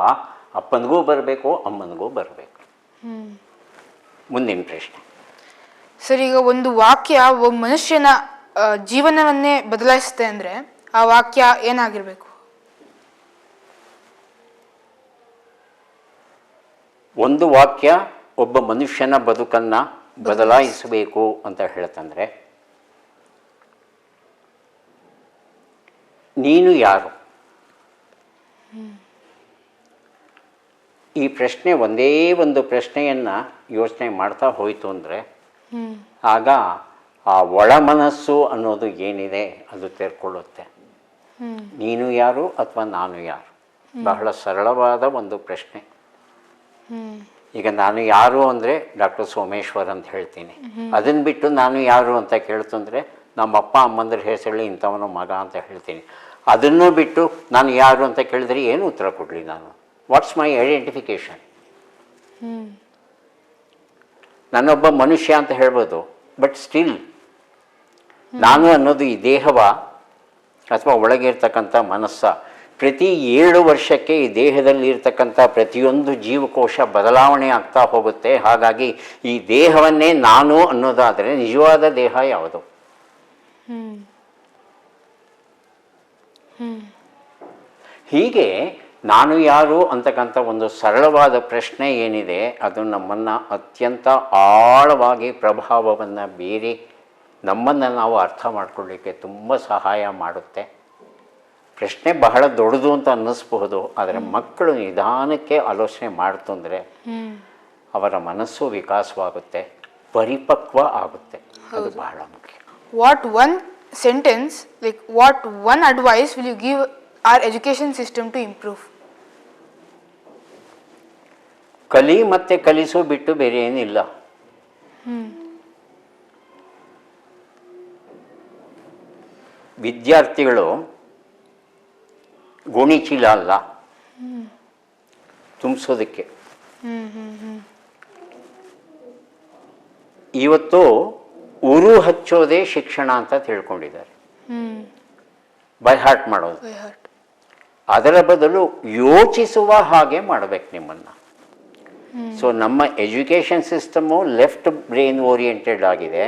A: ಅಪ್ಪನಿಗೂ ಬರಬೇಕು, ಅಮ್ಮನಿಗೂ ಬರಬೇಕು. ಮುಂದಿನ ಪ್ರಶ್ನೆ
B: ಸರ್, ಈಗ ಒಂದು ವಾಕ್ಯ ಒಬ್ಬ ಮನುಷ್ಯನ ಜೀವನವನ್ನೇ ಬದಲಾಯಿಸುತ್ತೆ ಅಂದರೆ ಆ ವಾಕ್ಯ ಏನಾಗಿರಬೇಕು?
A: ಒಂದು ವಾಕ್ಯ ಒಬ್ಬ ಮನುಷ್ಯನ ಬದುಕನ್ನು ಬದಲಾಯಿಸಬೇಕು ಅಂತ ಹೇಳ್ತಂದ್ರೆ, ನೀನು ಯಾರು? ಈ ಪ್ರಶ್ನೆ ಒಂದೇ ಒಂದು ಪ್ರಶ್ನೆಯನ್ನು ಯೋಚನೆ ಮಾಡ್ತಾ ಹೋಯಿತು ಅಂದರೆ ಆಗ ಆ ಒಳ ಮನಸ್ಸು ಅನ್ನೋದು ಏನಿದೆ ಅದು ತೆರ್ಕೊಳ್ಳುತ್ತೆ. ನೀನು ಯಾರು ಅಥವಾ ನಾನು ಯಾರು? ಬಹಳ ಸರಳವಾದ ಒಂದು ಪ್ರಶ್ನೆ. ಈಗ ನಾನು ಯಾರು ಅಂದರೆ ಡಾಕ್ಟರ್ ಸೋಮೇಶ್ವರ್ ಅಂತ ಹೇಳ್ತೀನಿ. ಅದನ್ನು ಬಿಟ್ಟು ನಾನು ಯಾರು ಅಂತ ಕೇಳ್ತಂದರೆ ನಮ್ಮ ಅಪ್ಪ ಅಮ್ಮಂದ್ರ ಹೆಸರಲ್ಲಿ ಇಂಥವನು ಮಗ ಅಂತ ಹೇಳ್ತೀನಿ. ಅದನ್ನು ಬಿಟ್ಟು ನಾನು ಯಾರು ಅಂತ ಕೇಳಿದ್ರೆ ಏನು ಉತ್ತರ ಕೊಡಲಿ ನಾನು? ವಾಟ್ಸ್ ಮೈ ಐಡೆಂಟಿಫಿಕೇಶನ್? ನಾನೊಬ್ಬ ಮನುಷ್ಯ ಅಂತ ಹೇಳ್ಬೋದು, ಬಟ್ ಸ್ಟಿಲ್ ನಾನು ಅನ್ನೋದು ಈ ದೇಹವ ಅಥವಾ ಒಳಗೆ ಇರ್ತಕ್ಕಂಥ ಮನಸ್ಸ? ಪ್ರತಿ 7 ವರ್ಷಕ್ಕೆ ಈ ದೇಹದಲ್ಲಿ ಇರ್ತಕ್ಕಂಥ ಪ್ರತಿಯೊಂದು ಜೀವಕೋಶ ಬದಲಾವಣೆ ಆಗ್ತಾ ಹೋಗುತ್ತೆ. ಹಾಗಾಗಿ ಈ ದೇಹವನ್ನೇ ನಾನು ಅನ್ನೋದಾದರೆ ನಿಜವಾದ ದೇಹ ಯಾವುದು? ಹೀಗೆ ನಾನು ಯಾರು ಅಂತಕ್ಕಂಥ ಒಂದು ಸರಳವಾದ ಪ್ರಶ್ನೆ ಏನಿದೆ ಅದು ನಮ್ಮನ್ನು ಅತ್ಯಂತ ಆಳವಾಗಿ ಪ್ರಭಾವವನ್ನು ಬೀರಿ ನಮ್ಮನ್ನು ನಾವು ಅರ್ಥ ಮಾಡಿಕೊಳ್ಳಿಕ್ಕೆ ತುಂಬ ಸಹಾಯ ಮಾಡುತ್ತೆ. ಪ್ರಶ್ನೆ ಬಹಳ ದೊಡ್ಡದು ಅಂತ ಅನ್ನಿಸ್ಬಹುದು, ಆದರೆ ಮಕ್ಕಳು ನಿಧಾನಕ್ಕೆ ಆಲೋಚನೆ ಮಾಡ್ತಂದರೆ ಅವರ ಮನಸ್ಸು ವಿಕಾಸವಾಗುತ್ತೆ, ಪರಿಪಕ್ವ ಆಗುತ್ತೆ. ಅದು ಬಹಳ ಮುಖ್ಯ.
B: What one sentence, like what one advice will you give our education system to improve?
A: ಕಲಿ ಮತ್ತು ಕಲಿಸು ಬಿಟ್ಟು ಬೇರೆ ಏನಿಲ್ಲ. ವಿದ್ಯಾರ್ಥಿಗಳು ಗೋಣಿಚೀಲ ಅಲ್ಲ ತುಂಬಿಸೋದಕ್ಕೆ. ಇವತ್ತು ಉರು ಹಚ್ಚೋದೇ ಶಿಕ್ಷಣ ಅಂತ ತಿಳ್ಕೊಂಡಿದ್ದಾರೆ, ಬೈ ಹಾರ್ಟ್ ಮಾಡೋದು. ಅದರ ಬದಲು ಯೋಚಿಸುವ ಹಾಗೆ ಮಾಡಬೇಕು ನಿಮ್ಮನ್ನು. ಸೊ ನಮ್ಮ education system left brain oriented ಆಗಿದೆ.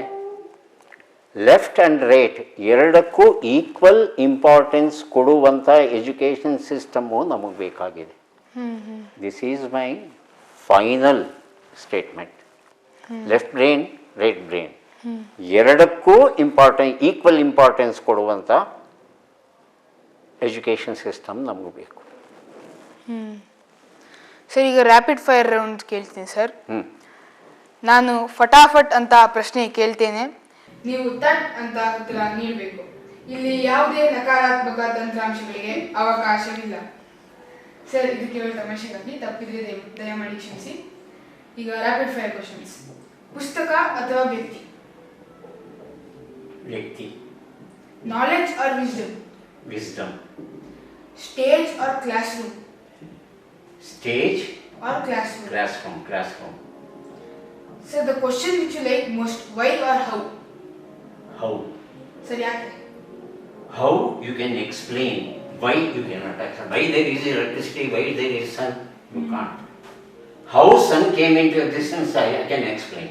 A: ಲೆಫ್ಟ್ ಆ್ಯಂಡ್ ರೈಟ್ ಎರಡಕ್ಕೂ ಈಕ್ವಲ್ ಇಂಪಾರ್ಟೆನ್ಸ್ ಕೊಡುವಂಥ ಎಜುಕೇಷನ್ ಸಿಸ್ಟಮು ನಮಗೆ ಬೇಕಾಗಿದೆ. This is my final statement. Left brain, right brain ಎರಡಕ್ಕೂ ಈಕ್ವಲ್ ಇಂಪಾರ್ಟೆನ್ಸ್ ಕೊಡುವಂಥ ಎಜುಕೇಷನ್ ಸಿಸ್ಟಮ್ ನಮಗೂ ಬೇಕು.
B: ಸರ್, ಈಗ ರ್ಯಾಪಿಡ್ ಫೈರ್ ರೌಂಡ್ ಕೇಳ್ತೀನಿ ಸರ್. ನಾನು ಫಟಾಫಟ್ ಅಂತ ಪ್ರಶ್ನೆ ಕೇಳ್ತೇನೆ, ನೀವು ತಟ್ ಅಂತ ಉತ್ತರ ನೀಡಬೇಕು. ಇಲ್ಲಿ ಯಾವುದೇ ನಕಾರಾತ್ಮಕ ತಂತ್ರಾಂಶಗಳಿಗೆ ಅವಕಾಶವಿಲ್ಲ. ಸರ್, ಇದು ಕೇವಲ ತಮಾಷೆಗಾಗಿ, ತಪ್ಪಿದ್ರೆ ದಯಮಾಡಿ ಕ್ಷಮಿಸಿ. ಈಗ ರ್ಯಾಪಿಡ್ ಫೈರ್ ಕ್ವಶನ್ಸ್. ಪುಸ್ತಕ ಅಥವಾ ವ್ಯಕ್ತಿ?
A: ವ್ಯಕ್ತಿ.
B: Knowledge or wisdom?
A: Wisdom.
B: Stage or classroom?
A: Stage
B: or classroom?
A: Classroom.
B: So the question which you like most, why or how?
A: How?
B: Sir, yake?
A: How you can explain why you cannot explain. Why there is electricity, why there is sun, you can't. How sun came into existence, I can explain.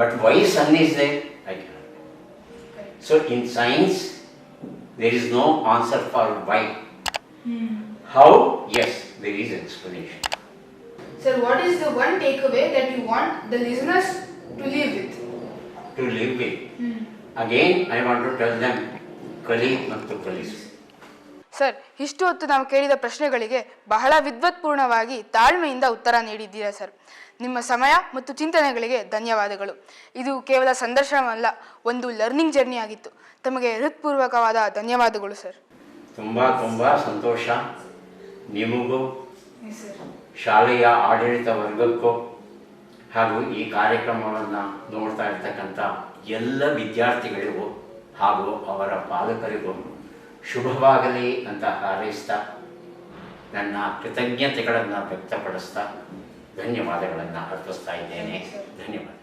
A: But why sun is there, I cannot. Okay. So in science, there is no answer for why. How? Yes, there is explanation.
B: Sir, what is the one takeaway that you want the listeners to live with?
A: To live with? Again, I want to tell them, ಕಲಿ ಮತ್ತು ಕಲಿಸು.
B: Sir, ಇಷ್ಟು ಹೊತ್ತು ನಾವು ಕೇಳಿದ ಪ್ರಶ್ನೆಗಳಿಗೆ ಬಹಳ ವಿದ್ವತ್ಪೂರ್ಣವಾಗಿ ತಾಳ್ಮೆಯಿಂದ ಉತ್ತರ ನೀಡಿದ್ದೀರಾ ಸರ್. ನಿಮ್ಮ ಸಮಯ ಮತ್ತು ಚಿಂತನೆಗಳಿಗೆ ಧನ್ಯವಾದಗಳು. ಇದು ಕೇವಲ ಸಂದರ್ಶನವಲ್ಲ, ಒಂದು ಲರ್ನಿಂಗ್ ಜರ್ನಿ ಆಗಿತ್ತು. ತಮಗೆ ಹೃತ್ಪೂರ್ವಕವಾದ ಧನ್ಯವಾದಗಳು ಸರ್.
A: ತುಂಬ ಸಂತೋಷ. ನಿಮಗೂ ಶಾಲೆಯ ಆಡಳಿತ ವರ್ಗಕ್ಕೂ ಹಾಗೂ ಈ ಕಾರ್ಯಕ್ರಮವನ್ನು ನೋಡ್ತಾ ಇರ್ತಕ್ಕಂಥ ಎಲ್ಲ ವಿದ್ಯಾರ್ಥಿಗಳಿಗೂ ಹಾಗೂ ಅವರ ಪಾಲಕರಿಗೂ ಶುಭವಾಗಲಿ ಅಂತ ಹಾರೈಸ್ತಾ ನನ್ನ ಕೃತಜ್ಞತೆಗಳನ್ನು ವ್ಯಕ್ತಪಡಿಸ್ತಾ ಧನ್ಯವಾದಗಳನ್ನು ಅರ್ಪಿಸ್ತಾ ಇದ್ದೇನೆ. ಧನ್ಯವಾದ.